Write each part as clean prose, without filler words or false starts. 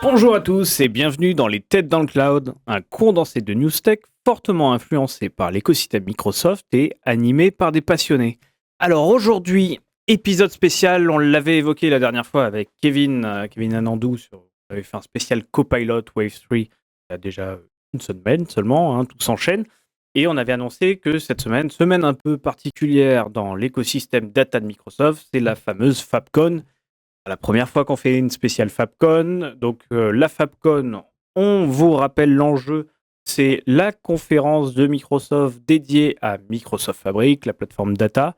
Bonjour à tous et bienvenue dans les Têtes dans le Cloud, un condensé de news tech fortement influencé par l'écosystème Microsoft et animé par des passionnés. Alors aujourd'hui, épisode spécial, on l'avait évoqué la dernière fois avec Kevin Anandou, on avait fait un spécial Copilot Wave 3 il y a déjà une semaine seulement, tout s'enchaîne. Et on avait annoncé que cette semaine un peu particulière dans l'écosystème data de Microsoft, c'est la fameuse FabCon. La première fois qu'on fait une spéciale FabCon. Donc la FabCon, on vous rappelle l'enjeu, c'est la conférence de Microsoft dédiée à Microsoft Fabric, la plateforme data.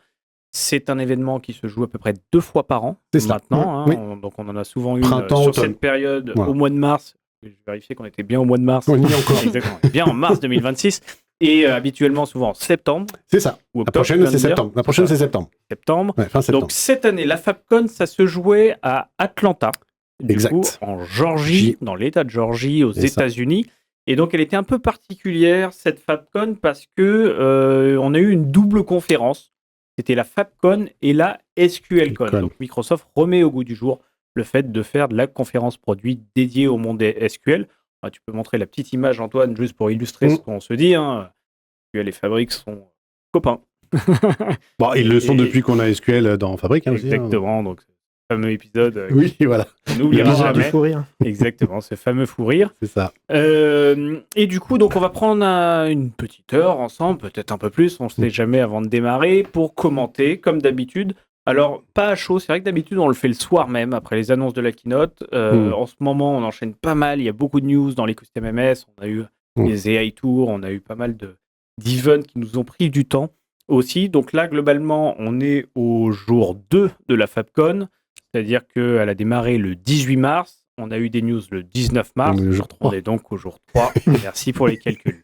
C'est un événement qui se joue à peu près 2 fois par an maintenant. Oui. Donc on en a souvent une Printemps, sur automne. cette période Voilà. au mois de mars. Je vérifiais qu'on était bien au mois de mars. On y est encore. Exactement, on est bien en mars 2026. Et habituellement souvent en septembre. C'est ça. Ou La octobre, prochaine, c'est septembre. La prochaine, c'est septembre. Septembre. Ouais, fin septembre. Donc cette année, la FabCon, ça se jouait à Atlanta, Exact. coup, en Georgie, dans l'État de Georgie, aux C'est ça. États-Unis. Et donc elle était un peu particulière, cette FabCon, parce que on a eu une double conférence. C'était la FabCon et la SQLCon. Donc Microsoft remet au goût du jour le fait de faire de la conférence produit dédiée au monde SQL. Tu peux montrer la petite image, Antoine, juste pour illustrer ce qu'on se dit. SQL et Fabric sont copains. Bon, ils le sont depuis qu'on a SQL dans Fabric. Exactement, donc ce fameux épisode. Oui, voilà. On n'oubliera jamais. Du fou rire. Exactement, ce fameux fou rire. C'est ça. Et du coup, donc on va prendre une petite heure ensemble, peut-être un peu plus, on ne sait jamais avant de démarrer, pour commenter, comme d'habitude. Alors, pas à chaud, c'est vrai que d'habitude, on le fait le soir même, après les annonces de la keynote. En ce moment, on enchaîne pas mal, il y a beaucoup de news dans l'écosystème MS, on a eu les AI Tours, on a eu pas mal d'events qui nous ont pris du temps aussi. Donc là, globalement, on est au jour 2 de la FabCon, c'est-à-dire qu'elle a démarré le 18 mars, on a eu des news le 19 mars, on est donc au jour 3. Merci pour les calculs.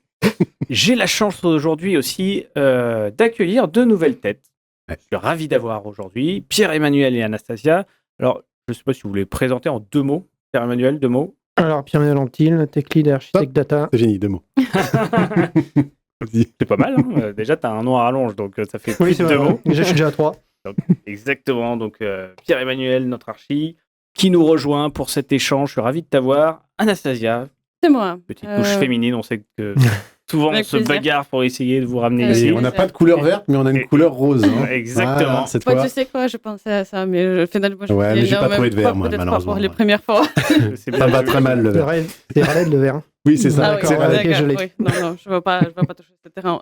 J'ai la chance aujourd'hui aussi d'accueillir 2 nouvelles têtes. Je suis ravi d'avoir aujourd'hui Pierre-Emmanuel et Anastasia. Alors, je ne sais pas si vous voulez présenter en 2 mots. Pierre-Emmanuel, 2 mots. Alors, Pierre-Emmanuel Antil, tech lead et architecte data. C'est fini, 2 mots. C'est pas mal. Déjà, tu as un nom à rallonge, donc ça fait plus de 2 mots. Déjà, je suis déjà à 3. Donc, exactement. Donc, Pierre-Emmanuel, notre archi, qui nous rejoint pour cet échange. Je suis ravi de t'avoir. Anastasia. C'est moi. Petite touche féminine. On sait que souvent, on se bagarre pour essayer de vous ramener ici. On n'a pas de couleur verte, mais on a une couleur rose. Exactement. Voilà, cette fois. Tu sais quoi, je pensais à ça, mais finalement, je mais j'ai pas trouvé de vert, moi, malheureusement. Pour les premières fois. Ça va très mal, le vert. C'est Raled, le vert. Oui, c'est ça. D'accord, ok, je l'ai. Oui. Non, je ne veux pas toucher ce terrain.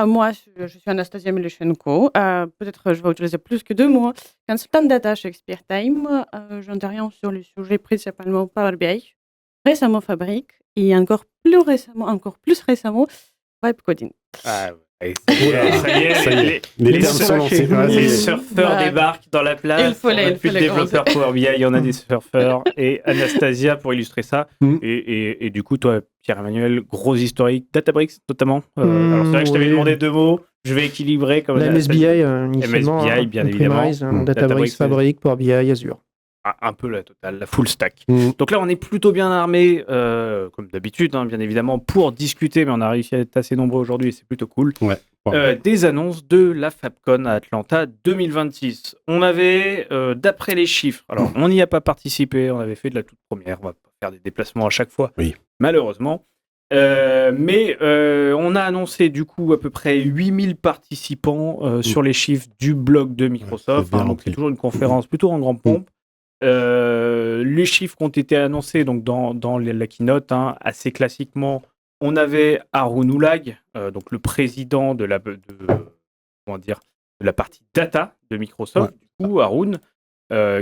Moi, je suis Anastasia Milechenko. Peut-être je vais utiliser plus que 2 mots. Consultant data chez Expert Time. J'interviens sur le sujet principalement Power BI, récemment Fabric, et encore plus récemment, Vibe Coding. Ça y est, les termes sont lancés. Les surfeurs débarquent dans la place. Il faut les développeurs Power BI, il y en a des surfeurs. Et Anastasia, pour illustrer ça. Et du coup, toi, Pierre-Emmanuel, gros historique, Databricks notamment. Alors, c'est vrai que je t'avais demandé 2 mots. Je vais équilibrer comme la MSBI, initialement. MSBI, bien évidemment. Databricks, Fabric, Power BI, Azure. Un peu la totale, la full stack. Donc là, on est plutôt bien armés, comme d'habitude, bien évidemment, pour discuter, mais on a réussi à être assez nombreux aujourd'hui et c'est plutôt cool. Des annonces de la FabCon à Atlanta 2026. On avait, d'après les chiffres, alors on n'y a pas participé, on avait fait de la toute première, on va pas faire des déplacements à chaque fois, malheureusement. Mais on a annoncé du coup à peu près 8000 participants sur les chiffres du blog de Microsoft. Donc c'est toujours une conférence plutôt en grande pompe. Les chiffres qui ont été annoncés donc dans la keynote, assez classiquement, on avait Haroun Oulag, donc le président de la partie data de Microsoft, du coup, Haroun,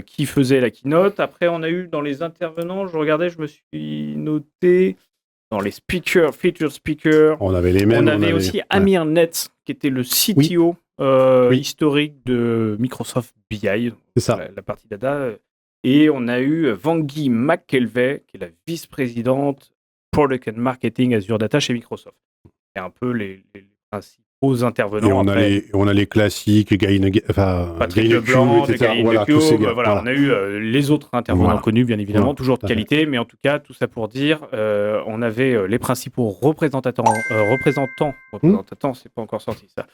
qui faisait la keynote. Après, on a eu dans les intervenants, je regardais, je me suis noté dans les feature speakers. On avait les mêmes. On avait aussi Amir Netz, qui était le CTO historique de Microsoft BI, c'est ça. La partie data. Et on a eu Vangi McKelvey, qui est la vice-présidente Product and Marketing Azure Data chez Microsoft. C'est un peu les principaux intervenants. Et on a les classiques, Patrick Leblanc, etc. Tous ces gars. On a eu les autres intervenants connus, bien évidemment, toujours de qualité, mais en tout cas, tout ça pour dire, on avait les principaux représentants, c'est pas encore sorti ça,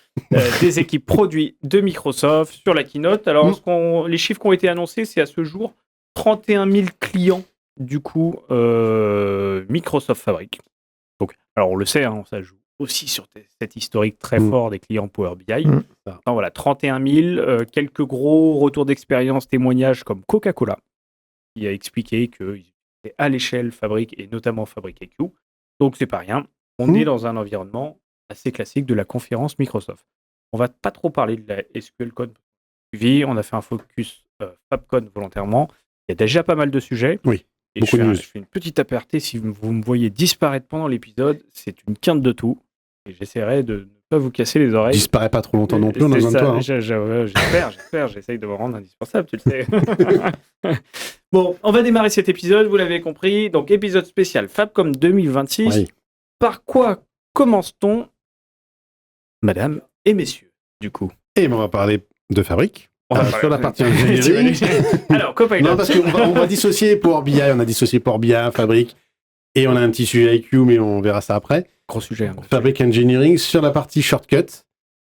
des équipes produits de Microsoft sur la keynote. Alors, les chiffres qui ont été annoncés, c'est à ce jour 31 000 clients, du coup, Microsoft Fabric. Donc, alors, on le sait, hein, ça joue aussi sur cet historique très fort des clients Power BI. Enfin, voilà, 31 000, quelques gros retours d'expérience, témoignages comme Coca-Cola, qui a expliqué qu'ils étaient à l'échelle Fabric et notamment Fabric IQ. Donc, c'est pas rien. On est dans un environnement assez classique de la conférence Microsoft. On va pas trop parler de la SQLCon. On a fait un focus FabCon volontairement. Il y a déjà pas mal de sujets. Oui. Et je fais une petite aparté. Si vous me voyez disparaître pendant l'épisode, c'est une quinte de tout. Et j'essaierai de ne pas vous casser les oreilles. Disparaît pas trop longtemps non plus, on a besoin de toi. Hein. J'espère, j'essaye de me rendre indispensable, tu le sais. Bon, on va démarrer cet épisode, vous l'avez compris. Donc, épisode spécial FabCon 2026. Oui. Par quoi commence-t-on, madame et messieurs, du coup? Et on va parler de Fabric. Sur la partie engineering. Alors, Copilot. Non, parce qu'on va dissocier Power BI, on a dissocié Power BI, Fabric, et on a un petit sujet IQ, mais on verra ça après. Gros sujet. Fabric Engineering, sur la partie shortcut.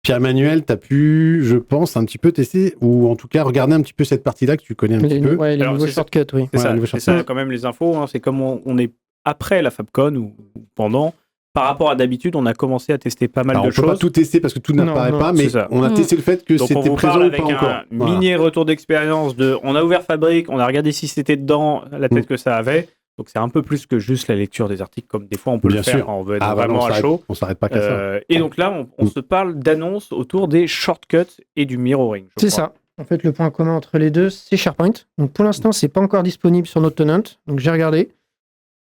Pierre-Emmanuel, tu as pu, je pense, un petit peu tester, ou en tout cas regarder un petit peu cette partie-là que tu connais un petit peu. Ouais, les nouveaux shortcuts, oui. C'est ça, quand même, les infos. Hein, c'est comme on est après la FabCon ou pendant. Par rapport à d'habitude, on a commencé à tester pas mal de choses. On peut pas tout tester parce que tout n'apparaît pas, mais on a testé le fait que c'était présent ou pas encore. Un mini retour d'expérience on a ouvert Fabric, on a regardé si c'était dedans, la tête que ça avait. Donc c'est un peu plus que juste la lecture des articles, comme des fois on peut le faire quand on veut être vraiment à chaud. On s'arrête pas qu'à ça. Et donc là, on se parle d'annonces autour des shortcuts et du mirroring. C'est ça. En fait, le point commun entre les deux, c'est SharePoint. Donc pour l'instant, c'est pas encore disponible sur notre tenant. Donc j'ai regardé.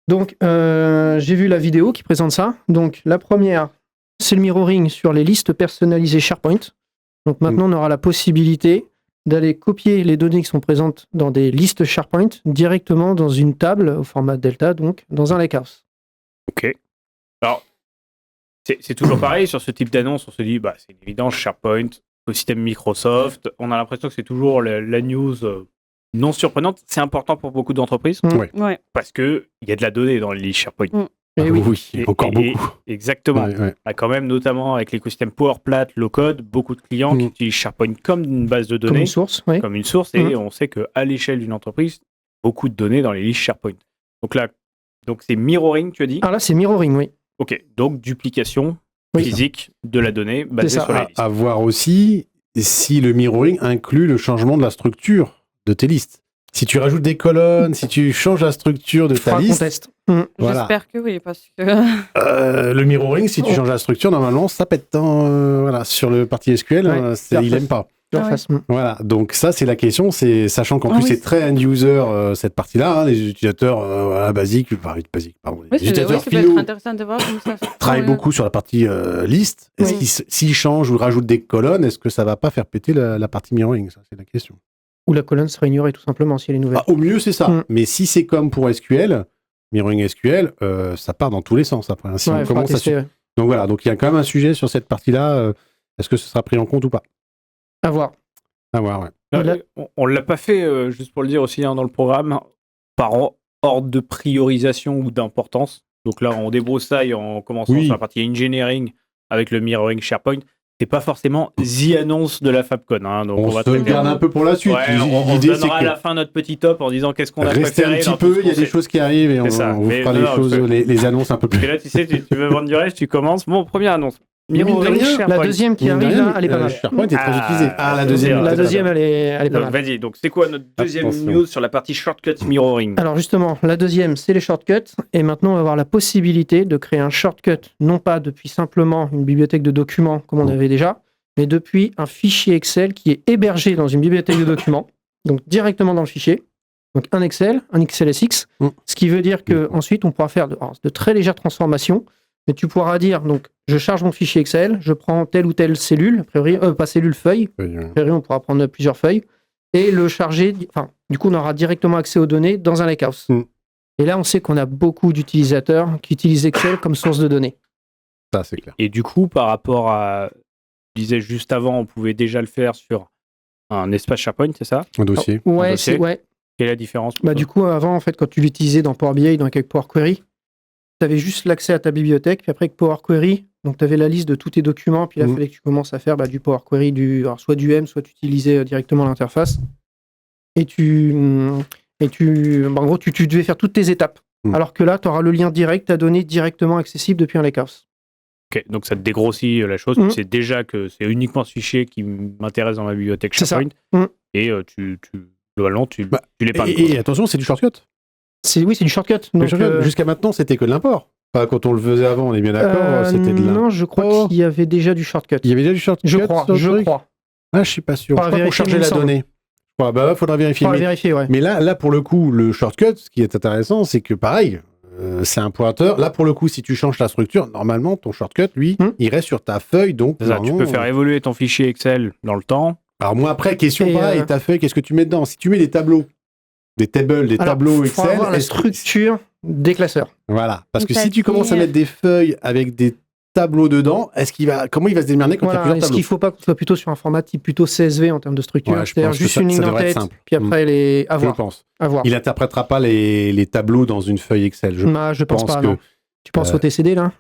Donc, j'ai vu la vidéo qui présente ça. Donc, la première, c'est le mirroring sur les listes personnalisées SharePoint. Donc, maintenant, on aura la possibilité d'aller copier les données qui sont présentes dans des listes SharePoint directement dans une table au format Delta, donc dans un lakehouse. Ok. Alors, c'est toujours pareil sur ce type d'annonce. On se dit, c'est une évidence, SharePoint, écosystème Microsoft. On a l'impression que c'est toujours la news non surprenante. C'est important pour beaucoup d'entreprises. Ouais. Parce qu'il y a de la donnée dans les listes SharePoint. Et oui, encore beaucoup. Exactement. Quand même, notamment avec l'écosystème PowerPlat, low-code, beaucoup de clients qui utilisent SharePoint comme une base de données. Comme une source. Et on sait qu'à l'échelle d'une entreprise, beaucoup de données dans les listes SharePoint. Donc là, c'est mirroring, tu as dit? Ah là, c'est mirroring, oui. Ok, donc duplication physique de la donnée basée sur la liste. À voir aussi si le mirroring inclut le changement de la structure de tes listes. Si tu rajoutes des colonnes, si tu changes la structure de ta liste... Voilà. J'espère que oui, parce que... le mirroring, si tu changes la structure, normalement, ça pète. Sur le parti SQL, il n'aime pas. Voilà, donc ça, c'est la question, sachant qu'en plus, c'est très end-user, cette partie-là, les utilisateurs basiques, pardon, les utilisateurs finaux travaillent beaucoup sur la partie liste. S'ils changent ou rajoutent des colonnes, est-ce que ça ne va pas faire péter la partie mirroring? Ça, c'est la question. Ou la colonne sera ignorée tout simplement si elle est nouvelle. Au mieux, c'est ça. Mais si c'est comme pour SQL, mirroring SQL, ça part dans tous les sens après. Si on commence Donc voilà, donc il y a quand même un sujet sur cette partie-là. Est-ce que ce sera pris en compte ou pas? À voir. Ouais. On l'a pas fait, juste pour le dire aussi, dans le programme, par ordre de priorisation ou d'importance. Donc là, on débroussaille en commençant sur la partie engineering avec le mirroring SharePoint. C'est pas forcément the annonce de la FabCon. Hein, donc on va se garde un peu pour la suite. On donnera à la fin notre petit top en disant qu'est-ce qu'on a préféré. Restez un petit peu, il y a des choses qui arrivent et on vous fera les annonces un peu plus. Et là, tu sais, tu veux vendre du reste, tu commences. Bon, première annonce. La deuxième qui arrive, là, elle est pas mal. SharePoint est très utilisée. La deuxième, elle est pas mal. Vas-y, donc c'est quoi notre deuxième news sur la partie shortcut mirroring? Alors justement, la deuxième, c'est les shortcuts. Et maintenant, on va avoir la possibilité de créer un shortcut, non pas depuis simplement une bibliothèque de documents, comme on avait déjà, mais depuis un fichier Excel qui est hébergé dans une bibliothèque de documents, donc directement dans le fichier. Donc un Excel, un XLSX, ce qui veut dire qu'ensuite, on pourra faire de très légères transformations. Mais tu pourras dire, donc, je charge mon fichier Excel, je prends telle ou telle cellule, a priori, pas cellule, feuille. A priori, on pourra prendre plusieurs feuilles et le charger. Du coup, on aura directement accès aux données dans un lakehouse. Et là, on sait qu'on a beaucoup d'utilisateurs qui utilisent Excel comme source de données. Ça, c'est clair. Et du coup, par rapport à, je disais juste avant, on pouvait déjà le faire sur un espace SharePoint, c'est ça? Un dossier. Ouais. Quelle est la différence? Du coup, avant, en fait, quand tu l'utilisais dans Power BI, dans Power Query, tu avais juste l'accès à ta bibliothèque, puis après avec Power Query, donc tu avais la liste de tous tes documents, puis là, il fallait que tu commences à faire du Power Query, soit du M, soit tu utilisais directement l'interface. Et Et en gros, tu devais faire toutes tes étapes. Alors que là, tu auras le lien direct à donner directement accessible depuis un lakehouse. Ok, donc ça te dégrossit la chose. Tu sais déjà que c'est uniquement ce fichier qui m'intéresse dans ma bibliothèque SharePoint. Et globalement, tu l'épargnes. Et attention, c'est du shortcut. Oui, c'est du shortcut. Donc, jusqu'à maintenant, c'était que de l'import. Pas quand on le faisait avant, on est bien d'accord. C'était de non, je crois qu'il y avait déjà du shortcut. Il y avait déjà du shortcut. Je crois. Ah, je suis pas sûr. Je crois pour charger la donnée. Faudra vérifier. Ouais. Mais là, pour le coup, le shortcut, ce qui est intéressant, c'est que pareil, c'est un pointeur. Là, pour le coup, si tu changes la structure, normalement, ton shortcut, lui, il reste sur ta feuille. Donc, tu peux faire évoluer ton fichier Excel dans le temps. Alors moi, après, question pareil, ta feuille, qu'est-ce que tu mets dedans? Si tu mets des tableaux, des tableaux Excel... avoir la structure des classeurs. Voilà, parce que si tu commences à mettre des feuilles avec des tableaux dedans, comment il va se démerder quand il y a plusieurs tableaux? Est-ce qu'il ne faut pas qu'on soit plutôt sur un format type plutôt CSV en termes de structure? C'est-à-dire juste une ligne en tête, puis après les je pense. Il n'interprétera pas les tableaux dans une feuille Excel. Je pense pas, non. Tu penses au TCD, là?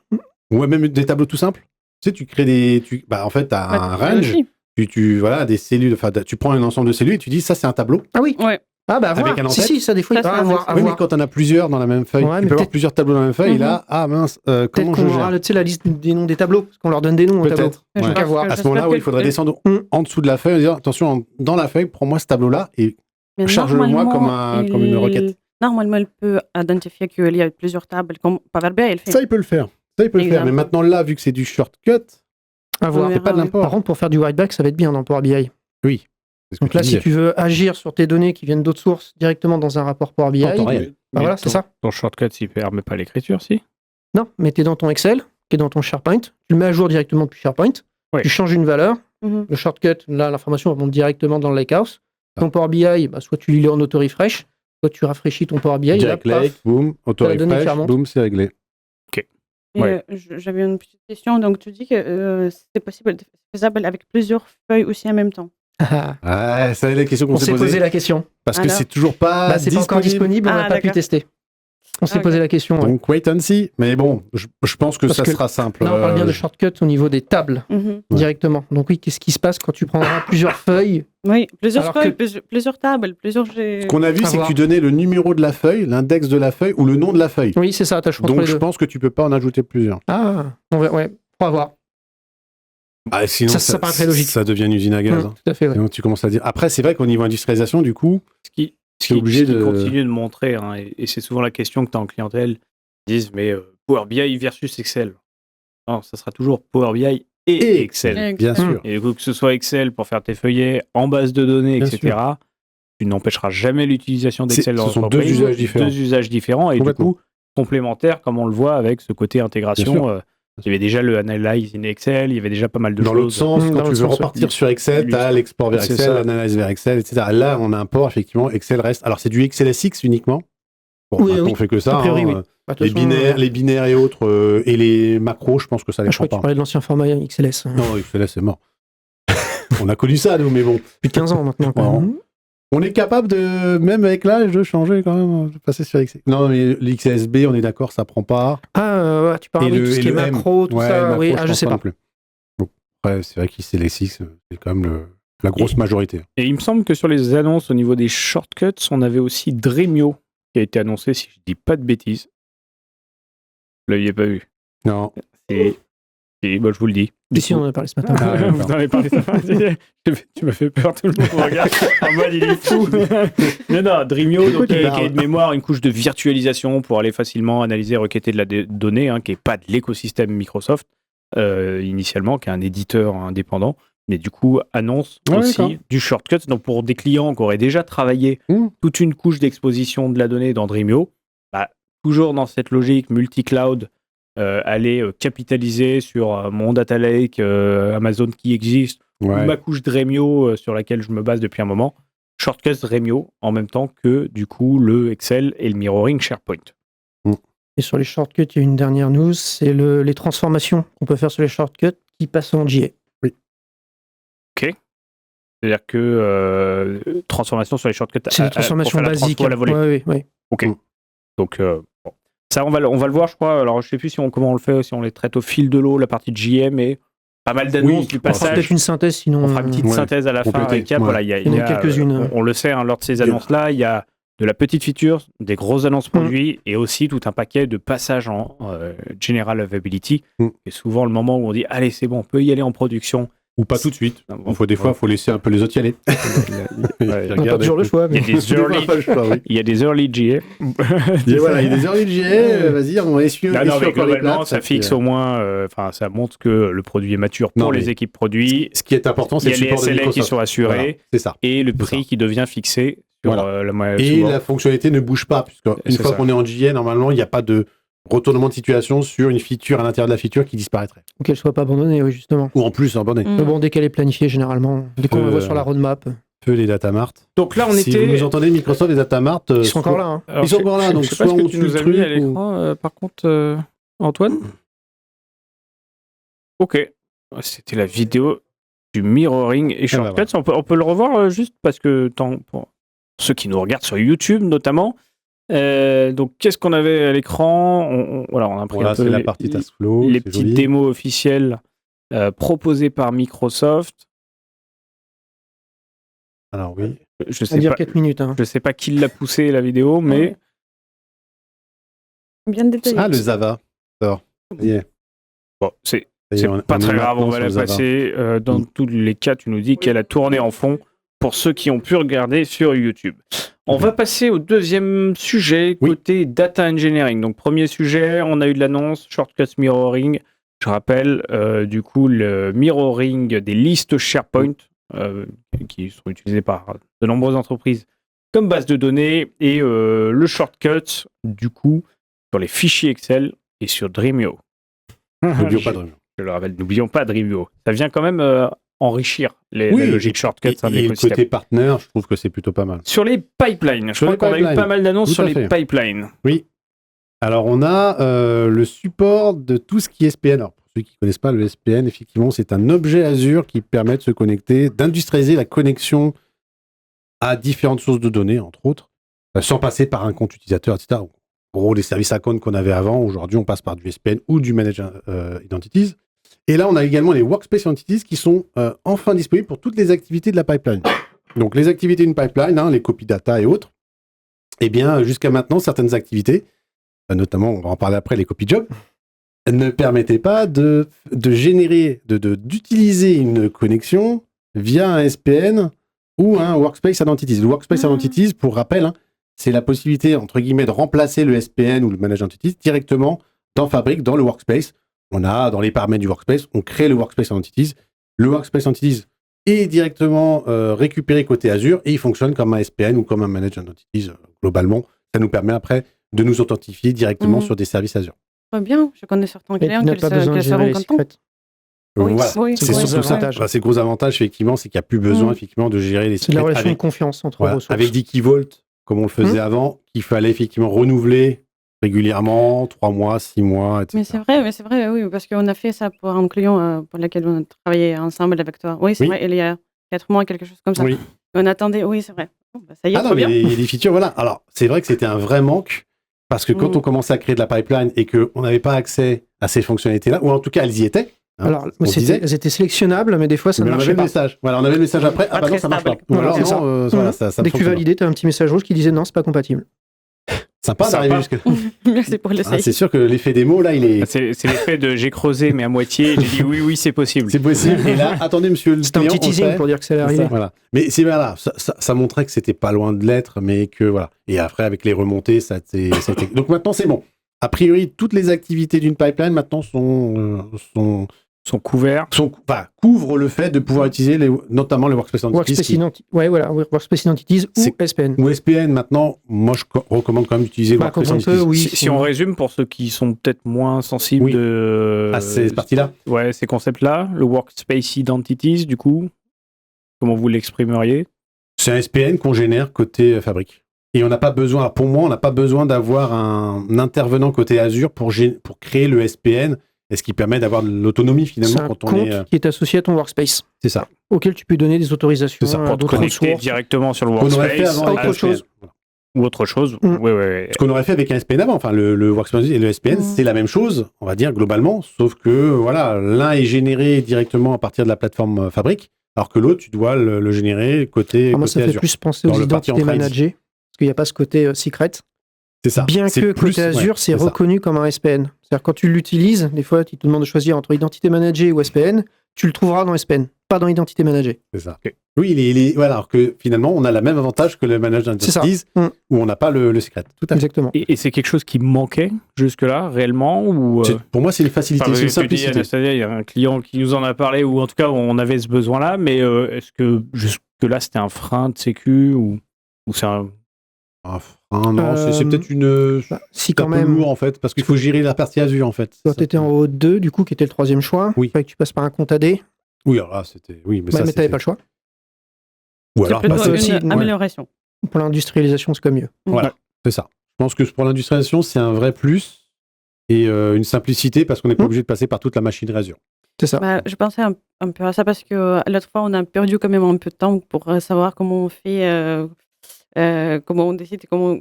Ouais, même des tableaux tout simples. Tu sais, tu crées en fait, tu as un range, des cellules, tu prends un ensemble de cellules et tu dis, ça, c'est un tableau. Ah oui. Ouais. Ah bah avec un en-tête. Si, ça des fois, oui, mais quand on a plusieurs dans la même feuille, tu peux avoir plusieurs tableaux dans la même feuille, et là, comment je gère? Tu sais, la liste des noms des tableaux, parce qu'on leur donne des noms aux tableaux. À ce moment-là, il faudrait descendre en dessous de la feuille et dire, attention, dans la feuille, prends-moi ce tableau-là et charge-le-moi comme une requête. Normalement, elle peut identifier qu'il y a plusieurs tables, comme Power BI, elle fait. Ça, il peut le faire. Mais maintenant, là, vu que c'est du shortcut, c'est pas de l'import. Par contre, pour faire du write-back, ça va être bien dans Power BI. Oui. Donc là, si tu veux agir sur tes données qui viennent d'autres sources directement dans un rapport Power BI, voilà, c'est ça. Ton shortcut, il ne permet pas l'écriture, si? Non, mais tu es dans ton Excel, qui est dans ton SharePoint, tu le mets à jour directement depuis SharePoint, tu changes une valeur, le shortcut, là, l'information remonte directement dans le Lakehouse. Ton Power BI, soit tu lis en auto-refresh, soit tu rafraîchis ton Power BI, direct là, boum, auto-refresh, boum, c'est réglé. J'avais une petite question. Donc, tu dis que c'est faisable avec plusieurs feuilles aussi en même temps. Ça c'est la question qu'on s'est posé la question. Parce que c'est toujours pas c'est pas encore disponible, on n'a pas pu tester. On s'est posé la question. Donc, wait and see. Mais bon, je pense que ça sera simple. Là, on parle bien de shortcut au niveau des tables, directement. Donc oui, qu'est-ce qui se passe quand tu prendras plusieurs feuilles? Oui, plusieurs feuilles, plusieurs tables, plusieurs... Ce qu'on a vu, c'est que tu donnais le numéro de la feuille, l'index de la feuille ou le nom de la feuille. Oui, c'est ça, t'as le choix. Donc je pense que tu peux pas en ajouter plusieurs. Ah, ouais, on va voir. Sinon, ça paraît très logique. Ça devient une usine à gaz. Tout à fait, ouais. Donc, tu commences à dire. Après, c'est vrai qu'au niveau industrialisation, du coup, ce qui continue de montrer, et c'est souvent la question que tu as en clientèle, ils disent, mais Power BI versus Excel. Non, ça sera toujours Power BI et Excel. Bien sûr. Et du coup, que ce soit Excel pour faire tes feuillets en base de données, bien etc., tu n'empêcheras jamais l'utilisation d'Excel dans l'entreprise. Ce sont deux usages différents. Et du coup, complémentaires, comme on le voit avec ce côté intégration. Il y avait déjà le Analyze in Excel, il y avait déjà pas mal de choses. Dans l'autre sens, quand tu veux repartir sur Excel, tu as l'export vers Excel, l'analyse vers Excel, etc. Là, on import, effectivement, Excel reste... Alors, c'est du XLSX uniquement. Bon, on fait que ça. Les binaires et autres, et les macros, je pense que ça les prend pas. Je parlais de l'ancien format XLS. Non, XLS, c'est mort. On a connu ça, nous, mais bon. Depuis 15 ans, maintenant. On est capable de, même avec l'âge, de changer quand même, de passer sur XLSB. Non, mais l'XLSB, on est d'accord, ça prend pas. Tu parles de tout ce qui est macro, tout ça. Macro, oui, je sais pas. Plus. Bon, après, c'est vrai qu'XLSX, c'est quand même la grosse majorité. Et il me semble que sur les annonces au niveau des shortcuts, on avait aussi Dremio qui a été annoncé, si je dis pas de bêtises. Vous l'aviez pas vu? Non. Et je vous le dis. Si, on en a parlé ce matin. Vous en avez parlé ce matin. Tu m'as fait peur, tout le monde me regarde. En mode, il est fou. Non, Dremio, donc, qui est de mémoire une couche de virtualisation pour aller facilement analyser et requêter de la donnée, qui n'est pas de l'écosystème Microsoft, initialement, qui est un éditeur indépendant, mais du coup, annonce aussi du shortcut. Donc, pour des clients qui auraient déjà travaillé toute une couche d'exposition de la donnée dans Dremio, toujours dans cette logique multi-cloud, aller capitaliser sur mon data lake, Amazon qui existe, ou ma couche Dremio sur laquelle je me base depuis un moment, shortcuts Dremio en même temps que du coup le Excel et le mirroring SharePoint. Et sur les shortcuts, il y a une dernière news, c'est les transformations qu'on peut faire sur les shortcuts qui passent en JA. Oui. Ok. C'est-à-dire que transformation sur les shortcuts. C'est des transformations basiques. Oui. Ok. Donc ça, on va le voir, je crois. Alors, je sais plus comment on le fait, si on les traite au fil de l'eau, la partie de JM, mais pas mal d'annonces du passage. Peut-être une synthèse, sinon. On fera une petite synthèse à la fin. Récap. Voilà, il y a quelques-unes. On le sait, lors de ces annonces-là, il y a de la petite feature, des grosses annonces produits et aussi tout un paquet de passages en General Availability. Et souvent le moment où on dit allez, c'est bon, on peut y aller en production. Ou pas tout de suite. Des fois, il faut laisser un peu les autres y aller. On n'a pas toujours le choix. Mais... Il y a des early GA. Il y a des early GA, vas-y, on va essuyer. Non, mais globalement, ça fixe au moins, ça montre que le produit est mature pour les équipes produits. Ce qui est important, c'est le support de Microsoft. Il y a les SLA qui sont assurés. Voilà, c'est ça. Et le prix qui devient fixé. Et la fonctionnalité ne bouge pas, puisqu'une fois qu'on est en GA, normalement, il n'y a pas de retournement de situation sur une feature à l'intérieur de la feature qui disparaîtrait. Ou qu'elle soit pas abandonnée, oui, justement. Ou en plus abandonnée. Mais bon, dès qu'elle est planifiée, généralement, dès qu'on la voit sur la roadmap. Peu les datamart. Donc là, si vous nous entendez, Microsoft, les datamart... Ils sont encore là. Hein. Alors, ils sont encore là, donc je sais pas ce que tu nous as mis à l'écran, par contre, Antoine. Ok. C'était la vidéo du mirroring et shortcuts. On peut le revoir juste parce que, pour ceux qui nous regardent sur YouTube, notamment... donc, qu'est-ce qu'on avait à l'écran? On a pris un peu la partie TaskFlow, les petites démos officielles proposées par Microsoft. Alors oui. Je sais pas. 4 minutes. Hein. Je sais pas qui l'a poussé la vidéo, mais bien détaillé. Ah, le Java. Alors, bon, c'est pas très grave. On va la passer. Dans tous les cas, tu nous dis qu'elle a tourné en fond pour ceux qui ont pu regarder sur YouTube. On va passer au deuxième sujet, côté data engineering. Donc, premier sujet, on a eu de l'annonce, shortcuts mirroring. Je rappelle, du coup, le mirroring des listes SharePoint qui sont utilisées par de nombreuses entreprises comme base de données et le shortcut, du coup, sur les fichiers Excel et sur Dremio. N'oublions pas Dremio. Je le rappelle, n'oublions pas Dremio. Ça vient quand même... enrichir la logique shortcut. Et le côté partenaire, je trouve que c'est plutôt pas mal. Sur les pipelines, je crois qu'on a eu pas mal d'annonces sur les pipelines. Oui. Alors, on a le support de tout ce qui est SPN. Alors, pour ceux qui ne connaissent pas, le SPN, effectivement, c'est un objet Azure qui permet de se connecter, d'industrialiser la connexion à différentes sources de données, entre autres, sans passer par un compte utilisateur, etc. En gros, les services account qu'on avait avant, aujourd'hui, on passe par du SPN ou du Managed Identities. Et là, on a également les Workspace Entities qui sont enfin disponibles pour toutes les activités de la pipeline. Donc, les activités d'une pipeline, les copies data et autres, eh bien, jusqu'à maintenant, certaines activités, notamment, on va en parler après, les copies jobs, ne permettaient pas de générer, d'utiliser une connexion via un SPN ou un Workspace Identities. Le Workspace Identities, pour rappel, c'est la possibilité, entre guillemets, de remplacer le SPN ou le Managed Entities directement dans Fabric, dans le Workspace. On a, dans les paramètres du Workspace, on crée le Workspace Entities. Le Workspace Entities est directement récupéré côté Azure et il fonctionne comme un SPN ou comme un Managed Entities. Globalement, ça nous permet après de nous authentifier directement sur des services Azure. Très bien, je connais certains clients qui seront contents. Voilà. C'est surtout ça. C'est le gros avantage, effectivement, c'est qu'il n'y a plus besoin effectivement, de gérer les secrets. C'est la relation de confiance entre ressources. Avec 10 kV, comme on le faisait avant, qu'il fallait effectivement renouveler régulièrement, 3 mois, 6 mois, etc. Mais c'est vrai, oui, parce qu'on a fait ça pour un client pour lequel on a travaillé ensemble avec toi. Oui, c'est vrai, il y a 4 mois, quelque chose comme ça. Oui. On attendait, oui, c'est vrai. Ça y est, trop bien. Il y a des features, voilà. Alors, c'est vrai que c'était un vrai manque, parce que quand on commençait à créer de la pipeline et qu'on n'avait pas accès à ces fonctionnalités-là, ou en tout cas, elles y étaient. Alors, elles étaient sélectionnables, mais des fois, ça ne marchait pas. Voilà, on avait le message après, bah non, ça marche pas. Ou alors, ça dès que tu validais, tu as un petit message rouge qui disait non, c'est pas compatible. Sympa d'arriver jusque. Merci pour l'essayer. C'est sûr que l'effet démo, là, il est. C'est l'effet de j'ai creusé, mais à moitié, j'ai dit oui, c'est possible. C'est possible. Et là, attendez, monsieur le client. C'est un petit teasing pour dire que c'est arrivé. Voilà. Mais c'est voilà, ça montrait que c'était pas loin de l'être, mais que voilà. Et après, avec les remontées, ça a été. Donc maintenant, c'est bon. A priori, toutes les activités d'une pipeline maintenant sont couverts. Couvrent le fait de pouvoir utiliser notamment les Workspace Entities. Workspace Entities ou SPN. Ou SPN, maintenant, moi je recommande quand même d'utiliser Workspace Entities. Si on résume pour ceux qui sont peut-être moins sensibles à ces parties-là. Ouais, ces concepts-là, le Workspace Identities, du coup, comment vous l'exprimeriez? C'est un SPN qu'on génère côté Fabric. Et on n'a pas besoin, pour moi, on n'a pas besoin d'avoir un intervenant côté Azure pour créer le SPN. Et ce qui permet d'avoir de l'autonomie finalement quand on est. C'est un compte qui est associé à ton Workspace. C'est ça. Auquel tu peux donner des autorisations pour te connecter directement sur le Workspace. Qu'on aurait fait avant autre chose. Ou autre chose. Oui. Ce qu'on aurait fait avec un SPN avant, enfin le Workspace et le SPN, c'est la même chose, on va dire globalement, sauf que voilà, l'un est généré directement à partir de la plateforme Fabric, alors que l'autre, tu dois le générer côté moi, ça Azure. fait plus penser aux identités managées. parce qu'il n'y a pas ce côté secret. C'est ça. Bien que côté Azure, c'est reconnu comme un SPN. C'est-à-dire quand tu l'utilises, des fois, il te demande de choisir entre identité managée ou SPN, tu le trouveras dans SPN, pas dans identité managée. C'est ça. Okay. Oui, voilà, alors que finalement, on a le même avantage que le managed identities, où on n'a pas le secret. Tout à fait. Exactement. Et c'est quelque chose qui manquait jusque-là, réellement ou Pour moi, c'est une facilité, c'est une simplicité. Il y a un client qui nous en a parlé, ou en tout cas, on avait ce besoin-là, mais est-ce que jusque-là, c'était un frein de sécu ou c'est un frein, non, c'est peut-être une... si quand même, un peu lourd, en fait, parce qu'il faut gérer la partie Azure, en fait. Toi, tu étais en haut 2, du coup, qui était le troisième choix. Oui. Il fallait que tu passes par un compte AD. Oui, alors là, c'était... Oui, mais mais tu n'avais pas le choix. Ou alors, c'est aussi une amélioration. Pour l'industrialisation, c'est comme mieux. Voilà, c'est ça. Je pense que pour l'industrialisation, c'est un vrai plus et une simplicité parce qu'on n'est pas obligé de passer par toute la machinerie Azure. C'est ça. Je pensais un peu à ça parce que l'autre fois, on a perdu quand même un peu de temps pour savoir comment on fait, comment on décide, comment...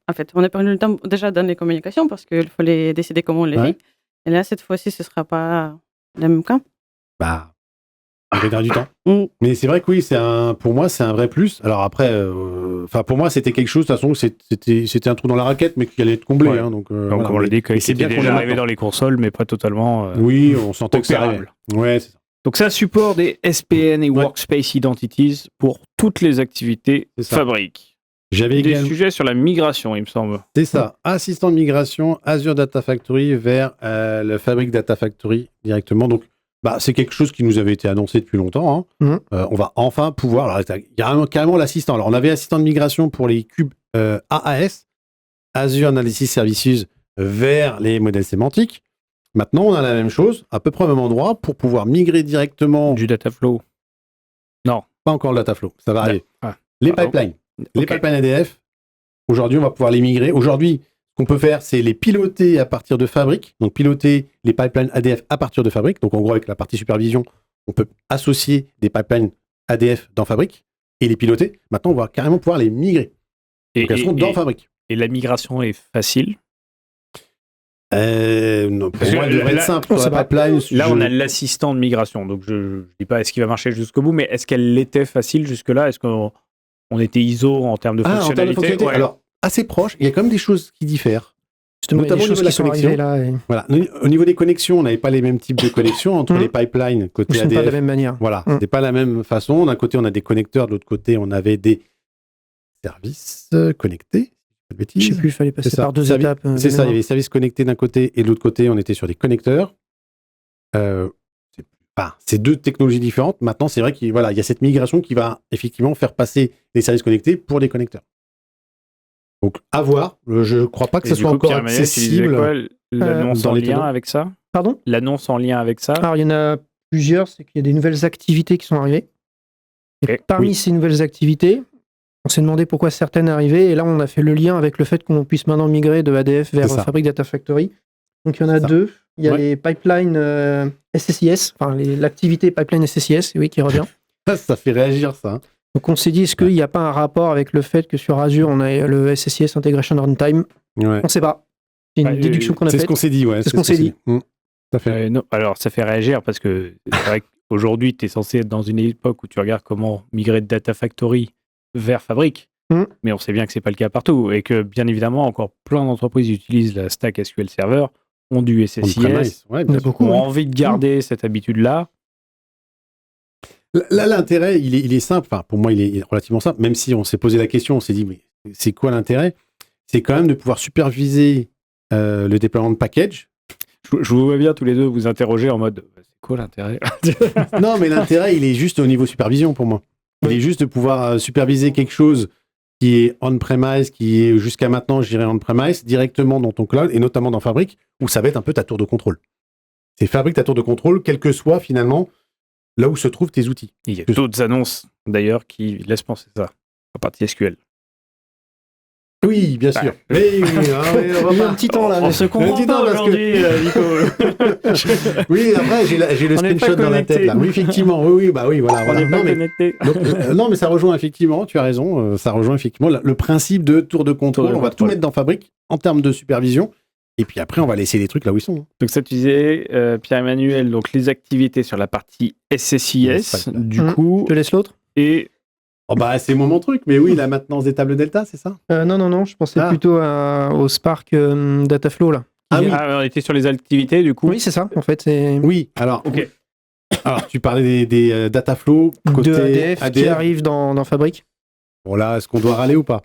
En fait, on a perdu le temps déjà dans les communications parce qu'il fallait décider comment on les fait. Et là, cette fois-ci, ce ne sera pas le même cas. On va gagner du temps. Mais c'est vrai que oui, pour moi, c'est un vrai plus. Alors après, pour moi, c'était quelque chose, de toute façon, c'était un trou dans la raquette, mais qui allait être comblé. Ouais. Hein, donc voilà. On l'a dit, c'est bien déjà arrivé dans les consoles, mais pas totalement. Oui, on sentait que ça arrivait. Ouais, c'est ça. Donc ça support des SPN et Workspace Identities pour toutes les activités Fabric. J'avais des sujets sur la migration, il me semble. C'est ça. Assistant de migration, Azure Data Factory vers le Fabric Data Factory directement. Donc, c'est quelque chose qui nous avait été annoncé depuis longtemps. Hein. On va enfin pouvoir... Alors, il y a carrément l'assistant. Alors, on avait assistant de migration pour les cubes AAS, Azure Analysis Services, vers les modèles sémantiques. Maintenant, on a la même chose, à peu près au même endroit, pour pouvoir migrer directement... Du Dataflow. Non. Pas encore le Dataflow, ça va arriver. Les pipelines. Les pipelines ADF, aujourd'hui, on va pouvoir les migrer. Aujourd'hui, ce qu'on peut faire, c'est les piloter à partir de Fabric. Donc, piloter les pipelines ADF à partir de Fabric. Donc, en gros, avec la partie supervision, on peut associer des pipelines ADF dans Fabric et les piloter. Maintenant, on va carrément pouvoir les migrer. Donc, elles seront dans Fabric. Et la migration est facile? Non, pour moi, elle devrait être simple. Là, on a l'assistant de migration. Donc, je ne dis pas est-ce qu'il va marcher jusqu'au bout, mais est-ce qu'elle était facile jusque-là? Est-ce qu'on était ISO en termes de fonctionnalité? Alors, assez proche. Il y a quand même des choses qui diffèrent. Justement, notamment au niveau de la connexion. Là, voilà. Au niveau des connexions, on n'avait pas les mêmes types de connexions entre les pipelines côté ADF. Pas de la même manière. Voilà, c'était pas la même façon. D'un côté, on a des connecteurs, de l'autre côté, on avait des services connectés. Je sais plus, il fallait passer par deux étapes. C'est ça, il y avait les services connectés d'un côté et de l'autre côté, on était sur des connecteurs. C'est deux technologies différentes. Maintenant, c'est vrai qu'il y a cette migration qui va effectivement faire passer les services connectés pour des connecteurs. Donc, à voir. Je ne crois pas que ça soit encore accessible. L'annonce en lien avec ça? Pardon? L'annonce en lien avec ça? Alors, il y en a plusieurs. C'est qu'il y a des nouvelles activités qui sont arrivées. Et parmi ces nouvelles activités, on s'est demandé pourquoi certaines arrivaient. Et là, on a fait le lien avec le fait qu'on puisse maintenant migrer de ADF vers Fabric Data Factory. Donc, il y en a deux. Il y a les pipelines SSIS, enfin l'activité pipeline SSIS, oui, qui revient. Ça fait réagir, ça. Donc, on s'est dit, est-ce qu'il n'y a pas un rapport avec le fait que sur Azure, on a le SSIS Integration Runtime? On ne sait pas. C'est une déduction qu'on a faite. C'est ce qu'on s'est dit, C'est ce qu'on s'est dit. Ça fait. Non, alors, ça fait réagir parce que c'est vrai qu'aujourd'hui, tu es censé être dans une époque où tu regardes comment migrer de Data Factory vers Fabric. Mais on sait bien que ce n'est pas le cas partout. Et que, bien évidemment, encore plein d'entreprises utilisent la stack SQL Server, ont du SSIS, ont envie de garder cette habitude-là. Là, l'intérêt, il est simple. Enfin, pour moi, il est relativement simple. Même si on s'est posé la question, on s'est dit, mais c'est quoi l'intérêt? C'est quand même de pouvoir superviser le déploiement de package. Je vous vois bien tous les deux vous interroger en mode, c'est quoi l'intérêt? Non, mais l'intérêt, il est juste au niveau supervision pour moi. Il est juste de pouvoir superviser quelque chose qui est on-premise, qui est jusqu'à maintenant, je dirais on-premise, directement dans ton cloud, et notamment dans Fabric, où ça va être un peu ta tour de contrôle. C'est Fabric ta tour de contrôle, quel que soit finalement là où se trouvent tes outils. Il y a d'autres annonces d'ailleurs qui laissent penser ça, en partie SQL. Oui, bien sûr. Mais on va un petit temps là. On se comprend pas aujourd'hui, Nico. Oui, après j'ai le screenshot dans la tête là. Oui, effectivement. Oui, voilà. On n'est pas connecté. Non, mais ça rejoint effectivement. Tu as raison. Ça rejoint effectivement le principe de tour de contrôle. On va tout mettre dans Fabric en termes de supervision. Et puis après, on va laisser les trucs là où ils sont. Donc ça, tu disais, Pierre-Emmanuel, donc les activités sur la partie SSIS, du coup... Je laisse l'autre. Et Oh bah c'est mon truc, mais oui, la maintenance des tables Delta, c'est ça? Non, je pensais plutôt au Spark Dataflow là. Ah oui, on était sur les activités du coup. Oui, c'est ça, en fait. Oui, alors, ok. Alors tu parlais des Dataflow côté de ADF qui arrive dans Fabric. Bon là, est-ce qu'on doit râler ou pas?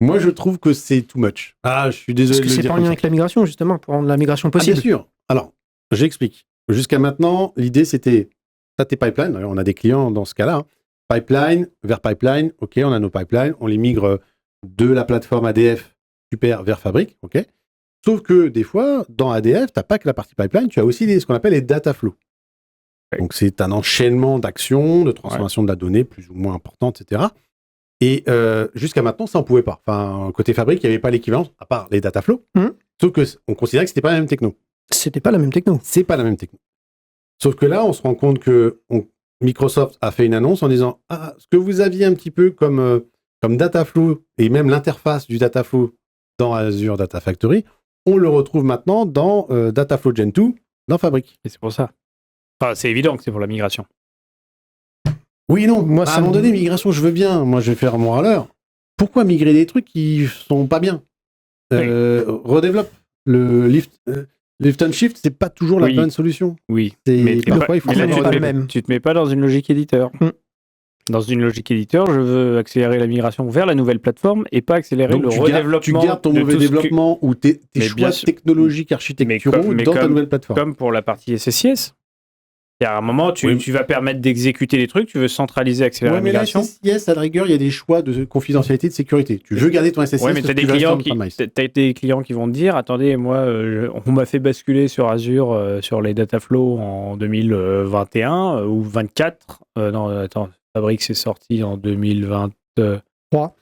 Moi, je trouve que c'est too much. Ah, je suis désolé. Parce que c'est pas en lien avec la migration, justement, pour rendre la migration possible. Bien sûr. Alors, j'explique. Jusqu'à maintenant, l'idée, c'était, t'as tes pipelines. On a des clients dans ce cas-là. Hein. Pipeline vers pipeline. OK, on a nos pipelines. On les migre de la plateforme ADF super vers Fabric. OK. Sauf que des fois, dans ADF, t'as pas que la partie pipeline, tu as aussi ce qu'on appelle les data flows. Ouais. Donc, c'est un enchaînement d'actions, de transformation de la donnée plus ou moins importante, etc. Et jusqu'à maintenant, ça, on pouvait pas. Enfin, côté Fabric, il n'y avait pas l'équivalence, à part les data flows. Sauf qu'on considérait que c'était pas la même techno. C'était pas la même techno. C'est pas la même techno. Sauf que là, on se rend compte que Microsoft a fait une annonce en disant « Ah, ce que vous aviez un petit peu comme Dataflow, et même l'interface du Dataflow dans Azure Data Factory, on le retrouve maintenant dans Dataflow Gen 2, dans Fabric. » Et c'est pour ça. Enfin, c'est évident que c'est pour la migration. Oui, non, moi, à un moment donné, migration, je veux bien. Moi, je vais faire mon râleur. Pourquoi migrer des trucs qui sont pas bien? Redéveloppe. Le lift and shift, c'est pas toujours la bonne solution. Oui, mais parfois, il faut tu te mets pas dans une logique éditeur. Dans une logique éditeur, je veux accélérer la migration vers la nouvelle plateforme et pas accélérer le redéveloppement. Tu gardes ton mauvais développement ou tes choix technologiques architecturaux dans ta nouvelle plateforme. Comme pour la partie SSIS. À un moment, tu vas permettre d'exécuter des trucs, tu veux centraliser, accélérer la migration. Mais là, SSIS, à la rigueur, il y a des choix de confidentialité, de sécurité. Tu veux garder ton SSIS. Oui, mais tu as des clients qui vont te dire, attendez, moi, on m'a fait basculer sur Azure, sur les Dataflow en 2021 ou 24. Non, attends, Fabric, c'est sorti en 2023.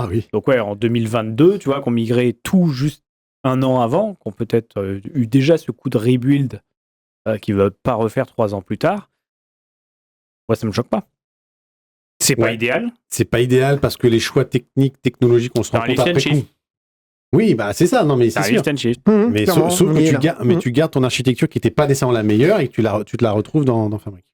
Oui. Donc ouais, en 2022, tu vois, qu'on migrait tout juste un an avant, qu'on peut-être eu déjà ce coup de rebuild qui ne va pas refaire 3 ans plus tard, moi, ça ne me choque pas. C'est pas idéal. C'est pas idéal parce que les choix technologiques, on se rend compte après coup. Oui, bah c'est ça, non mais c'est sûr. Mais sauf que tu gardes ton architecture qui n'était pas nécessairement la meilleure et que tu te la retrouves dans Fabric.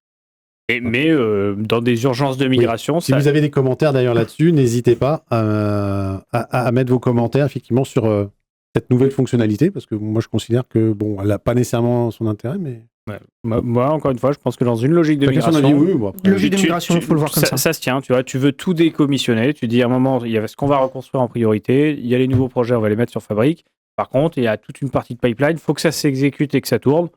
Mais dans des urgences de migration... Si vous avez des commentaires d'ailleurs là-dessus, n'hésitez pas à mettre vos commentaires effectivement sur... cette nouvelle fonctionnalité, parce que moi je considère que bon, elle n'a pas nécessairement son intérêt, mais... Ouais. Moi, encore une fois, je pense que dans une logique de migration... Logique de migration, il faut le voir comme ça. Ça se tient, tu vois, tu veux tout décommissionner, tu dis à un moment, il y a ce qu'on va reconstruire en priorité, il y a les nouveaux projets, on va les mettre sur Fabric. Par contre, il y a toute une partie de pipeline, il faut que ça s'exécute et que ça tourne.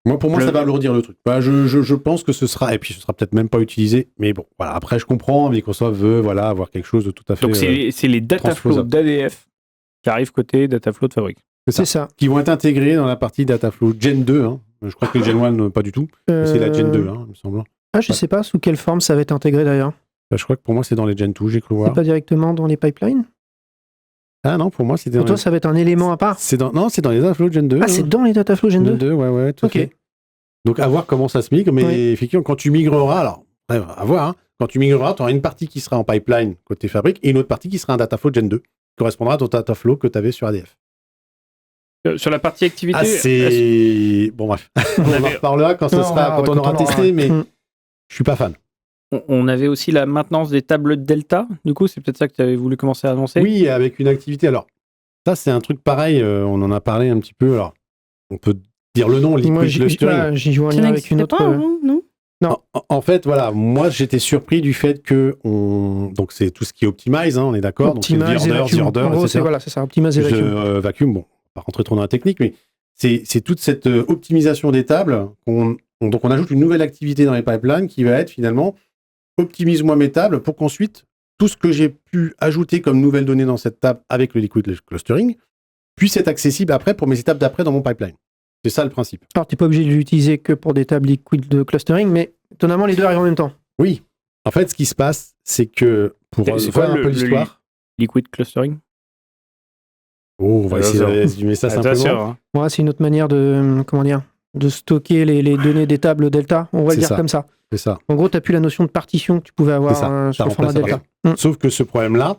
Pour moi, ça va alourdir le truc. Bah, je pense que ce sera, et puis ce sera peut-être même pas utilisé, mais bon, voilà. Après, je comprends, Microsoft veut avoir quelque chose de tout à fait... Donc c'est les Dataflow d'ADF qui arrivent côté Dataflow de Fabric. C'est ça. Qui vont être intégrés dans la partie Dataflow Gen 2. Hein. Je crois que le Gen 1, pas du tout. C'est la Gen 2, il me semble. Ah, je sais pas sous quelle forme ça va être intégré d'ailleurs. Bah, je crois que pour moi, c'est dans les Gen 2, j'ai cru voir. C'est pas directement dans les pipelines? Ah non, pour moi, c'était pour toi, ça va être un élément à part? Non, c'est dans les Dataflow Gen 2. Ah, c'est dans les Dataflow Gen 2? Gen 2, ouais, tout à fait. Donc, à voir comment ça se migre, mais effectivement, quand tu migreras, alors, à voir, hein, quand tu migreras, tu auras une partie qui sera en pipeline côté Fabric et une autre partie qui sera un Dataflow Gen 2, qui correspondra à ton Dataflow que tu avais sur ADF. Sur la partie activité... Ah, c'est... Bon, bref. On en reparlera quand on aura testé, mais je suis pas fan. On avait aussi la maintenance des tables Delta. Du coup, c'est peut-être ça que tu avais voulu commencer à annoncer? Oui, avec une activité. Alors, ça, c'est un truc pareil. On en a parlé un petit peu. Alors, on peut dire le nom, Liquid Clustering. J'y joue un lien avec une autre... Non. En fait, voilà, moi, j'étais surpris du fait que donc, c'est tout ce qui est Optimize, hein, on est d'accord. Donc, c'est the order, etc. Voilà, c'est ça, Optimize et Vacuum. Vacuum, bon. Pas rentrer trop dans la technique, mais c'est toute cette optimisation des tables. Donc, on ajoute une nouvelle activité dans les pipelines qui va être finalement optimise-moi mes tables pour qu'ensuite, tout ce que j'ai pu ajouter comme nouvelles données dans cette table avec le Liquid Clustering puisse être accessible après pour mes étapes d'après dans mon pipeline. C'est ça le principe. Alors, tu n'es pas obligé de l'utiliser que pour des tables Liquid de Clustering, mais étonnamment, les deux arrivent en même temps. Oui. En fait, ce qui se passe, c'est que pour faire un peu l'histoire... Liquid Clustering? On va essayer de résumer ça simplement. Ouais, c'est une autre manière de stocker les données des tables Delta, on va le dire comme ça. C'est ça. En gros, tu n'as plus la notion de partition que tu pouvais avoir sur le format Delta. Sauf que ce problème-là,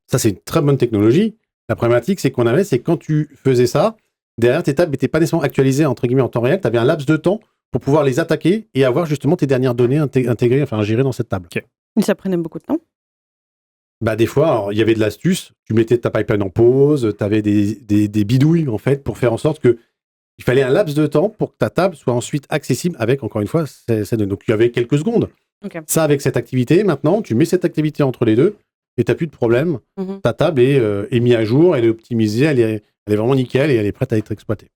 ça c'est une très bonne technologie. La problématique, c'est quand tu faisais ça, derrière tes tables n'étaient pas nécessairement actualisées entre guillemets en temps réel, tu avais un laps de temps pour pouvoir les attaquer et avoir justement tes dernières données intégrées, enfin gérées dans cette table. Okay. Et ça prenait beaucoup de temps? Bah, des fois, il y avait de l'astuce. Tu mettais ta pipeline en pause, tu avais des bidouilles, en fait, pour faire en sorte que il fallait un laps de temps pour que ta table soit ensuite accessible avec, encore une fois, donc il y avait quelques secondes. Okay. Ça, avec cette activité, maintenant, tu mets cette activité entre les deux et tu n'as plus de problème. Ta table est mise à jour, elle est optimisée, elle est vraiment nickel et elle est prête à être exploitée.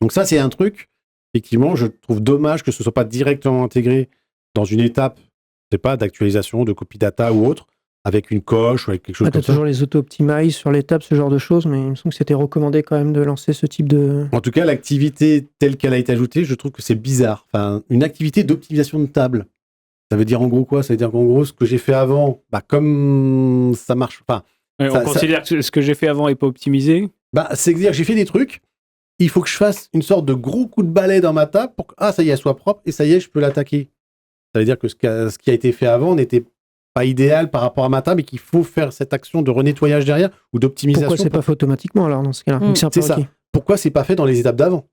Donc ça, c'est un truc, effectivement, je trouve dommage que ce ne soit pas directement intégré dans une étape, je sais pas, d'actualisation, de copy data ou autre, avec une coche ou avec quelque chose comme ça. Tu as toujours les auto-optimize sur les tables, ce genre de choses, mais il me semble que c'était recommandé quand même de lancer ce type de... En tout cas, l'activité telle qu'elle a été ajoutée, je trouve que c'est bizarre. Enfin, une activité d'optimisation de table, ça veut dire en gros quoi? Ça veut dire qu'en gros, ce que j'ai fait avant, bah, comme ça marche... Enfin, on considère que ce que j'ai fait avant n'est pas optimisé? Bah, c'est-à-dire que j'ai fait des trucs, il faut que je fasse une sorte de gros coup de balai dans ma table pour que, ça y est, elle soit propre, et ça y est, je peux l'attaquer. Ça veut dire que ce qui a été fait avant n'était pas idéal par rapport à ma table et qu'il faut faire cette action de renettoyage derrière ou d'optimisation. Pourquoi c'est pas fait automatiquement alors dans ce cas-là? C'est ça. Pourquoi c'est pas fait dans les étapes d'avant?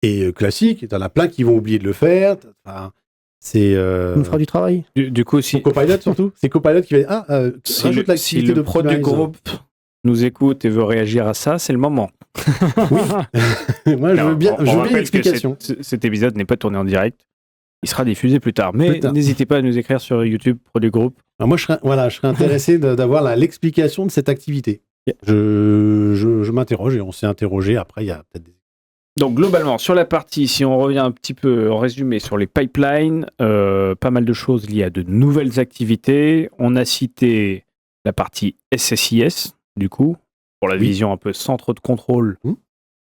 Et classique, t'en as plein qui vont oublier de le faire. Enfin, c'est... On fera du travail. Du coup, si... Copilot surtout. C'est Copilot qui va dire, rajoute l'activité si le prod du groupe nous écoute et veut réagir à ça, c'est le moment. Oui. Moi, je veux bien l'explication. Cet épisode n'est pas tourné en direct. Il sera diffusé plus tard. Mais n'hésitez pas à nous écrire sur YouTube, Produit Groupe. Alors moi, je serais intéressé d'avoir l'explication de cette activité. Yeah. Je m'interroge et on s'est interrogé. Après, il y a peut-être des... Donc, globalement, sur la partie, si on revient un petit peu en résumé sur les pipelines, pas mal de choses liées à de nouvelles activités. On a cité la partie SSIS, du coup, pour la vision un peu centre de contrôle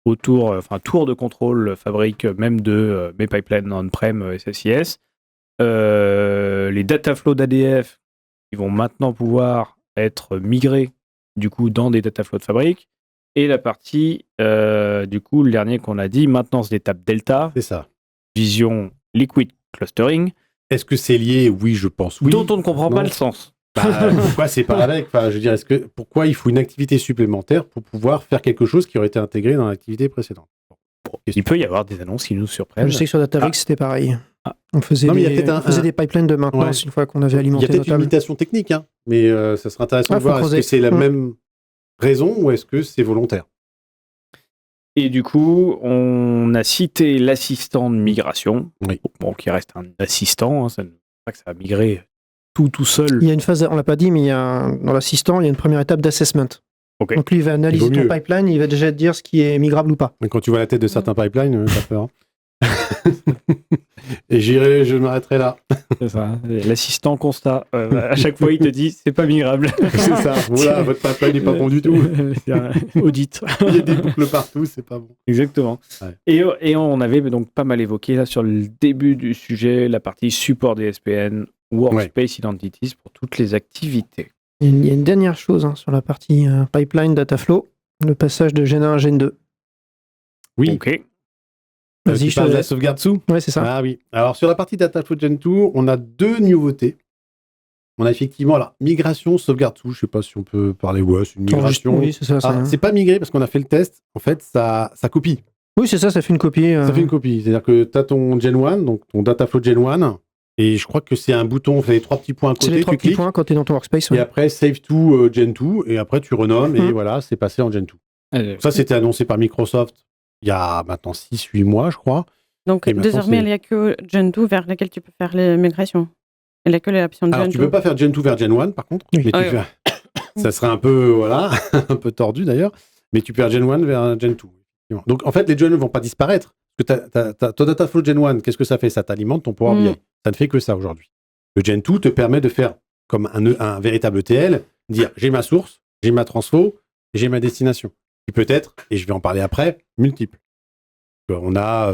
autour, tour de contrôle fabrique même de mes pipelines on-prem SSIS. Les data flows d'ADF qui vont maintenant pouvoir être migrés du coup dans des data flows de fabrique. Et la partie, du coup, le dernier qu'on a dit, maintenance d'étape Delta. C'est ça. Vision liquid clustering. Est-ce que c'est lié? Oui, je pense. Oui. Dont on ne comprend pas le sens. Pourquoi c'est pas avec? Enfin, je veux dire, pourquoi il faut une activité supplémentaire pour pouvoir faire quelque chose qui aurait été intégré dans l'activité précédente? Il peut y avoir des annonces qui nous surprennent. Je sais que sur Databricks, c'était pareil. On faisait des pipelines de maintenance une fois qu'on avait alimenté. Il y a peut-être une limitation technique, hein, mais ça serait intéressant de voir est-ce que c'est la même raison ou est-ce que c'est volontaire? Et du coup, on a cité l'assistant de migration, qui reste un assistant, ça ne veut pas que ça va migrer tout seul. Il y a une phase, on l'a pas dit, mais dans l'assistant, il y a une première étape d'assessment. Okay. Donc lui, il va analyser ton pipeline, il va déjà te dire ce qui est migrable ou pas. Mais quand tu vois la tête de certains pipelines, t'as peur. Et je m'arrêterai là. C'est ça. L'assistant constat. À chaque fois, il te dit c'est pas migrable. C'est ça. Voilà, votre pipeline n'est pas bon du tout. Audit. Il y a des boucles partout, c'est pas bon. Exactement. Ouais. Et on avait donc pas mal évoqué là sur le début du sujet la partie support des SPN, Workspace Identities pour toutes les activités. Il y a une dernière chose sur la partie pipeline data flow, le passage de Gen 1 à Gen 2. Oui. Ok. Vas-y, je parle de la sauvegarde sous. Oui, c'est ça. Ah oui. Alors, sur la partie Data Flow Gen 2, on a deux nouveautés. On a effectivement la migration sauvegarde sous. Je ne sais pas si on peut parler. Ouais, c'est une migration. Oui, c'est ça. C'est pas migré parce qu'on a fait le test. En fait, ça copie. Oui, c'est ça fait une copie. Ça fait une copie. C'est-à-dire que tu as ton Gen 1, donc ton Data Flow Gen 1. Et je crois que c'est un bouton, fait les trois petits points à côté. C'est les trois petits points quand tu es dans ton workspace. Et après, Save to Gen 2. Et après, tu renommes. Et voilà, c'est passé en Gen 2. Ça, c'était annoncé par Microsoft il y a maintenant 6-8 mois, je crois. Donc, désormais, il n'y a que Gen 2 vers lequel tu peux faire les migrations. Il n'y a que l'option de Gen 2. Alors, tu ne peux pas faire Gen 2 vers Gen 1, par contre. Oui. Mais ça serait un peu, un peu tordu d'ailleurs. Mais tu peux faire Gen 1 vers Gen 2. Donc, en fait, les Gen 1 ne vont pas disparaître. Parce que ton data flow Gen 1, qu'est-ce que ça fait? Ça t'alimente ton Power BI. Ça ne fait que ça aujourd'hui. Le Gen 2 te permet de faire comme un véritable ETL, dire j'ai ma source, j'ai ma transfo, et j'ai ma destination. Qui peut être, et je vais en parler après, multiple. On a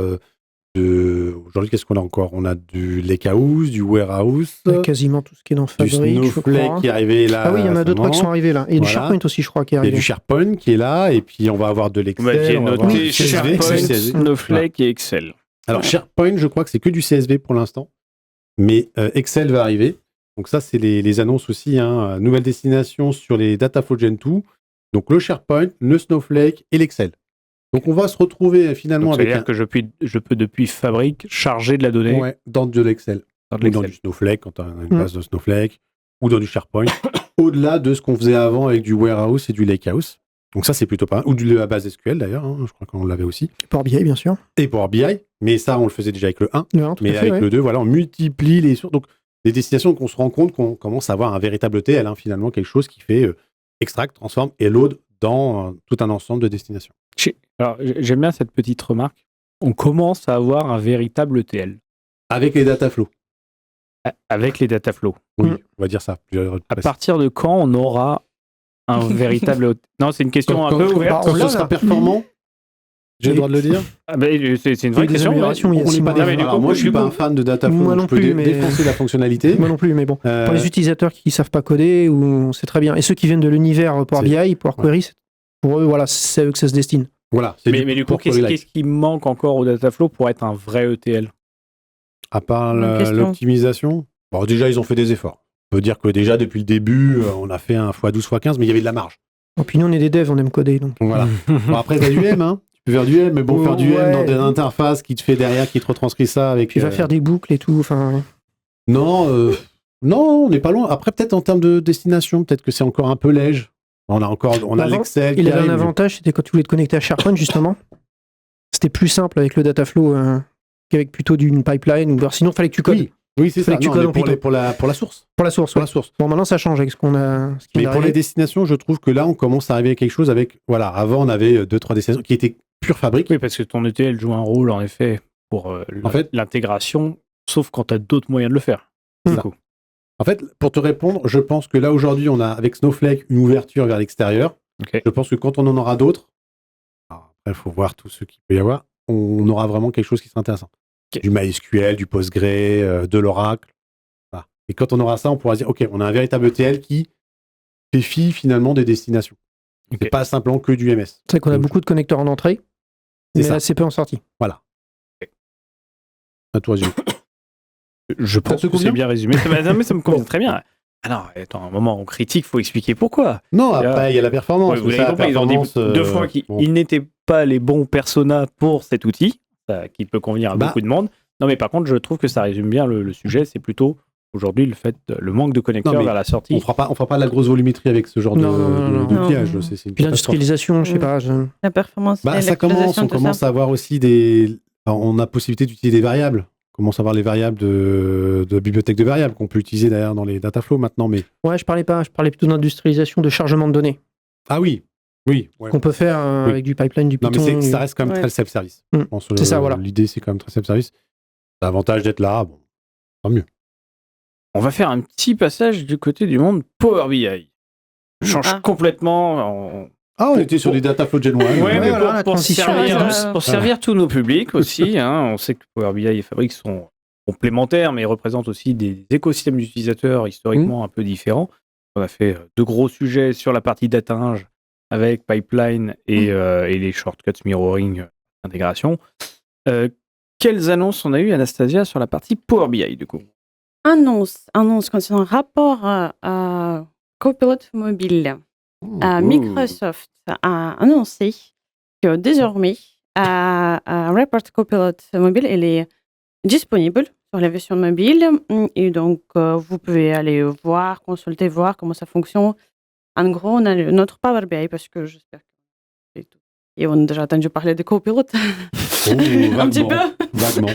aujourd'hui, qu'est-ce qu'on a encore? On a du Lakehouse, du Warehouse. Quasiment tout ce qui est dans Fabric. Du Snowflake qui est arrivé là. Ah oui, il y en a d'autres qui sont arrivés là. Et du SharePoint aussi, je crois, qui est arrivé. Il y a du SharePoint qui est là, et puis on va avoir de l'Excel. On va noter SharePoint, Snowflake et Excel. Alors SharePoint, je crois que c'est que du CSV pour l'instant, mais Excel va arriver. Donc ça, c'est les annonces aussi. Nouvelle destination sur les Data Flow Gen 2. Donc le SharePoint, le Snowflake et l'Excel. Donc on va se retrouver finalement avec... C'est-à-dire que je peux depuis Fabric charger de la donnée dans de l'Excel. Ou dans du Snowflake, quand tu as une base de Snowflake, ou dans du SharePoint, au-delà de ce qu'on faisait avant avec du Warehouse et du Lakehouse. Donc ça, c'est plutôt pas mal. Ou de la base SQL d'ailleurs, je crois qu'on l'avait aussi. Power BI, bien sûr. Et Power BI, mais ça, on le faisait déjà avec le 1. Mais fait, avec le 2, voilà, on multiplie les sources. Donc des destinations qu'on se rend compte qu'on commence à avoir un véritable TL, finalement, quelque chose qui fait extract, transforme et load dans tout un ensemble de destinations. Alors, j'aime bien cette petite remarque. On commence à avoir un véritable TL. Avec les data flows. Avec les data flows. Oui, on va dire ça. À partir de quand on aura un véritable... Non, c'est une question un peu ouverte. Quand ce sera performant, j'ai le droit de le dire. C'est une vraie question. Moi, je suis pas un fan de data flow. Moi non plus, mais défoncer la fonctionnalité. Moi non plus, mais bon. Pour les utilisateurs qui savent pas coder, c'est très bien. Et ceux qui viennent de l'univers Power BI, Power Query, pour eux, voilà, c'est à eux que ça se destine. Voilà. Mais du coup, qu'est-ce qui manque encore au data flow pour être un vrai ETL? À part l'optimisation, bon, déjà, ils ont fait des efforts. On peut dire que déjà, depuis le début, on a fait un x12, x15, mais il y avait de la marge. Et puis nous, on est des devs, on aime coder. Donc. Voilà. Bon, après, t'as du M, Tu peux faire du M, mais bon, faire du M dans des interfaces qui te fait derrière, qui te retranscrit ça avec... Puis il va faire des boucles et tout, enfin... Non, on n'est pas loin. Après, peut-être en termes de destination, peut-être que c'est encore un peu léger. On a l'Excel. Il avait un avantage, c'était quand tu voulais te connecter à SharePoint, justement. C'était plus simple avec le data flow qu'avec plutôt d'une pipeline. Ou sinon, il fallait que tu codes. Oui, c'est ça. Pour la source. Pour la source. Bon, maintenant, ça change avec ce qu'on a. Mais pour les destinations, je trouve que là, on commence à arriver à quelque chose avec... Voilà, avant, on avait 2-3 destinations qui étaient pure Fabric. Oui, parce que ton ETL joue un rôle, en effet, pour l'intégration, sauf quand tu as d'autres moyens de le faire. En fait, pour te répondre, je pense que là, aujourd'hui, on a, avec Snowflake, une ouverture vers l'extérieur. Okay. Je pense que quand on en aura d'autres, après, il faut voir tout ce qu'il peut y avoir, on aura vraiment quelque chose qui sera intéressant. Okay. Du MySQL, du Postgre, de l'Oracle. Voilà. Et quand on aura ça, on pourra dire, OK, on a un véritable ETL qui fait fi, finalement, des destinations. Okay. C'est pas simplement que du MS. C'est vrai qu'on a beaucoup de connecteurs en entrée, mais assez peu en sortie. Voilà. Okay. À toi, Zio. Je pense que c'est bien résumé. Mais ça me convient très bien. Ah non, attends, un moment, on critique, il faut expliquer pourquoi. Non, après, il y a la performance. Ouais, vous l'avez compris, ils ont dit 2 fois qu'ils n'étaient pas les bons personas pour cet outil, qui peut convenir à beaucoup de monde. Non, mais par contre, je trouve que ça résume bien le sujet. C'est plutôt, aujourd'hui, le manque de connecteurs vers la sortie. On fera pas de la grosse volumétrie avec ce genre d'outillage. Puis l'industrialisation, je sais pas. La performance. Ça commence, on commence à avoir aussi on a possibilité d'utiliser des variables. On commence à voir les variables de bibliothèque de variables qu'on peut utiliser d'ailleurs dans les data flows maintenant. Mais... Ouais, je parlais plutôt d'industrialisation, de chargement de données. Ah oui. Ouais. Qu'on peut faire avec du pipeline, du Python. Non, mais ça reste quand même très self-service. C'est ça, voilà. L'idée, c'est quand même très self-service. L'avantage d'être là, bon, tant mieux. On va faire un petit passage du côté du monde Power BI. Je change complètement... on était sur des data flow Gen 1. Ouais, mais pour servir tous nos publics aussi. On sait que Power BI et Fabric sont complémentaires, mais représentent aussi des écosystèmes d'utilisateurs historiquement un peu différents. On a fait 2 gros sujets sur la partie data ing avec pipeline et les shortcuts mirroring intégration. Quelles annonces on a eues, Anastasia, sur la partie Power BI, du coup? Annonce concernant rapport à Copilot mobile. Microsoft a annoncé que désormais, Report Copilot mobile est disponible sur la version mobile. Et donc, vous pouvez aller consulter, voir comment ça fonctionne. En gros, on a notre Power BI parce que j'espère que c'est tout. Et on a déjà entendu parler de Copilot. Un petit peu. Vaguement.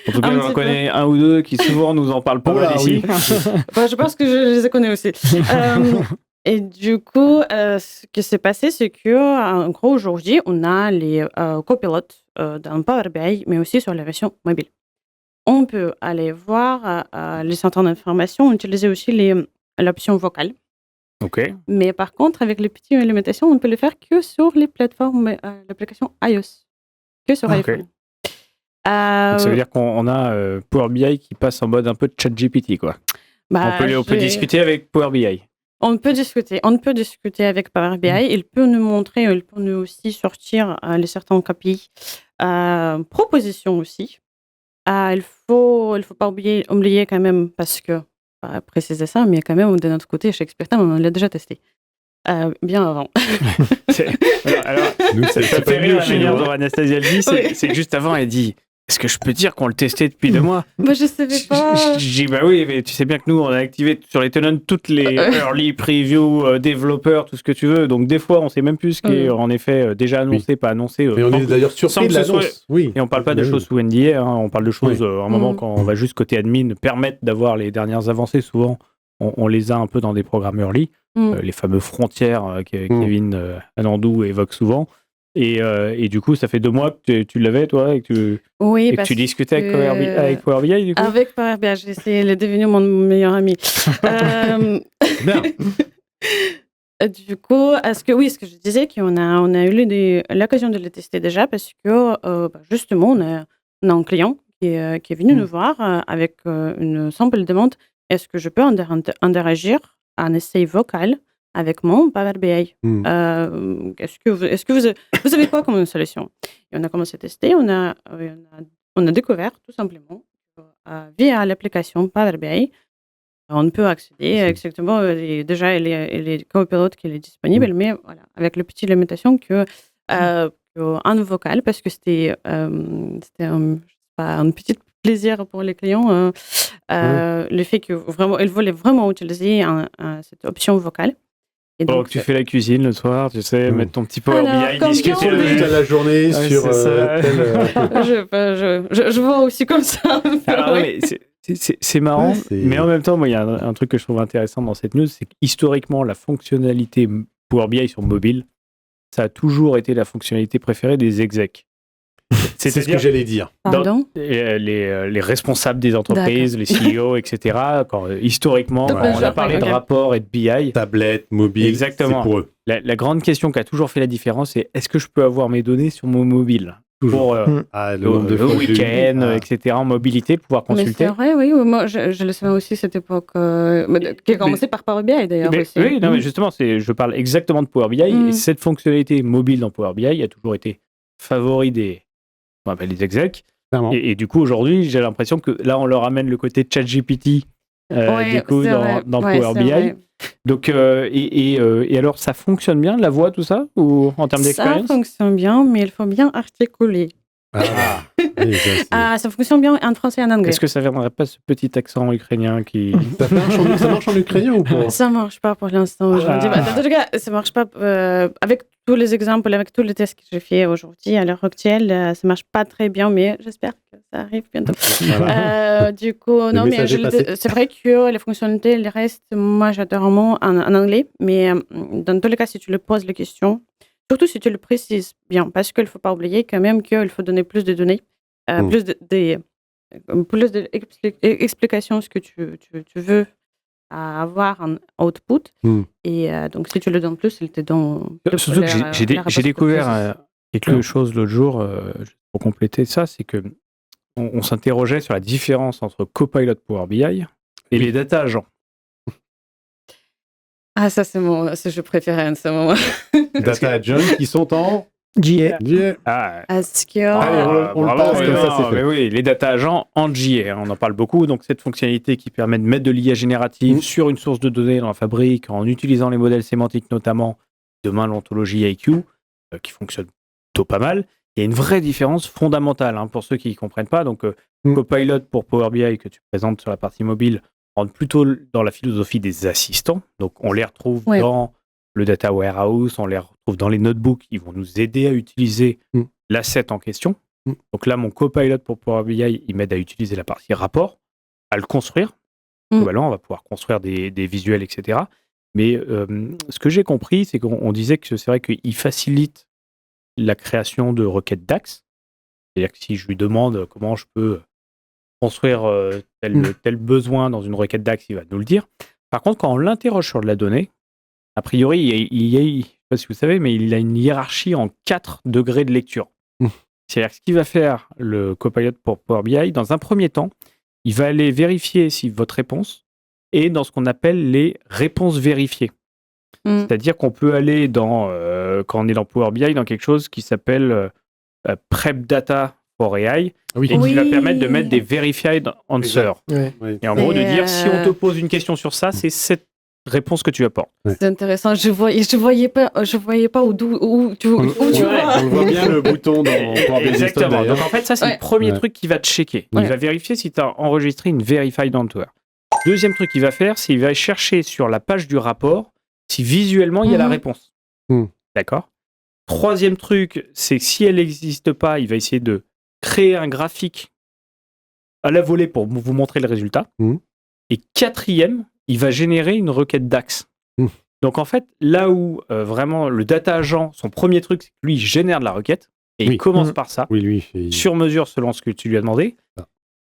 En tout cas, j'en connais un ou deux qui souvent nous en parlent pas mal ici. Je pense que je les connais aussi. Et du coup, ce qui s'est passé, c'est qu'en gros, aujourd'hui, on a les copilotes dans Power BI, mais aussi sur la version mobile. On peut aller voir les centres d'information, utiliser aussi l'option vocale. OK. Mais par contre, avec les petites limitations, on ne peut le faire que sur les plateformes, l'application iOS, que sur iPhone. Donc ça veut dire qu'on a Power BI qui passe en mode un peu de ChatGPT, quoi. On peut discuter avec Power BI. On peut discuter avec Power BI. Il peut nous montrer, il peut nous aussi sortir les certains KPI, propositions aussi. Il faut pas oublier quand même, parce que, pas préciser ça, mais quand même, de notre côté, chez Expertime, on l'a déjà testé. Bien avant. Alors, ça fait rire la manière dont Anastasia le dit, c'est que juste avant, elle dit est-ce que je peux dire qu'on le testait depuis 2 mois? Moi, je savais pas. Je dis bah oui, mais tu sais bien que nous, on a activé sur les tenants toutes les early preview, développeurs, tout ce que tu veux. Donc des fois, on sait même plus ce qui est en effet déjà annoncé, pas annoncé. Mais on est d'ailleurs surpris de l'annonce. Oui. Et on parle pas de choses sous NDA, hein, on parle de choses à un moment quand on va juste côté admin permettre d'avoir les dernières avancées. Souvent, on les a un peu dans des programmes early, les fameux frontières que Kevin Anandou évoque souvent. Et du coup, ça fait 2 mois que tu l'avais, toi, et que tu discutais avec Power BI, du coup. Avec Power BI, c'est devenu mon meilleur ami. Bien. Du coup, ce que je disais, qu'on a eu l'occasion de le tester déjà, parce que justement, on a un client qui est venu nous voir avec une simple demande. Est-ce que je peux interagir en essai vocal avec mon Power BI? Est-ce que vous avez quoi comme solution? Et on a commencé à tester, on a découvert tout simplement via l'application Power BI, on peut accéder exactement, déjà il est Copilot qui est disponible, mais voilà, avec la petite limitation en vocal, parce que c'était un petit plaisir pour les clients, le fait que vraiment, ils voulaient vraiment utiliser cette option vocale. Et donc, tu fais la cuisine le soir, tu sais, mettre ton petit Power BI, discuter toute la journée sur je vois aussi comme ça. Alors, c'est marrant, mais en même temps, moi, il y a un truc que je trouve intéressant dans cette news, c'est qu'historiquement, la fonctionnalité Power BI sur mobile, ça a toujours été la fonctionnalité préférée des execs. C'est ce que j'allais dire. Pardon? Les responsables des entreprises, les CEO, etc. Historiquement, on a parlé de rapport et de BI. Tablette, mobile, exactement. C'est pour eux. La grande question qui a toujours fait la différence, c'est est-ce que je peux avoir mes données sur mon mobile? Pour le week-end, etc. En mobilité, pouvoir consulter. Mais c'est vrai, oui. Moi, je le savais aussi cette époque, qui a commencé par Power BI d'ailleurs. Oui, non, mais justement, je parle exactement de Power BI. Et cette fonctionnalité mobile dans Power BI a toujours été favori des execs. Et du coup, aujourd'hui, j'ai l'impression que là, on leur amène le côté ChatGPT du coup, dans Power BI. Vrai. Donc, et alors, ça fonctionne bien, la voix, tout ça, ou en termes d'expérience? Ça fonctionne bien, mais il faut bien articuler. Ça fonctionne bien en français et en anglais. Est-ce que ça ne viendrait pas ce petit accent ukrainien qui... Ça marche en ukrainien ou pas? Ça ne marche pas pour l'instant aujourd'hui. En tout cas, ça ne marche pas avec tous les exemples, avec tous les tests que j'ai fait aujourd'hui. À l'heure actuelle, ça ne marche pas très bien, mais j'espère que ça arrive bientôt. Du coup, non, mais c'est vrai que les fonctionnalités, elles restent, moi, j'adore vraiment en anglais, mais dans tous les cas, si tu le poses la question, surtout si tu le précises bien, parce qu'il ne faut pas oublier quand même qu'il faut donner plus de données, plus d'explications, ce que tu veux avoir en output. Et donc, si tu le donnes plus, il te donne... Surtout que j'ai découvert quelque chose l'autre jour, pour compléter ça, c'est que on s'interrogeait sur la différence entre Copilot Power BI et les data agents. Ah, ça, c'est ce que je préférais en ce moment. Data agents qui sont en... GA. Est-ce que... on le passe comme ça, c'est fait. Oui, les data agents en GA, on en parle beaucoup. Donc, cette fonctionnalité qui permet de mettre de l'IA générative sur une source de données dans la fabrique, en utilisant les modèles sémantiques notamment, demain l'ontologie IQ, qui fonctionne plutôt pas mal. Il y a une vraie différence fondamentale pour ceux qui ne comprennent pas. Donc, Copilot pour Power BI que tu présentes sur la partie mobile rentre plutôt dans la philosophie des assistants. Donc, on les retrouve dans le data warehouse, on les retrouve dans les notebooks. Ils vont nous aider à utiliser l'asset en question. Donc là, mon Copilot pour Power BI, il m'aide à utiliser la partie rapport, à le construire. Voilà, on va pouvoir construire des visuels, etc. Mais ce que j'ai compris, c'est qu'on disait que c'est vrai qu'il facilite la création de requêtes DAX. C'est-à-dire que si je lui demande comment je peux construire tel besoin dans une requête DAX, il va nous le dire. Par contre, quand on l'interroge sur de la donnée, a priori, je ne sais pas si vous savez, mais il a une hiérarchie en 4 degrés de lecture. C'est-à-dire que ce qu'il va faire, le Copilot pour Power BI, dans un premier temps, il va aller vérifier si votre réponse est dans ce qu'on appelle les réponses vérifiées. C'est-à-dire qu'on peut aller quand on est dans Power BI, dans quelque chose qui s'appelle Prep Data for AI, et qui va permettre de mettre des verified answers. Et en gros, de dire, si on te pose une question sur ça, c'est réponse que tu apportes. Ouais. C'est intéressant. Je voyais pas où tu vois. On voit bien le bouton dans Power BI. Exactement. Donc en fait, ça, c'est le premier Ouais. truc qu'il va te checker. Ouais. Il va vérifier si tu as enregistré une Verified Answer. Deuxième truc qu'il va faire, c'est qu'il va chercher sur la page du rapport si visuellement il y a la réponse. D'accord. Troisième truc, c'est que si elle n'existe pas, il va essayer de créer un graphique à la volée pour vous montrer le résultat. Et quatrième, il va générer une requête DAX. Donc en fait, là où vraiment le data agent, son premier truc, c'est que lui, il génère de la requête et il commence par ça, sur mesure selon ce que tu lui as demandé.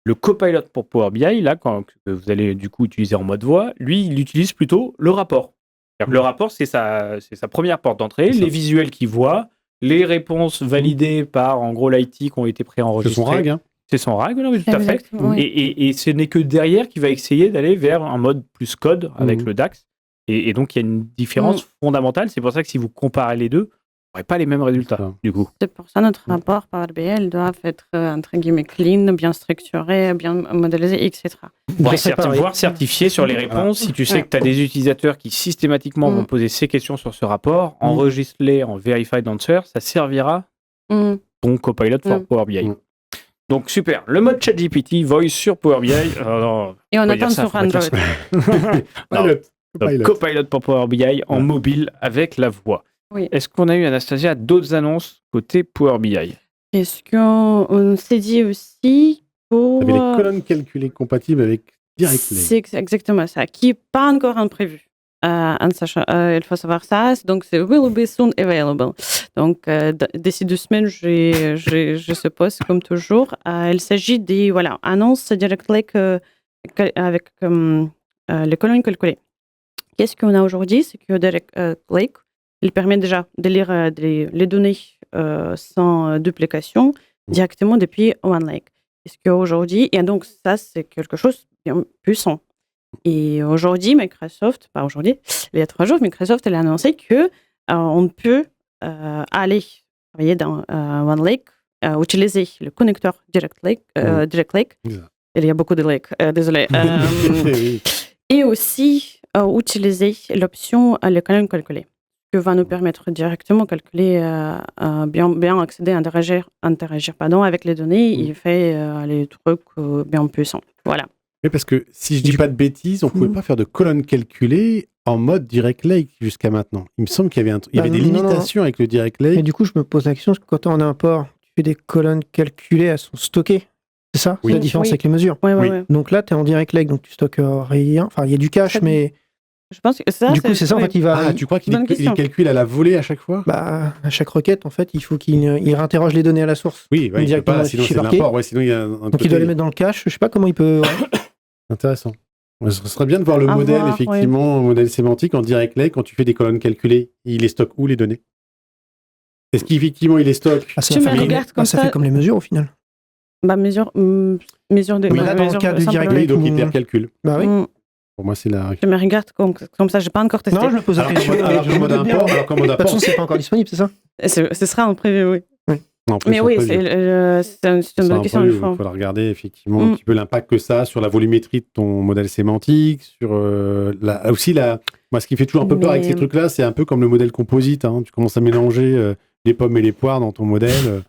Le copilot pour Power BI, là, que vous allez du coup utiliser en mode voix, lui, il utilise plutôt le rapport. Le rapport, c'est sa première porte d'entrée, les visuels qu'il voit, les réponses validées par, en gros, l'IT qui ont été préenregistrées. C'est son RAG, hein. C'est son RAG, non, oui, tout à fait. Oui. Et ce n'est que derrière qu'il va essayer d'aller vers un mode plus code avec le DAX. Et donc, il y a une différence fondamentale. C'est pour ça que si vous comparez les deux, vous n'aurez pas les mêmes résultats, du coup. C'est pour ça notre rapport Power BI doit être, entre guillemets, clean, bien structuré, bien modélisé, etc. Voire certifié sur les réponses. Si tu sais que tu as des utilisateurs qui systématiquement vont poser ces questions sur ce rapport, enregistre-les en Verified Answer, ça servira ton copilot pour Power BI. Donc super, le mode ChatGPT, voice sur Power BI. Et on attend sur Android. Copilot pour Power BI en mobile avec la voix. Oui. Est-ce qu'on a eu, Anastasia, d'autres annonces côté Power BI? Est-ce qu'on s'est dit aussi pour... Il y avait les colonnes calculées compatibles avec Direct Lake. C'est exactement ça, qui n'est pas encore en prévu. Il faut savoir ça, donc c'est will be soon available. Donc d'ici 2 semaines, je suppose, comme toujours. Il s'agit des annonces Direct Lake avec les colonnes calculées. Qu'est-ce qu'on a aujourd'hui? C'est que Direct Lake, il permet déjà de lire les données sans duplication directement depuis OneLake. Est-ce qu'aujourd'hui, et donc ça, c'est quelque chose de bien puissant. Et aujourd'hui, il y a 3 jours, Microsoft a annoncé qu'on peut aller travailler dans OneLake, utiliser le connecteur Direct Lake. Il y a beaucoup de Lake, désolé. Et aussi utiliser l'option les colonnes calculées, qui va nous permettre directement de calculer, bien accéder, interagir avec les données et faire les trucs bien puissants. Voilà. Oui, parce que si je dis pas de bêtises, on ne pouvait pas faire de colonnes calculées en mode Direct Lake jusqu'à maintenant. Il me semble qu'il y avait, des limitations avec le Direct Lake. Mais du coup, je me pose la question, parce que quand tu es en import, tu fais des colonnes calculées, elles sont stockées. C'est ça? C'est la différence avec les mesures. Oui. Donc là, tu es en Direct Lake, donc tu stockes rien. Enfin, il y a du cache, mais... Je pense que ça, du coup, c'est ça, en fait, il va... Ah, tu crois qu'il les calcule à la volée à chaque fois? Bah, à chaque requête, en fait, il faut qu'il réinterroge les données à la source. Oui, il peut pas, sinon c'est de l'import. Sinon, il y a donc il doit les mettre dans le cache, je sais pas comment il peut... Intéressant. Ce serait bien de voir le modèle, effectivement, le modèle sémantique en Direct Lake, quand tu fais des colonnes calculées. Il les stocke où, les données? Est-ce qu'effectivement, il les stocke? Tu me regardes comme ça fait comme les mesures, au final. Bah, mesure de... Oui, là, dans le cas du Direct Lake, donc il calcule. Bah oui. Pour moi, c'est la... Je me regarde comme ça, j'ai pas encore testé. Non, je me pose la question. Alors, comme mode import, de toute façon, c'est pas encore disponible, c'est ça? Ce sera en prévu, oui. Non, mais oui, c'est une bonne question. Il faudra regarder effectivement un petit peu l'impact que ça a sur la volumétrie de ton modèle sémantique, sur moi, ce qui fait toujours un peu peur avec ces trucs-là, c'est un peu comme le modèle composite. Hein. Tu commences à mélanger les pommes et les poires dans ton modèle.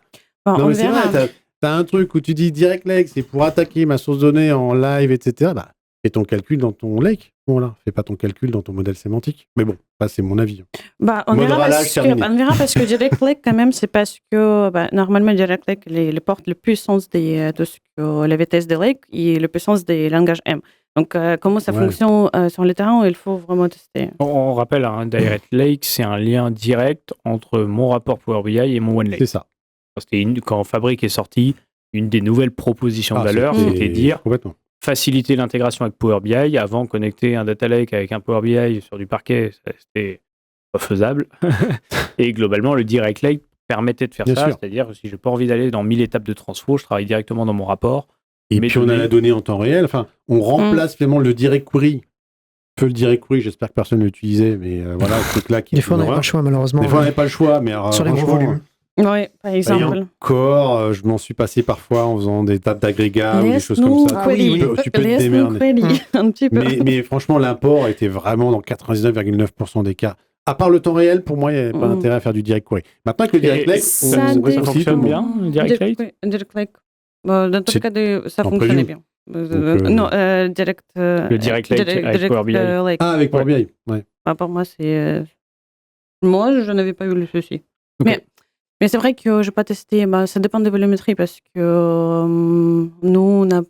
Non, mais c'est vrai, t'as un truc où tu dis Direct Lake, c'est pour attaquer ma source de données en live, etc. Bah, fais ton calcul dans ton lake. Voilà, fais pas ton calcul dans ton modèle sémantique. Mais bon, ça c'est mon avis. Bah, on verra parce que Direct Lake, quand même, c'est parce que normalement, Direct Lake, les porte la puissance de ce que la vitesse des lakes et la puissance des langages M. Donc, comment ça fonctionne sur le terrain, il faut vraiment tester. On rappelle, Direct Lake, c'est un lien direct entre mon rapport Power BI et mon OneLake. C'est ça. Quand Fabric est sorti, une des nouvelles propositions de valeur, c'était dire faciliter l'intégration avec Power BI. Avant, connecter un data lake avec un Power BI sur du parquet, c'était pas faisable. Et globalement, le Direct Lake permettait de faire ça. C'est-à-dire, si je n'ai pas envie d'aller dans 1000 étapes de transfo, je travaille directement dans mon rapport. Et puis, on a la donnée en temps réel. Enfin, on remplace finalement le Direct Query. Le Direct Query, j'espère que personne ne l'utilisait, mais voilà, ce truc-là qui... Des fois, on n'avait pas le choix, malheureusement. Des fois, on n'avait pas le choix, mais alors, sur les gros volumes. Oui, par exemple. Et encore, je m'en suis passé parfois en faisant des tables d'agrégats ou des choses comme ça. Tu peux te démerder. Un petit peu. Mais franchement, l'import était vraiment dans 99,9% des cas. À part le temps réel, pour moi, il n'y avait pas d'intérêt à faire du direct query. Maintenant que le direct lake, ça fonctionne bien, le direct lake. Direct lake. Dans tous les cas, ça fonctionnait bien. Non, direct. Le direct lake avec Power BI. Avec Power BI. Ouais. Pour moi, c'est. Moi, je n'avais pas eu le souci. Okay. Mais c'est vrai que je n'ai pas testé. Ça dépend des volumétries parce que nous, on a.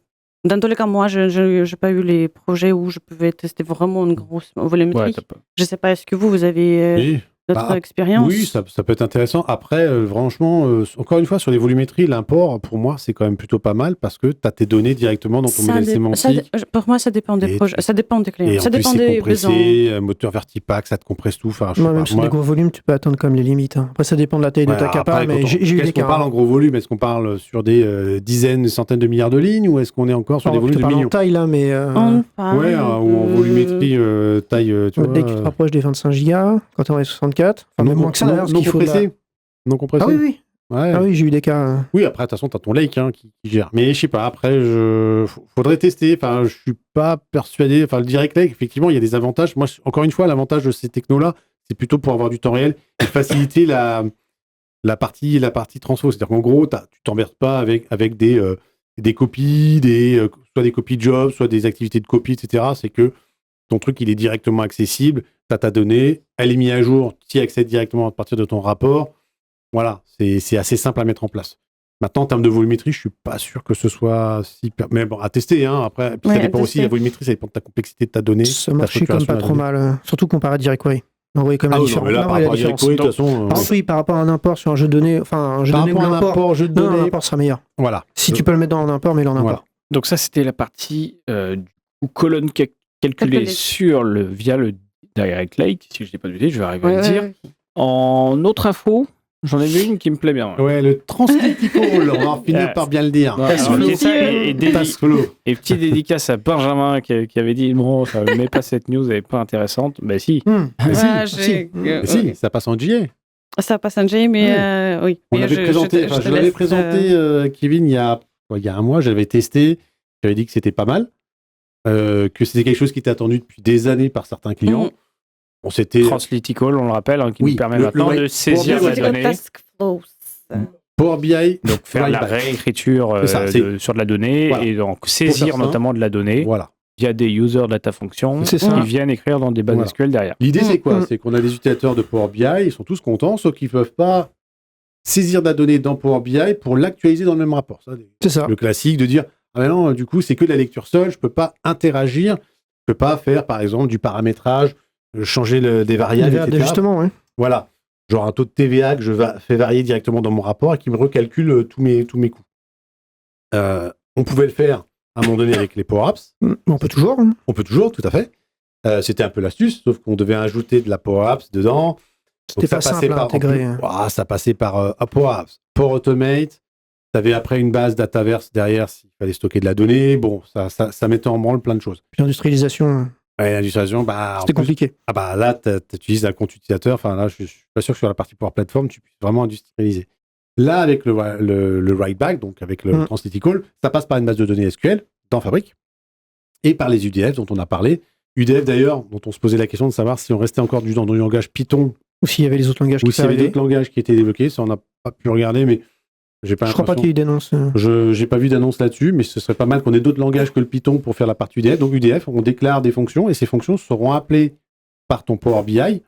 Dans tous les cas, moi, je n'ai pas eu les projets où je pouvais tester vraiment une grosse volumétrie. Je ne sais pas, est-ce que vous avez d'autres expériences? Oui, ça peut être intéressant. Après, franchement, encore une fois, sur les volumétries, l'import, pour moi, c'est quand même plutôt pas mal parce que tu as tes données directement dans ton modèle sémantique. Pour moi, ça dépend des projets, ça dépend des clients, et ça dépend des besoins. Moteur Vertipack, ça te compresse tout. Même sur des gros volumes, tu peux atteindre comme les limites. Après, ça dépend de la taille de ta capa, mais j'ai eu des cas. Est-ce qu'on parle en gros volume? Est-ce qu'on parle sur des dizaines, centaines de milliards de lignes ou est-ce qu'on est encore sur des volumes de millions? En taille, là, mais... ou en volumétrie, taille, tu vois... Dès que tu te rapproches des 25 gigas, quand tu en as 64, même moins que ça, d'ailleurs, non compressé. Non compressé. Ah oui. Ouais. Ah oui, j'ai eu des cas. Oui, après, de toute façon, tu as ton lake qui gère. Mais je sais pas, après, faudrait tester. Enfin, je suis pas persuadé. Enfin, le direct lake, effectivement, il y a des avantages. Moi, encore une fois, l'avantage de ces technos-là, c'est plutôt pour avoir du temps réel et faciliter la partie transfo. C'est-à-dire qu'en gros, tu t'emmerdes pas avec des copies, soit des copies de jobs, soit des activités de copie, etc. C'est que ton truc, il est directement accessible. Tu as ta donnée, elle est mise à jour, tu y accèdes directement à partir de ton rapport. Voilà, c'est assez simple à mettre en place. Maintenant, en termes de volumétrie, je suis pas sûr que ce soit si... Mais bon, à tester, hein. Après, ça dépend aussi, la volumétrie, ça dépend de ta complexité de ta donnée. Ça marche comme pas trop mal, surtout comparé à Direct Query. On voit quand même la différence. Là, par rapport à Direct Query, de toute façon... Oui, par rapport à un import sur un jeu de données, enfin, un jeu de données ou l'import, un import sera meilleur. Voilà. Si tu peux le mettre dans un import, mets-le en import. Voilà. Donc ça, c'était la partie colonne calculée via le Direct Lake, si je ne dis pas de bêtises, je vais arriver à le dire. En autre info, j'en ai vu une qui me plaît bien. Ouais, le Translytical, on va finir par bien le dire. Et petit dédicace à Benjamin qui avait dit bon, ça ne met pas cette news, elle n'est pas intéressante. Ben si. Si, ça passe en JA. Ça passe en JA, mais oui. On l'avait présenté, je l'avais présenté, Kevin, il y a un mois, j'avais testé, j'avais dit que c'était pas mal, que c'était quelque chose qui était attendu depuis des années par certains clients. Translytical, on le rappelle, qui nous permet maintenant de saisir la donnée. Power BI, donc faire la réécriture sur de la donnée et donc saisir notamment de la donnée via des user data functions qui viennent écrire dans des bases SQL derrière. L'idée, c'est quoi? C'est qu'on a des utilisateurs de Power BI, ils sont tous contents, sauf qu'ils ne peuvent pas saisir de la donnée dans Power BI pour l'actualiser dans le même rapport. C'est ça. Le classique de dire ah ben non, du coup, c'est que de la lecture seule, je ne peux pas interagir, je ne peux pas faire, par exemple, du paramétrage, changer des variables, etc. Justement, oui. Voilà. Genre un taux de TVA que je fais varier directement dans mon rapport et qui me recalcule tous mes coûts. On pouvait le faire à un moment donné avec les Power Apps. On peut toujours. On peut toujours, tout à fait. C'était un peu l'astuce, sauf qu'on devait ajouter de la Power Apps dedans. C'était pas simple à intégrer. Ça passait par Power Apps, Power Automate. Tu avais après une base Dataverse derrière s'il fallait stocker de la donnée. Bon, ça mettait en branle plein de choses. Puis l'industrialisation. Ouais, l'industrialisation, c'était compliqué. Là, tu utilises un compte utilisateur. Enfin, là, je suis pas sûr que sur la partie Power Platform, tu puisses vraiment industrialiser. Là, avec le write back, donc avec le Translytical, ça passe par une base de données SQL dans Fabric et par les UDF dont on a parlé. UDF d'ailleurs, dont on se posait la question de savoir si on restait encore dans du langage Python ou s'il y avait les autres langages qui étaient débloqués. Ça, on n'a pas pu regarder, mais je crois pas qu'il y ait eu d'annonce. J'ai pas vu d'annonce là-dessus, mais ce serait pas mal qu'on ait d'autres langages que le Python pour faire la partie UDF. Donc UDF, on déclare des fonctions et ces fonctions seront appelées par ton Power BI.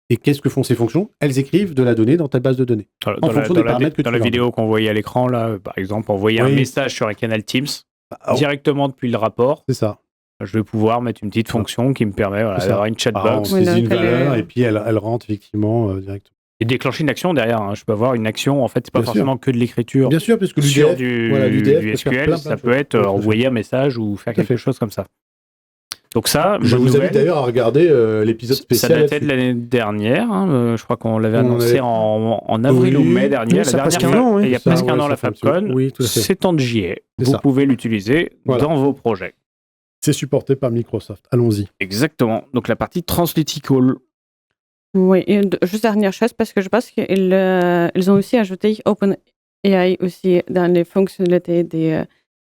Et qu'est-ce que font ces fonctions? Elles écrivent de la donnée dans ta base de données. En fonction des paramètres que tu as. Dans la vidéo qu'on voyait à l'écran, là, par exemple, envoyer un message sur un canal Teams directement depuis le rapport. C'est ça. Je vais pouvoir mettre une petite fonction qui me permet d'avoir une chatbox. On saisit une valeur et puis elle rentre effectivement directement. Et déclencher une action derrière. Je peux avoir une action, en fait, c'est pas forcément que de l'écriture. Bien sûr, parce que sur du SQL, ça peut être envoyer un message ou faire quelque chose comme ça. Donc ça, je vous invite d'ailleurs à regarder l'épisode spécial. Ça datait de l'année dernière. Je crois qu'on l'avait annoncé en avril ou mai dernier. Il y a presque un an, la FabCon. C'est en JA. Vous pouvez l'utiliser dans vos projets. C'est supporté par Microsoft. Allons-y. Exactement. Donc la partie Translytical. Oui, et juste dernière chose, parce que je pense qu'ils ont aussi ajouté OpenAI aussi dans les fonctionnalités des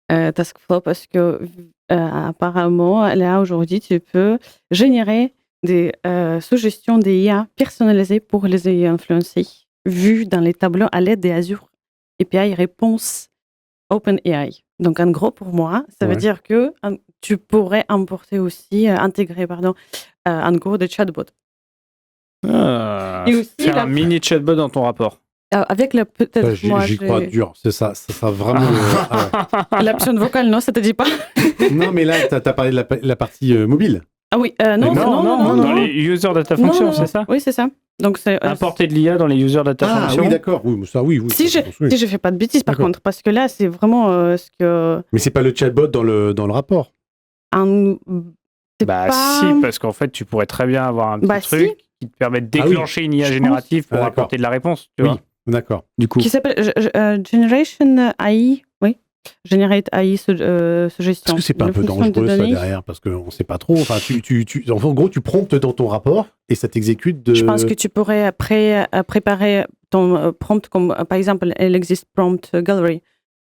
TaskFlow, parce que apparemment, là, aujourd'hui, tu peux générer des suggestions d'IA personnalisées pour les IA influencés, vues dans les tableaux à l'aide des Azure API réponse OpenAI. Donc, en gros, pour moi, ça veut dire que tu pourrais intégrer, en gros, des chatbots. Et aussi faire un mini chatbot dans ton rapport. Avec peut-être j'y crois dur, c'est ça sera vraiment l'option vocale, non, ça te dit pas? Non, mais là t'as parlé de la partie mobile. Ah oui, non, dans les user data functions, c'est ça? Oui, c'est ça. Donc c'est importer de l'IA dans les user data functions. Ah oui, d'accord. Oui, ça oui. Si je fais pas de bêtises par contre, parce que là c'est vraiment ce que. Mais c'est pas le chatbot dans le rapport. Si, parce qu'en fait tu pourrais très bien avoir un petit truc qui te permet de déclencher une IA générative pour apporter de la réponse. Tu vois. D'accord. Du coup. Qui s'appelle Generation AI, oui. Generate AI suggestion. Est-ce que c'est pas un peu dangereux ça derrière, parce qu'on ne sait pas trop. Enfin, en gros, tu promptes dans ton rapport et ça t'exécute de. Je pense que tu pourrais préparer ton prompt comme par exemple, il existe Prompt Gallery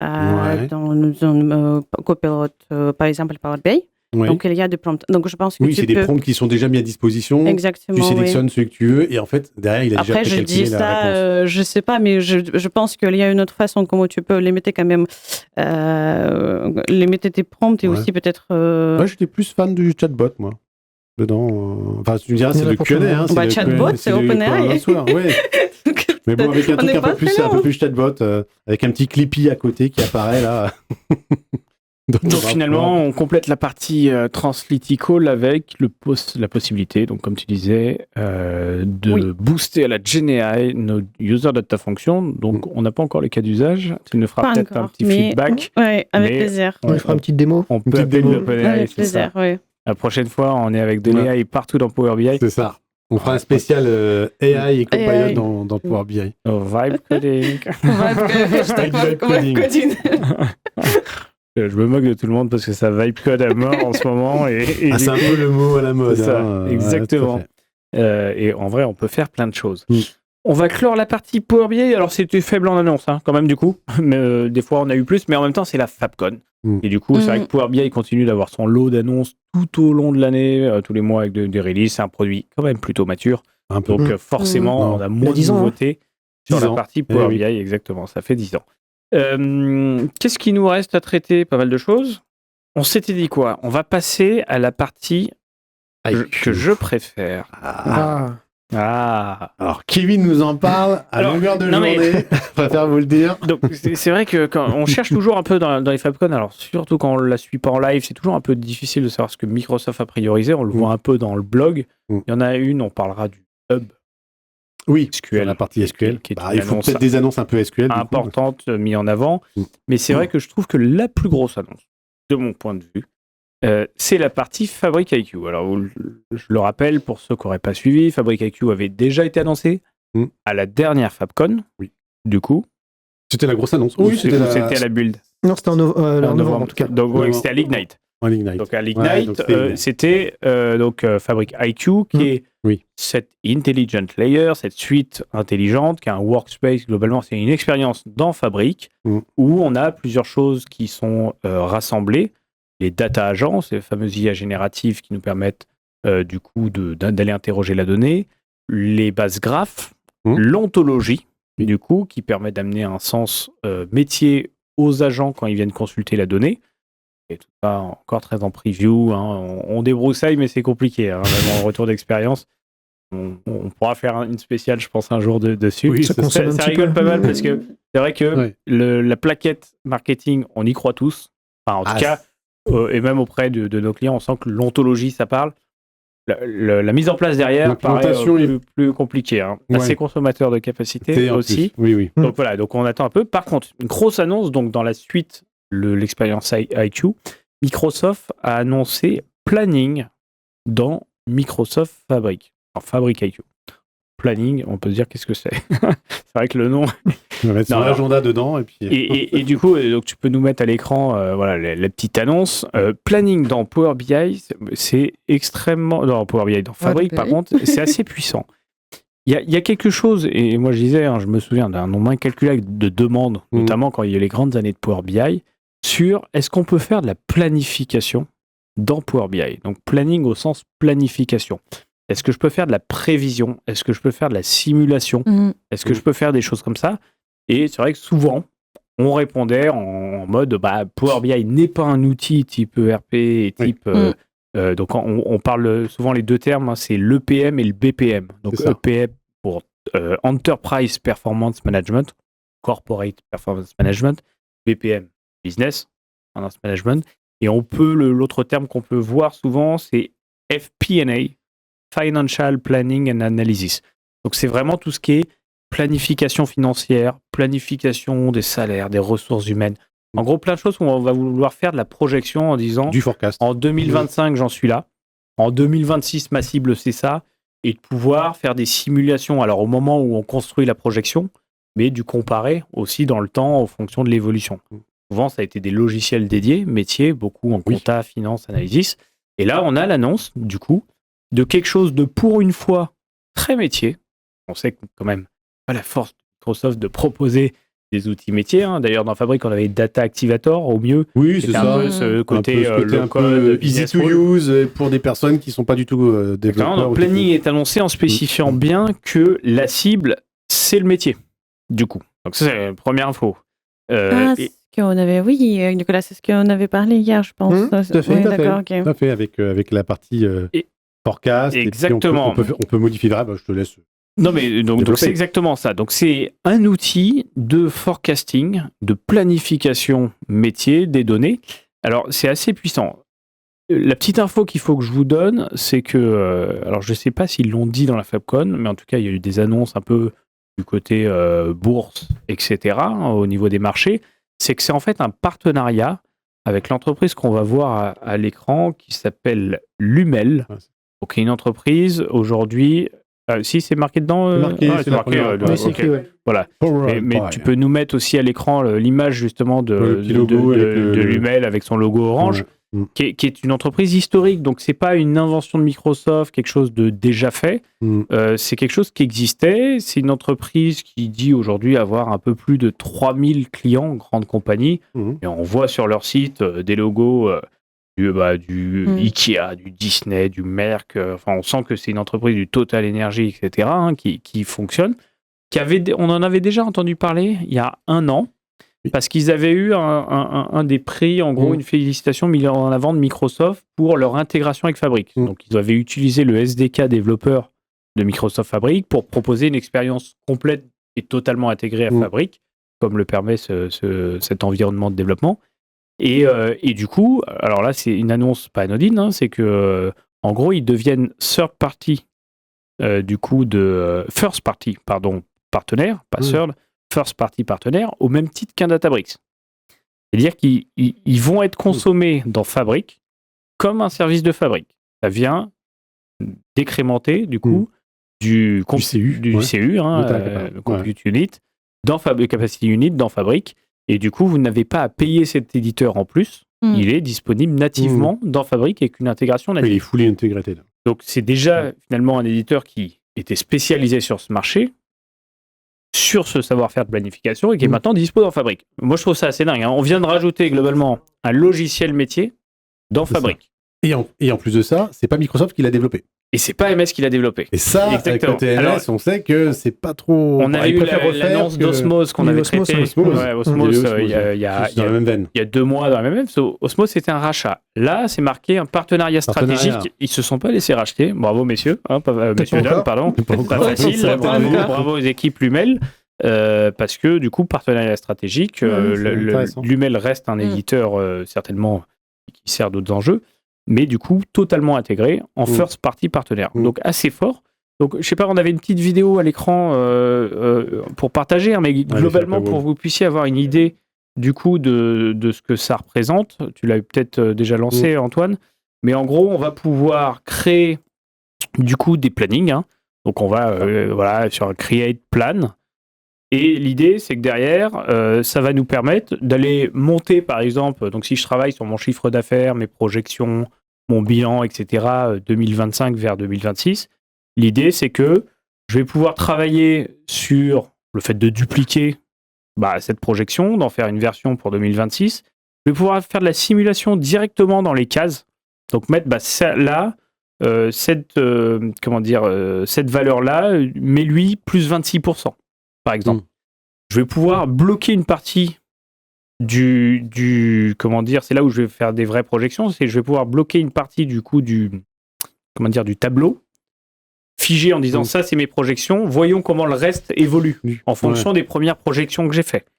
dans Copilot, par exemple Power BI. Ouais. Donc il y a des prompts. Donc je pense que c'est des prompts qui sont déjà mis à disposition. Exactement. Tu sélectionnes celui que tu veux et en fait derrière il a déjà précalculé la réponse. Je sais pas, mais je pense qu'il y a une autre façon comment tu peux limiter quand même, limiter tes prompts et aussi peut-être. Moi j'étais plus fan du chatbot moi. Dedans, enfin tu me diras c'est le Q&A. Chatbot c'est OpenAI. Mais bon avec un truc un peu plus chatbot, avec un petit Clippy à côté qui apparaît là. Donc finalement, on complète la partie translytical avec la possibilité, donc comme tu disais, de booster à la GenAI nos user data functions. Donc on n'a pas encore les cas d'usage. Tu nous feras peut-être un petit feedback. Oui, avec plaisir. On fera une petite démo. On peut appeler OpenAI, c'est ça. La prochaine fois, on est avec de l'AI partout dans Power BI. C'est ça. On fera un spécial AI et Copilot dans Power BI. Vibe coding. Vibe coding. Je me moque de tout le monde parce que ça vibe code à mort en ce moment. C'est un peu le mot à la mode. Ça, exactement. Et en vrai, on peut faire plein de choses. On va clore la partie Power BI. Alors, c'était faible en annonce, quand même, du coup. Mais, des fois, on a eu plus. Mais en même temps, c'est la FabCon. Et du coup, c'est vrai que Power BI continue d'avoir son lot d'annonces tout au long de l'année, tous les mois avec des releases. C'est un produit quand même plutôt mature. Donc, forcément, on a moins de nouveautés sur la partie Power BI. Exactement, ça fait 10 ans. Qu'est-ce qui nous reste à traiter? Pas mal de choses. On s'était dit quoi? On va passer à la partie que je préfère. Alors Kevin nous en parle à longueur de journée. Je préfère vous le dire. Donc c'est vrai que quand on cherche toujours un peu dans les FabCon, alors surtout quand on la suit pas en live, c'est toujours un peu difficile de savoir ce que Microsoft a priorisé. On le voit un peu dans le blog. Il y en a une, on parlera du Hub. Oui, SQL, la partie SQL. Qui est il faut peut-être des annonces un peu SQL. Importantes, mises en avant. Mais c'est vrai que je trouve que la plus grosse annonce, de mon point de vue, c'est la partie Fabric IQ. Alors, je le rappelle, pour ceux qui n'auraient pas suivi, Fabric IQ avait déjà été annoncé à la dernière FabCon. Du coup. C'était la grosse annonce. Oui, c'était à la build. Non, c'était en novembre en tout cas. Donc, c'était à l'Ignite. Donc à l'Ignite, c'était Fabric IQ qui est cette intelligent layer, cette suite intelligente qui est un workspace. Globalement, c'est une expérience dans Fabric où on a plusieurs choses qui sont rassemblées. Les data agents, ces fameuses IA génératives qui nous permettent du coup d'aller interroger la donnée, les bases graphes, l'ontologie du coup qui permet d'amener un sens métier aux agents quand ils viennent consulter la donnée. Et tout ça encore très en preview, on débroussaille mais c'est compliqué, même en retour d'expérience. On pourra faire une spéciale, je pense, un jour dessus. Oui, ça rigole pas mal parce que c'est vrai que la plaquette marketing, on y croit tous. Enfin, en tout cas, et même auprès de nos clients, on sent que l'ontologie, ça parle. La mise en place derrière paraît plus compliquée. Assez consommateur de capacité aussi. Oui. Donc voilà, donc on attend un peu. Par contre, une grosse annonce, donc dans la suite, l'expérience IQ, Microsoft a annoncé Planning dans Microsoft Fabric. Alors, Fabric IQ. Planning, on peut se dire qu'est-ce que c'est. C'est vrai que le nom. On va mettre son agenda dedans. Et du coup, donc, tu peux nous mettre à l'écran la petite annonce. Planning dans Power BI, c'est extrêmement. Dans Power BI, dans Fabric, par contre, c'est assez puissant. Il y a quelque chose, et moi je disais, je me souviens d'un nombre incalculable de demandes, notamment quand il y a eu les grandes années de Power BI, sur est-ce qu'on peut faire de la planification dans Power BI. Donc planning au sens planification. Est-ce que je peux faire de la prévision? Est-ce que je peux faire de la simulation? Est-ce que je peux faire des choses comme ça? Et c'est vrai que souvent, on répondait en mode Power BI n'est pas un outil type ERP et type... donc on parle souvent les deux termes, c'est l'EPM et le BPM. Donc EPM pour Enterprise Performance Management, Corporate Performance Management, BPM, Business Performance Management. Et l'autre terme qu'on peut voir souvent, c'est FP&A, Financial Planning and Analysis. Donc c'est vraiment tout ce qui est planification financière, planification des salaires, des ressources humaines. En gros, plein de choses où on va vouloir faire de la projection en disant du forecast. En 2025, j'en suis là. En 2026, ma cible, c'est ça. Et de pouvoir faire des simulations, alors au moment où on construit la projection, mais du comparer aussi dans le temps en fonction de l'évolution. Souvent, ça a été des logiciels dédiés, métiers, beaucoup en compta, finance, analysis. Et là, on a l'annonce, du coup, de quelque chose de, pour une fois, très métier. On sait que, quand même, pas la force de Microsoft de proposer des outils métiers. D'ailleurs, dans Fabric, on avait Data Activator au mieux. Oui, c'est ça. Un peu ce côté un peu easy to use pour des personnes qui ne sont pas du tout développeurs. Donc, Planning est annoncé en spécifiant bien que la cible, c'est le métier, du coup. Donc, ça, c'est la première info. Nicolas, c'est ce qu'on avait parlé hier, je pense. Tout à fait, tout à fait, avec la partie forecast. Exactement. Et puis on peut modifier. Je te laisse. Non, mais donc c'est exactement ça. Donc, c'est un outil de forecasting, de planification métier des données. Alors, c'est assez puissant. La petite info qu'il faut que je vous donne, c'est que, alors je ne sais pas s'ils l'ont dit dans la FabCon, mais en tout cas, il y a eu des annonces un peu du côté bourse, etc., au niveau des marchés. C'est que c'est en fait un partenariat avec l'entreprise qu'on va voir à l'écran qui s'appelle Lumel. Donc, une entreprise aujourd'hui... si c'est marqué dedans, c'est marqué. Voilà. Mais tu peux nous mettre aussi à l'écran l'image justement de Lumel avec son logo orange, qui est une entreprise historique. Donc c'est pas une invention de Microsoft, quelque chose de déjà fait. C'est quelque chose qui existait. C'est une entreprise qui dit aujourd'hui avoir un peu plus de 3000 clients, grande compagnie. Et on voit sur leur site des logos. Du Ikea, du Disney, du Merck. On sent que c'est une entreprise du Total Energy, etc., qui fonctionne. On en avait déjà entendu parler il y a 1 an, parce qu'ils avaient eu un des prix, en gros, une félicitation mise en avant de Microsoft pour leur intégration avec Fabric. Donc, ils avaient utilisé le SDK développeur de Microsoft Fabric pour proposer une expérience complète et totalement intégrée à Fabric, comme le permet cet environnement de développement. Et du coup, alors là, c'est une annonce pas anodine, c'est que, en gros, ils deviennent third party, du coup, first party, partenaire, pas third, first party partenaire, au même titre qu'un Databricks. C'est-à-dire qu'ils vont être consommés dans Fabric comme un service de Fabric. Ça vient décrémenter, du coup, du CU, Compute Unit, Capacity Unit dans Fabric. Et du coup, vous n'avez pas à payer cet éditeur en plus. Il est disponible nativement dans Fabric avec une intégration native. Il est fully integrated. Donc, c'est déjà finalement un éditeur qui était spécialisé sur ce marché, sur ce savoir-faire de planification et qui est maintenant dispo dans Fabric. Moi, je trouve ça assez dingue. On vient de rajouter globalement un logiciel métier dans Fabric. Et en plus de ça, c'est pas Microsoft qui l'a développé. Et c'est pas MS qui l'a développé. Et ça, avec le TLS, on sait que c'est pas trop... On avait eu l'annonce d'Osmose qu'on avait traité. Osmose, il y a 2 mois dans la même veine. Osmose, c'était un rachat. Là, c'est marqué un partenariat stratégique. Ils se sont pas laissés racheter. Bravo, messieurs. Messieurs, dames, pardon. Pas facile. Bravo aux équipes Lumel. Parce que, du coup, partenariat stratégique, Lumel reste un éditeur certainement qui sert d'autres enjeux. Mais du coup, totalement intégré en first party partenaire. Donc, assez fort. Donc, je sais pas, on avait une petite vidéo à l'écran pour partager, mais globalement, pour que vous puissiez avoir une idée du coup de ce que ça représente. Tu l'as peut-être déjà lancé, Antoine. Mais en gros, on va pouvoir créer du coup des plannings. Donc, on va sur un create plan. Et l'idée, c'est que derrière, ça va nous permettre d'aller monter, par exemple, donc si je travaille sur mon chiffre d'affaires, mes projections, mon bilan, etc., 2025 vers 2026, l'idée, c'est que Je vais pouvoir travailler sur le fait de dupliquer cette projection, d'en faire une version pour 2026. Je vais pouvoir faire de la simulation directement dans les cases. Donc mettre cette valeur-là, mets-lui plus 26%, par exemple. Je vais pouvoir bloquer une partie c'est là où je vais faire des vraies projections, c'est que je vais pouvoir bloquer une partie du tableau, figé en disant ça c'est mes projections, voyons comment le reste évolue en fonction des premières projections que j'ai faites.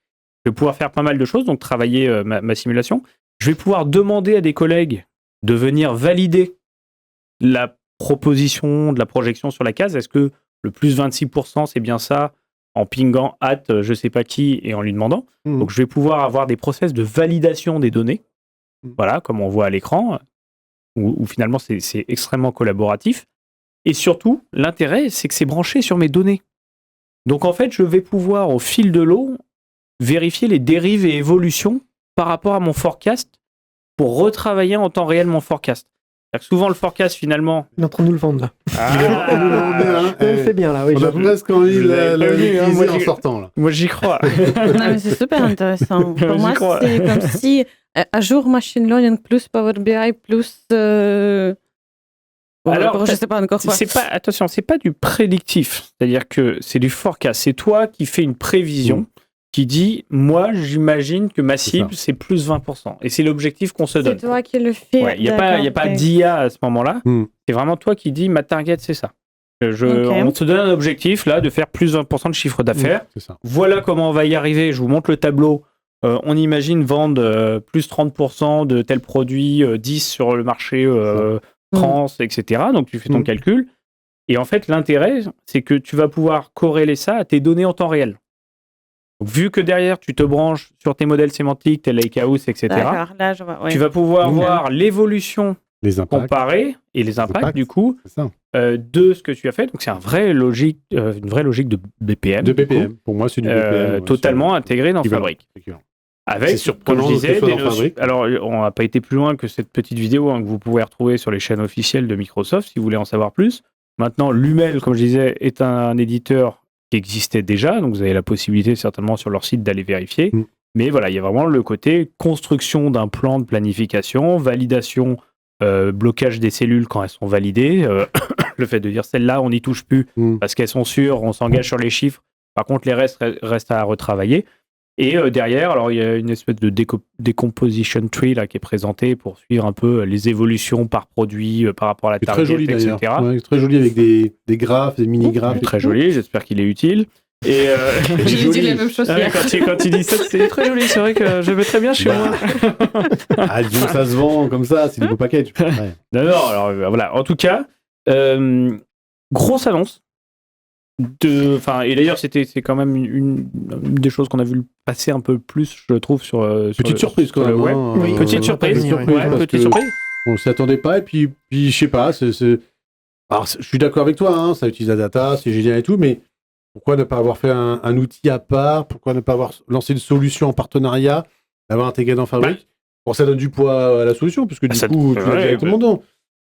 Je vais pouvoir faire pas mal de choses, donc travailler ma simulation. Je vais pouvoir demander à des collègues de venir valider la proposition de la projection sur la case. Est-ce que le plus 26% c'est bien ça, en pingant je sais pas qui et en lui demandant. Donc je vais pouvoir avoir des process de validation des données, voilà, comme on voit à l'écran, où finalement c'est extrêmement collaboratif. Et surtout, l'intérêt, c'est que c'est branché sur mes données. Donc en fait, je vais pouvoir, au fil de l'eau, vérifier les dérives et évolutions par rapport à mon forecast pour retravailler en temps réel mon forecast. Souvent, le forecast, finalement... Il est en train de nous le vendre, là. Il fait bien, là. Oui, on a presque envie de l'utiliser en sortant, là. Moi, j'y crois. Non, mais c'est super intéressant. Pour moi, c'est comme si à jour machine learning plus Power BI plus... Alors, je sais pas encore quoi. Attention, c'est pas du prédictif. C'est-à-dire que c'est du forecast. C'est toi qui fais une prévision qui dit, moi, j'imagine que ma cible, c'est plus 20%. Et c'est l'objectif qu'on se donne. C'est toi qui le fais. Il n'y a pas d'IA à ce moment-là. C'est vraiment toi qui dis, ma target, c'est ça. On te donne un objectif, là, de faire plus 20% de chiffre d'affaires. Voilà comment on va y arriver. Je vous montre le tableau. On imagine vendre plus 30% de tel produit, 10 sur le marché France, etc. Donc, tu fais ton calcul. Et en fait, l'intérêt, c'est que tu vas pouvoir corréler ça à tes données en temps réel. Donc, vu que derrière, tu te branches sur tes modèles sémantiques, tes lakehouse, etc., là, je vois, tu vas pouvoir voir l'évolution comparée et les impacts, du coup, de ce que tu as fait. Donc, c'est une vraie logique de BPM. De BPM. Pour moi, c'est du BPM. Totalement intégré dans Fabric. Avec, comme je disais, alors on n'a pas été plus loin que cette petite vidéo que vous pouvez retrouver sur les chaînes officielles de Microsoft si vous voulez en savoir plus. Maintenant, Lumel, comme je disais, est un éditeur qui existait déjà, donc vous avez la possibilité certainement sur leur site d'aller vérifier. Mais voilà, il y a vraiment le côté construction d'un plan de planification, validation, blocage des cellules quand elles sont validées, le fait de dire celles-là, on n'y touche plus parce qu'elles sont sûres, on s'engage sur les chiffres. Par contre, les restes restent à retravailler. Et derrière, alors il y a une espèce de decomposition tree là, qui est présenté pour suivre un peu les évolutions par produit, par rapport à la target, très joli, etc. Très joli avec des graphes, des mini-graphes. Très joli, j'espère qu'il est utile. Et j'ai dit la même chose hier. Quand tu dis ça, c'est très joli, c'est vrai que je vais très bien chez moi. Donc ça se vend comme ça, c'est du beau package. Non, alors voilà, en tout cas, grosse annonce. Et d'ailleurs, c'est quand même une des choses qu'on a vu passer un peu plus, je trouve, sur petite surprise quand même. Oui, petite surprise. On s'y attendait pas, et puis je sais pas. Alors, je suis d'accord avec toi, ça utilise la data, c'est génial et tout, mais pourquoi ne pas avoir fait un outil à part? Pourquoi ne pas avoir lancé une solution en partenariat, l'avoir intégré dans Fabric? Bon, ça donne du poids à la solution, puisque du coup, tu l'as directement dedans.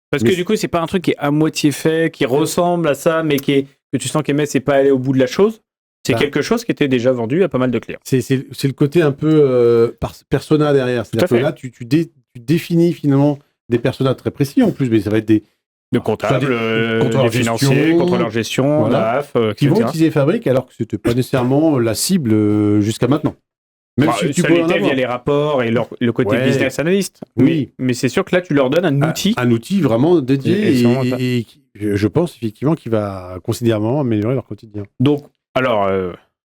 Parce que du coup, c'est pas un truc qui est à moitié fait, qui ressemble à ça, mais que tu sens qu'Emmet n'est pas allé au bout de la chose. C'est quelque chose qui était déjà vendu à pas mal de clients. C'est le côté un peu persona derrière. C'est-à-dire que là, tu définis finalement des personas très précis en plus, mais ça va être des comptables, des financiers, contrôleurs gestion, DAF, etc. Qui vont utiliser Fabric alors que c'était pas nécessairement la cible jusqu'à maintenant. Même si tu peux en avoir via les rapports et le côté business analyst. Oui. Mais c'est sûr que là, tu leur donnes un outil. Un outil vraiment dédié et je pense effectivement qu'il va considérablement améliorer leur quotidien. Donc, alors,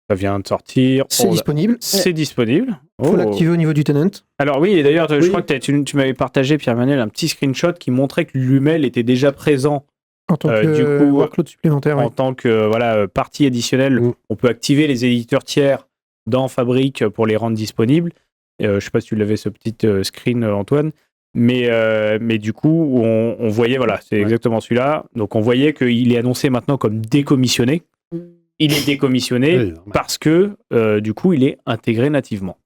ça vient de sortir. C'est disponible. C'est disponible. Il faut l'activer au niveau du tenant. Alors oui, et d'ailleurs, je crois que tu m'avais partagé, Pierre-Emmanuel, un petit screenshot qui montrait que Lumel était déjà présent. En tant que workload supplémentaire. En tant que partie additionnelle, on peut activer les éditeurs tiers dans Fabric pour les rendre disponibles. Je ne sais pas si tu l'avais ce petit screen, Antoine. Mais du coup, on voyait, c'est exactement celui-là. Donc on voyait qu'il est annoncé maintenant comme décommissionné. Il est décommissionné parce que du coup, il est intégré nativement.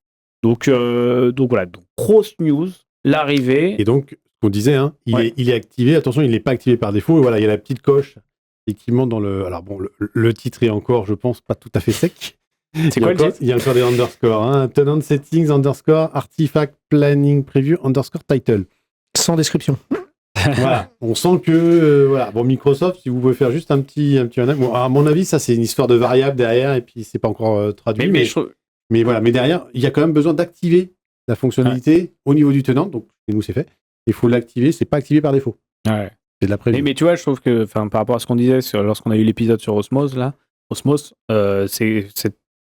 Donc voilà, grosse news, l'arrivée. Et donc, ce qu'on disait, il est activé. Attention, il n'est pas activé par défaut. Et voilà, il y a la petite coche effectivement, alors bon, le titre est encore, je pense, pas tout à fait sec. C'est quoi le titre ? Il y a encore des underscores. Tenant settings, underscore, artifact planning preview, underscore title. Sans description. Voilà. On sent que, voilà. Bon, Microsoft, si vous pouvez faire juste un petit bon, à mon avis, ça, c'est une histoire de variable derrière, et puis c'est pas encore traduit. Mais voilà. Mais derrière, il y a quand même besoin d'activer la fonctionnalité au niveau du tenant. Donc, chez nous, c'est fait. Il faut l'activer. C'est pas activé par défaut. Ouais. C'est de la prévue. Mais tu vois, je trouve que, par rapport à ce qu'on disait lorsqu'on a eu l'épisode sur Osmose,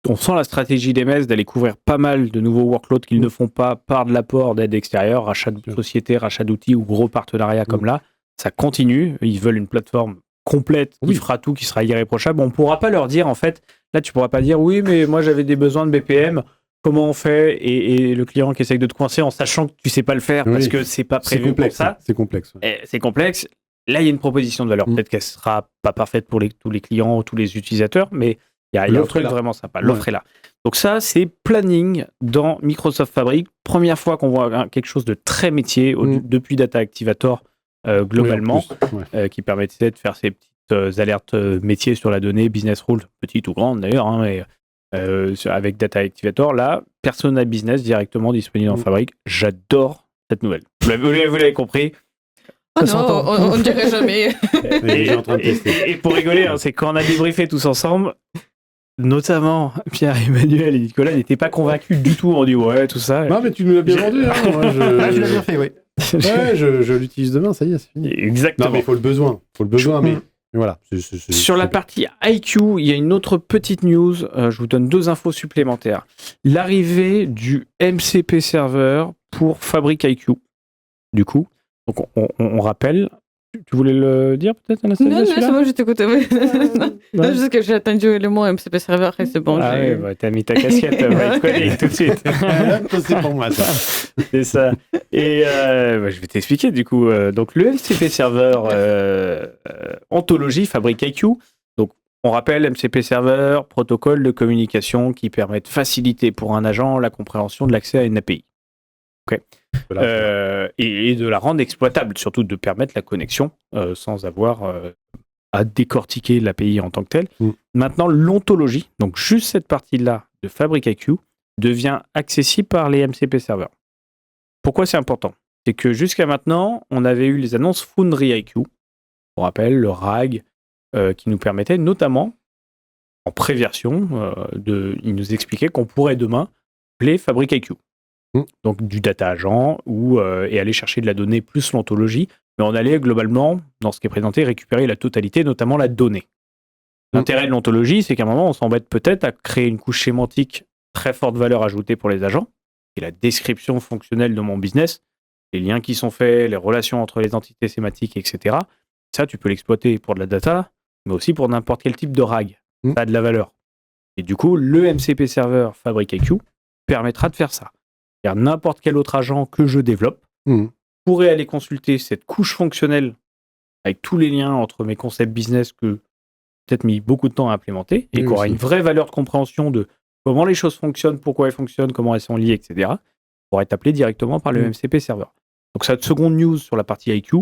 on sent la stratégie d'MS d'aller couvrir pas mal de nouveaux workloads qu'ils ne font pas par de l'apport d'aide extérieure, rachat de sociétés, rachat d'outils ou gros partenariats comme là. Ça continue. Ils veulent une plateforme complète qui fera tout, qui sera irréprochable. On ne pourra pas leur dire, en fait, là, tu ne pourras pas dire, oui, mais moi, j'avais des besoins de BPM. Comment on fait et le client qui essaye de te coincer en sachant que tu ne sais pas le faire parce que c'est pas prévu pour ça. C'est complexe. C'est complexe. Là, il y a une proposition de valeur. Peut-être qu'elle ne sera pas parfaite pour tous les clients ou tous les utilisateurs, mais il y a un truc vraiment sympa. L'offre est là. Donc ça, c'est planning dans Microsoft Fabric. Première fois qu'on voit quelque chose de très métier depuis Data Activator globalement, qui permettait de faire ces petites alertes métiers sur la donnée, business rules, petites ou grandes d'ailleurs, mais avec Data Activator. Là, Persona Business directement disponible dans Fabric. J'adore cette nouvelle. Vous l'avez compris. Oh non, on ne dirait jamais. Et pour rigoler, c'est quand on a débriefé tous ensemble, notamment Pierre, Emmanuel et Nicolas n'étaient pas convaincus du tout. On dit ouais, tout ça. Non, mais tu nous l'as bien vendu. Moi, tu l'as bien fait, oui. Ouais, je l'utilise demain, ça y est, c'est fini. Exactement. Non, mais il faut le besoin. Mais voilà. Sur la partie IQ, il y a une autre petite news. Je vous donne 2 infos supplémentaires. L'arrivée du MCP Server pour Fabric IQ. Du coup, donc on rappelle. Tu voulais le dire peut-être, Anastasia? Non, c'est moi, je t'écoutais. Non, juste que j'ai attendu le mot MCP Server et c'est bon. Ah ouais, t'as mis ta casquette, il connaît tout de suite. C'est pour moi, ça. C'est ça. Et je vais t'expliquer du coup. Donc le MCP Server Ontologie Fabric IQ. Donc on rappelle MCP Server, protocole de communication qui permet de faciliter pour un agent la compréhension de l'accès à une API. Okay. Et de la rendre exploitable, surtout de permettre la connexion sans avoir à décortiquer l'API en tant que telle. Maintenant, l'ontologie, donc juste cette partie-là de Fabric IQ, devient accessible par les MCP serveurs. Pourquoi c'est important? C'est que jusqu'à maintenant, on avait eu les annonces Foundry IQ, on rappelle le RAG, qui nous permettait notamment, en pré-version, il nous expliquait qu'on pourrait demain appeler Fabric IQ. Donc du data agent et aller chercher de la donnée plus l'ontologie, mais on allait globalement, dans ce qui est présenté, récupérer la totalité, notamment la donnée. L'intérêt de l'ontologie, c'est qu'à un moment, on s'embête peut-être à créer une couche sémantique très forte valeur ajoutée pour les agents, qui est la description fonctionnelle de mon business, les liens qui sont faits, les relations entre les entités sémantiques, etc. Ça, tu peux l'exploiter pour de la data, mais aussi pour n'importe quel type de RAG. Ça a de la valeur. Et du coup, le MCP Server Fabric IQ permettra de faire ça. C'est-à-dire n'importe quel autre agent que je développe pourrait aller consulter cette couche fonctionnelle avec tous les liens entre mes concepts business que j'ai peut-être mis beaucoup de temps à implémenter et qui aura une vraie valeur de compréhension de comment les choses fonctionnent, pourquoi elles fonctionnent, comment elles sont liées, etc. pourra être appelé directement par le MCP Server. Donc cette seconde news sur la partie IQ,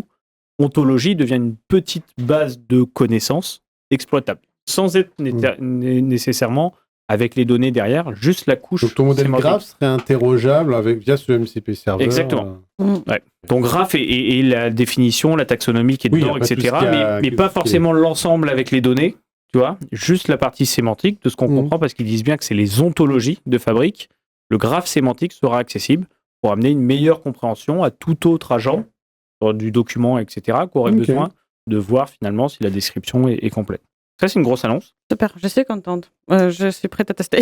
ontologie devient une petite base de connaissances exploitable, sans être nécessairement avec les données derrière, juste la couche. Donc ton modèle graph serait interrogeable via ce MCP Server. Exactement. Ouais. Ton graph et la définition, la taxonomie qui est dedans, etc. Mais pas forcément l'ensemble avec les données, tu vois. Juste la partie sémantique de ce qu'on comprend, parce qu'ils disent bien que c'est les ontologies de Fabric. Le graphe sémantique sera accessible pour amener une meilleure compréhension à tout autre agent du document, etc., qui aurait besoin de voir finalement si la description est complète. Ça, c'est une grosse annonce. Super, je suis contente. Je suis prête à tester.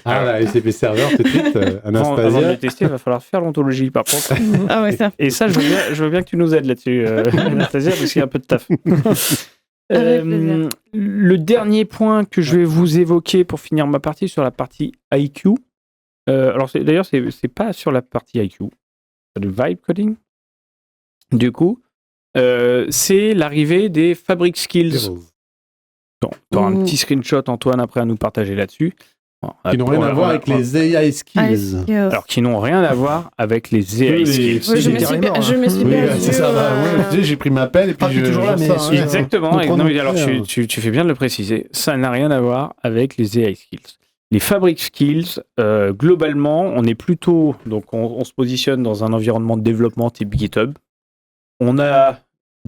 La MCP Server, tout de suite, Anastasia. Avant de le tester, il va falloir faire l'ontologie, par contre. Ah ouais, ça. Et ça, je veux bien que tu nous aides là-dessus, Anastasia, parce qu'il y a un peu de taf. Le dernier point que je vais vous évoquer pour finir ma partie sur la partie IQ. Alors, d'ailleurs, c'est pas sur la partie IQ. C'est le vibe coding. Du coup, c'est l'arrivée des Fabric Skills. Tu auras un petit screenshot, Antoine, après à nous partager là-dessus. Qui n'ont rien à voir avec les AI skills. Alors, qui n'ont rien à voir avec les AI skills. Oui, je me suis perdu. C'est ça, j'ai pris ma pelle et puis toujours là, mais exactement. Non, alors, tu fais bien de le préciser. Ça n'a rien à voir avec les AI skills. Les fabric skills, globalement, on est plutôt... Donc, on se positionne dans un environnement de développement type GitHub. On a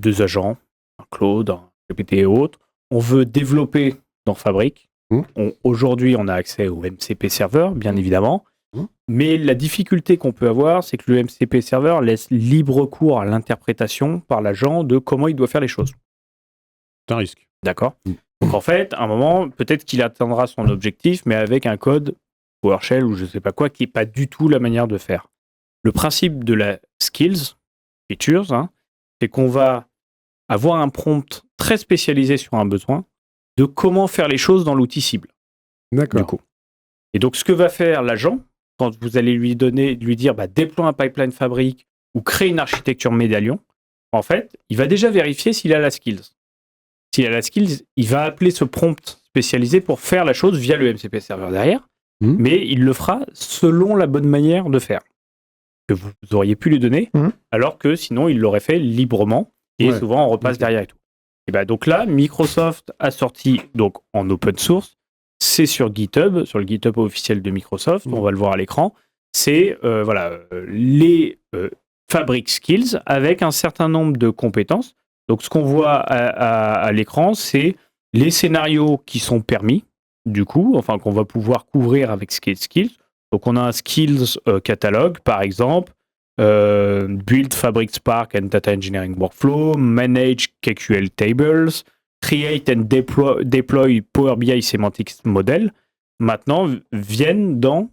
2 agents, un Claude, un GPT et autres. On veut développer dans Fabric. Aujourd'hui, on a accès au MCP Server, bien évidemment. Mais la difficulté qu'on peut avoir, c'est que le MCP Server laisse libre cours à l'interprétation par l'agent de comment il doit faire les choses. C'est un risque. D'accord. Donc en fait, à un moment, peut-être qu'il atteindra son objectif, mais avec un code PowerShell ou je ne sais pas quoi, qui n'est pas du tout la manière de faire. Le principe de la skills, features, c'est qu'on va avoir un prompt très spécialisé sur un besoin de comment faire les choses dans l'outil cible. D'accord. Du coup. Et donc, ce que va faire l'agent, quand vous allez lui dire déploie un pipeline Fabric ou crée une architecture médaillon, en fait, il va déjà vérifier s'il a la skills. S'il a la skills, il va appeler ce prompt spécialisé pour faire la chose via le MCP serveur derrière, mais il le fera selon la bonne manière de faire que vous auriez pu lui donner, alors que sinon, il l'aurait fait librement et souvent, on repasse derrière et tout. Et donc là, Microsoft a sorti donc en open source, c'est sur GitHub, sur le GitHub officiel de Microsoft, on va le voir à l'écran, c'est les Fabric Skills avec un certain nombre de compétences. Donc ce qu'on voit à l'écran, c'est les scénarios qui sont permis, du coup, enfin qu'on va pouvoir couvrir avec Skills. Donc on a un Skills catalogue, par exemple, Build Fabric Spark and Data Engineering Workflow, Manage KQL Tables, Create and Deploy Power BI Semantics Model, maintenant viennent dans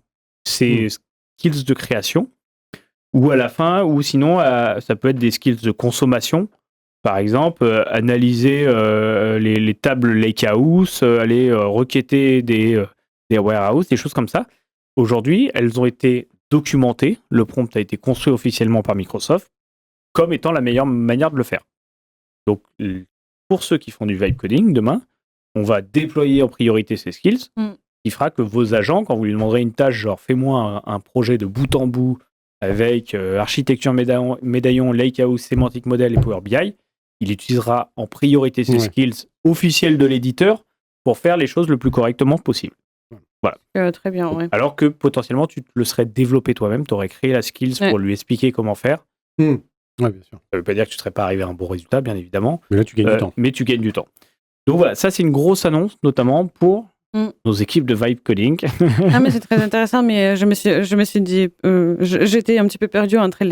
ces skills de création, ou à la fin, ou sinon, ça peut être des skills de consommation. Par exemple, analyser les tables Lakehouse, aller requêter des warehouses, des choses comme ça. Aujourd'hui, elles ont été documentées. Le prompt a été construit officiellement par Microsoft comme étant la meilleure manière de le faire. Donc, pour ceux qui font du vibe coding, demain, on va déployer en priorité ces skills, qui fera que vos agents, quand vous lui demanderez une tâche, genre fais-moi un projet de bout en bout avec architecture médaillon, Lakehouse, Semantic Model et Power BI, il utilisera en priorité ces skills officiels de l'éditeur pour faire les choses le plus correctement possible. Voilà. Très bien, donc, alors que potentiellement, tu le serais développé toi-même, tu aurais créé la skills pour lui expliquer comment faire. Ouais, bien sûr. Ça ne veut pas dire que tu ne serais pas arrivé à un bon résultat, bien évidemment. Mais là, tu gagnes du temps. Mais tu gagnes du temps. Donc voilà, ça, c'est une grosse annonce, notamment pour nos équipes de vibe coding. Ah, mais c'est très intéressant, mais je me suis dit, j'étais un petit peu perdue entre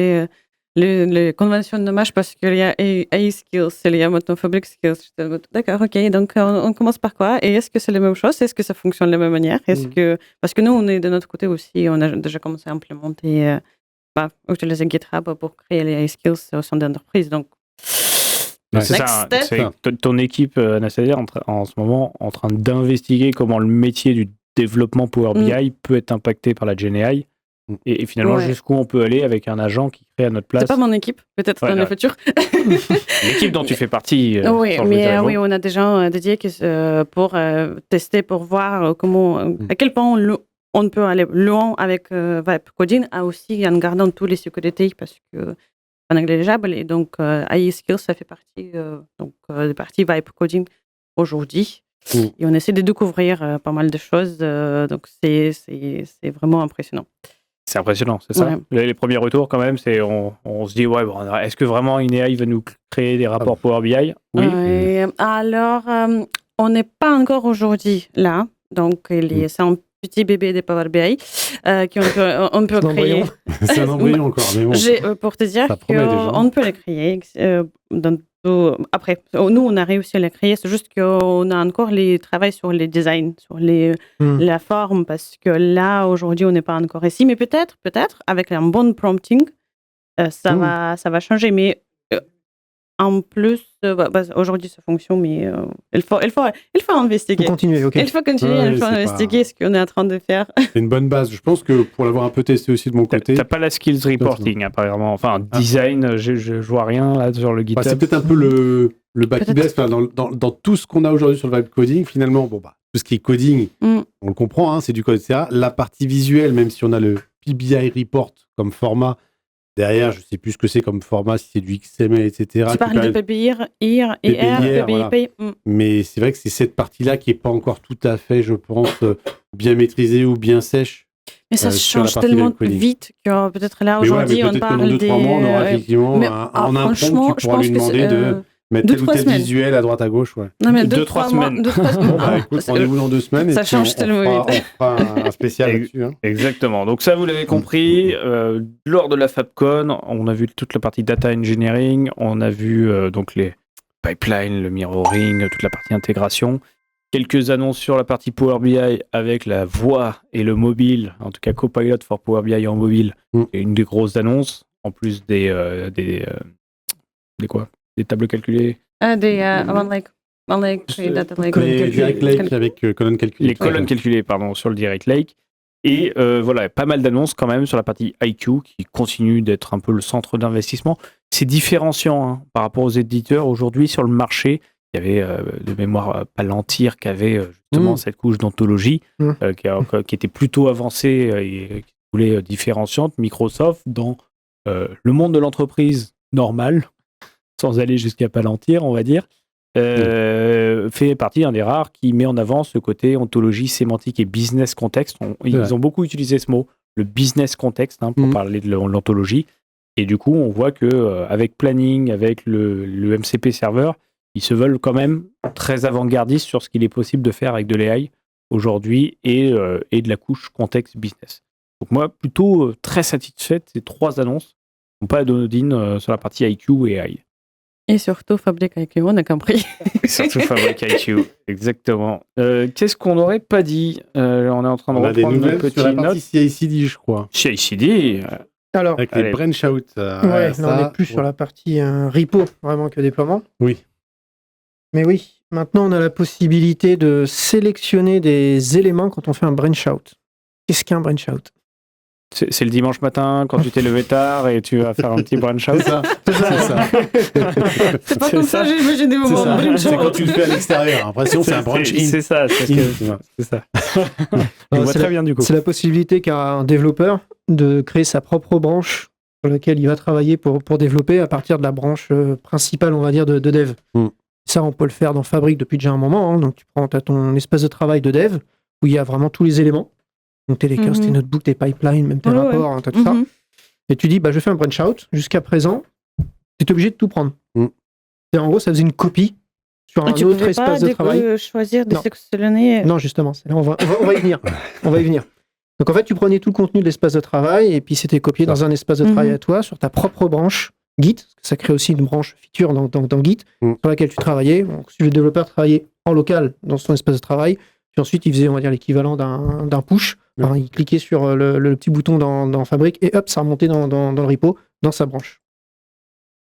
les conventions de nommage parce qu'il y a AI skills, il y a maintenant Fabric skills. D'accord, ok, donc on commence par quoi? Et est-ce que c'est les mêmes choses? Est-ce que ça fonctionne de la même manière? Parce que nous, on est de notre côté aussi, on a déjà commencé à implémenter, utiliser GitHub pour créer les AI skills au sein d'entreprise. Donc, c'est ça. Ton équipe, Anastasia, en ce moment, en train d'investiguer comment le métier du développement Power BI peut être impacté par la GenAI. Et finalement, jusqu'où on peut aller avec un agent qui crée à notre place. C'est pas mon équipe, peut-être dans le futur. L'équipe dont tu fais partie. Oui, on a des gens dédiés pour tester, pour voir à quel point on peut aller loin avec Vibe Coding, aussi en gardant tous les sécurités parce que c'est négligeable. Et donc, AI Skills, ça fait partie de partie Vibe Coding aujourd'hui. Et on essaie de découvrir pas mal de choses. Donc, c'est vraiment impressionnant. C'est impressionnant, c'est ça. Les premiers retours, quand même, c'est on se dit, est-ce que vraiment une AI va nous créer des rapports Power BI? Oui. Alors, on n'est pas encore aujourd'hui là. Donc, c'est un petit bébé de Power BI qu'on peut créer. C'est un embryon encore, mais bon. Pour te dire qu'on peut le créer. Après, nous, on a réussi à la créer. C'est juste qu'on a encore les travail sur les designs, sur la forme, parce que là, aujourd'hui, on n'est pas encore ici. Mais peut-être, avec un bon prompting, ça va changer. Mais en plus, aujourd'hui, ça fonctionne, mais il faut investiguer. Il faut continuer, il faut investiguer ce qu'on est en train de faire. C'est une bonne base. Je pense que pour l'avoir un peu testé aussi de mon côté... T'as pas la skills reporting, apparemment. Enfin, design, je vois rien là sur le GitHub. C'est peut-être un peu le bas qui blesse. Dans tout ce qu'on a aujourd'hui sur le vibe coding, finalement, tout ce qui est coding, on le comprend, hein, c'est du code, etc. La partie visuelle, même si on a le PBI report comme format, derrière, je ne sais plus ce que c'est comme format, si c'est du XML, etc. Tu parles de PBI, IR, PBI, voilà. Mais c'est vrai que c'est cette partie-là qui n'est pas encore tout à fait, je pense, bien maîtrisée ou bien sèche. Mais ça change tellement vite que peut-être là, aujourd'hui, on parle des... 2-3 mois, on aura effectivement en un prompt, tu pourras lui demander de mettre tel ou tel visuel à droite à gauche. Ouais. Non, mais 2-3 semaines. Bon, bah, écoute, rendez-vous dans 2 semaines. Ça change tellement vite. On fera un spécial là-dessus. Hein. Exactement. Donc ça, vous l'avez compris, lors de la FabCon, on a vu toute la partie data engineering, on a vu donc les pipelines, le mirroring, toute la partie intégration. Quelques annonces sur la partie Power BI avec la voix et le mobile, en tout cas Copilot for Power BI en mobile, c'est une des grosses annonces, en plus des tables calculées. Direct Lake avec colonnes calculées. Les colonnes calculées, pardon, sur le Direct Lake. Et voilà, pas mal d'annonces quand même sur la partie IQ qui continue d'être un peu le centre d'investissement. C'est différenciant par rapport aux éditeurs. Aujourd'hui, sur le marché, il y avait de mémoire Palantir qui avait justement cette couche d'ontologie qui était plutôt avancée et qui voulait différenciante. Microsoft, dans le monde de l'entreprise normale, sans aller jusqu'à Palantir, on va dire, fait partie d'un des rares qui met en avant ce côté ontologie, sémantique et business context. Ils ont beaucoup utilisé ce mot, le business context, pour parler de l'ontologie. Et du coup, on voit qu'avec Planning, avec le MCP serveur, ils se veulent quand même très avant-gardistes sur ce qu'il est possible de faire avec de l'AI aujourd'hui et de la couche contexte business. Donc moi, plutôt très satisfait de ces 3 annonces. Pas d'Odin sur la partie IQ et AI. Et surtout Fabric IQ, on a compris. Surtout Fabric IQ, exactement. Qu'est-ce qu'on n'aurait pas dit on est en train de reprendre nos petites sur la partie CI/CD, je crois. CI/CD. Alors, avec les branch out. Ouais, on n'est plus sur la partie repo, vraiment que déploiement. Oui. Mais oui, maintenant on a la possibilité de sélectionner des éléments quand on fait un branch out. Qu'est-ce qu'un branch out ? C'est le dimanche matin quand tu t'es levé tard et tu vas faire un petit branch out. C'est ça. C'est pas comme ça, j'ai imaginé au moment branch out. C'est quand tu le fais à l'extérieur. L'impression c'est un branch in. C'est ça. Je vois très bien du coup. C'est la possibilité qu'a un développeur de créer sa propre branche sur laquelle il va travailler pour développer à partir de la branche principale, on va dire, de dev. Ça, on peut le faire dans Fabric depuis déjà un moment. Donc, tu prends ton espace de travail de dev où il y a vraiment tous les éléments. Donc, tes Lakers, tes notebooks, tes pipelines, même tes rapports, tout ça. Et tu dis, je fais un branch out. Jusqu'à présent, tu es obligé de tout prendre. Et en gros, ça faisait une copie sur un autre espace de travail. Tu peux choisir de sélectionner. Non, justement. Là, on va y venir. Donc, en fait, tu prenais tout le contenu de l'espace de travail et puis c'était copié dans un espace de travail à toi, sur ta propre branche Git, parce que ça crée aussi une branche feature dans Git, sur laquelle tu travaillais. Donc, si le développeur travaillait en local dans son espace de travail, puis ensuite il faisait, on va dire, l'équivalent d'un push. Alors, il cliquait sur le petit bouton dans Fabric et hop, ça remontait dans le repo, dans sa branche.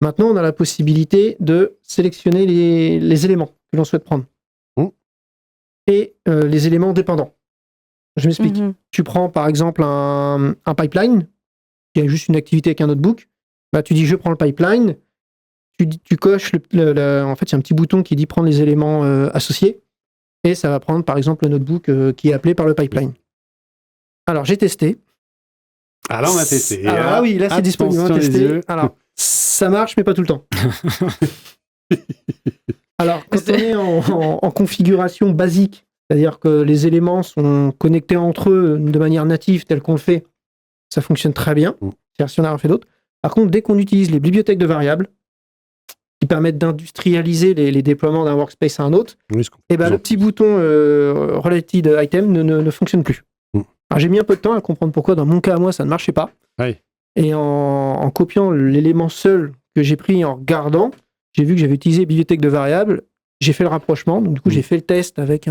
Maintenant, on a la possibilité de sélectionner les éléments que l'on souhaite prendre. Et les éléments dépendants. Je m'explique. Tu prends par exemple un pipeline, qui a juste une activité avec un notebook. Tu dis je prends le pipeline, tu coches, en fait il y a un petit bouton qui dit prendre les éléments associés, et ça va prendre par exemple le notebook qui est appelé par le pipeline. Alors j'ai testé. Alors on a testé. Ah oui, là c'est disponible, on a testé. Alors ça marche mais pas tout le temps. Alors quand on est en configuration basique, c'est-à-dire que les éléments sont connectés entre eux de manière native telle qu'on le fait, ça fonctionne très bien, c'est-à-dire si on n'a rien fait d'autre. Par contre, dès qu'on utilise les bibliothèques de variables, qui permettent d'industrialiser les déploiements d'un workspace à un autre, le petit bouton related item ne fonctionne plus. Alors, j'ai mis un peu de temps à comprendre pourquoi, dans mon cas à moi, ça ne marchait pas. Et en copiant l'élément seul que j'ai pris en regardant, j'ai vu que j'avais utilisé bibliothèque de variables, j'ai fait le rapprochement, donc du coup j'ai fait le test avec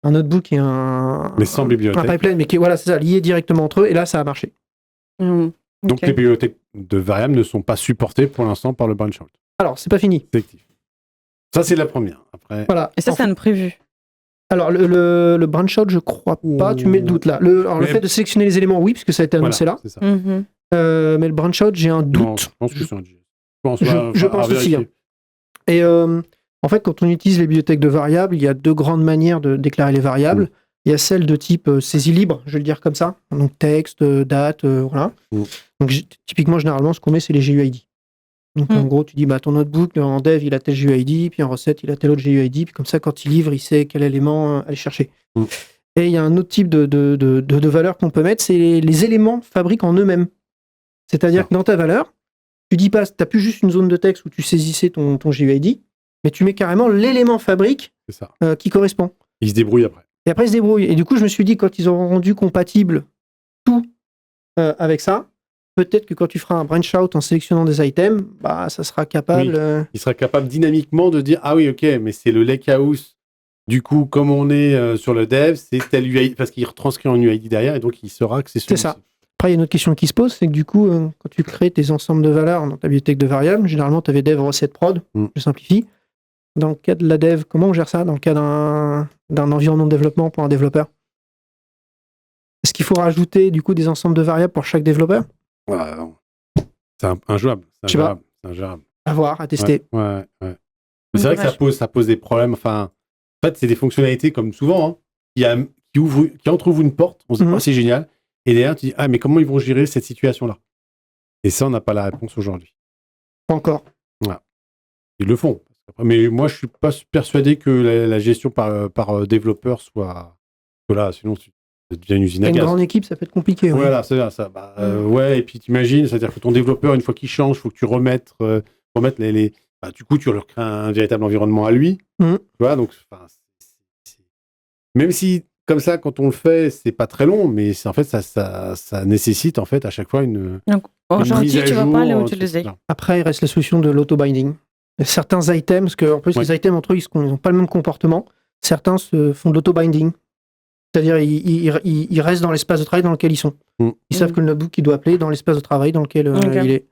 un notebook et mais sans bibliothèque. Un pipeline, mais qui c'est ça, lié directement entre eux, et là ça a marché. Donc les bibliothèques de variables ne sont pas supportées pour l'instant par le branch out. Alors, c'est pas fini. Effectivement. Ça, c'est la première. Après... Voilà. Et ça, c'est un prévu. Alors, le branch out, je crois pas. Tu mets le doute là. Le fait de sélectionner les éléments, oui, puisque ça a été annoncé là. Ça. Mais le branch out, j'ai un doute. Non, je pense que c'est un je pense aussi. Et En fait, quand on utilise les bibliothèques de variables, il y a 2 grandes manières de déclarer les variables. Il y a celle de type saisie libre, je vais le dire comme ça. Donc texte, date, voilà. Donc typiquement, généralement, ce qu'on met, c'est les GUID. Donc en gros, tu dis, ton notebook, en dev, il a tel GUID, puis en recette, il a tel autre GUID, puis comme ça, quand il livre, il sait quel élément aller chercher. Et il y a un autre type de valeur qu'on peut mettre, c'est les éléments fabriques en eux-mêmes. C'est-à-dire que dans ta valeur, tu dis pas, tu n'as plus juste une zone de texte où tu saisissais ton GUID, mais tu mets carrément l'élément fabrique qui correspond. Il se débrouille après. Et après, il se débrouille. Et du coup, je me suis dit, quand ils auront rendu compatible tout avec ça, peut-être que quand tu feras un branch out en sélectionnant des items, ça sera capable... Oui. Il sera capable dynamiquement de dire, ah oui, ok, mais c'est le lakehouse. Du coup, comme on est sur le dev, c'est tel UID, parce qu'il retranscrit en UID derrière, et donc il saura que c'est celui-ci. C'est ça. Après, il y a une autre question qui se pose, c'est que du coup, quand tu crées tes ensembles de valeurs dans ta bibliothèque de variables, généralement, tu avais dev, recette, prod, je simplifie. Dans le cas de la dev, comment on gère ça dans le cas d'un environnement de développement pour un développeur? Est-ce qu'il faut rajouter du coup des ensembles de variables pour chaque développeur? C'est injouable. C'est ingérable. À voir, à tester. Ouais. Mais c'est vrai que ça pose des problèmes. Enfin, en fait, c'est des fonctionnalités comme souvent qui entreouvrent une porte. On se dit, c'est génial. Et derrière, tu dis, mais comment ils vont gérer cette situation-là? Et ça, on n'a pas la réponse aujourd'hui. Pas encore. Voilà. Ils le font. Mais moi, je suis pas persuadé que la gestion par développeur soit... Là, sinon, ça devient une usine à gaz. Une grande équipe, ça peut être compliqué. Voilà, c'est ça. Ouais, et puis t'imagines, c'est-à-dire que ton développeur, une fois qu'il change, il faut que tu remettes les... du coup, tu leur crées un véritable environnement à lui. Tu vois, donc... Même si, comme ça, quand on le fait, c'est pas très long, mais en fait, ça nécessite, en fait, à chaque fois une... Donc, aujourd'hui, tu vas pas l'utiliser. Après, il reste la solution de l'auto-binding. Certains items, parce qu'en plus, les items entre eux, ils n'ont pas le même comportement. Certains se font de l'auto-binding. C'est-à-dire, ils restent dans l'espace de travail dans lequel ils sont. Ils savent que le notebook, il doit appeler dans l'espace de travail dans lequel il est.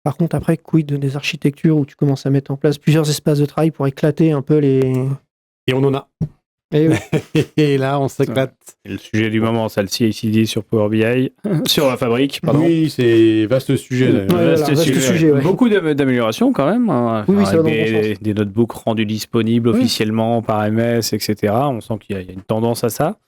Par contre, après, quid des architectures où tu commences à mettre en place plusieurs espaces de travail pour éclater un peu les... Et on en a. Et là, on s'éclate. Le sujet du moment, ça, le CI/CD sur Power BI, sur la fabrique, pardon. Oui, c'est vaste sujet. Vaste sujet. Beaucoup d'améliorations quand même. Avec des notebooks rendus disponibles officiellement par MS, etc. On sent qu'il y a une tendance à ça.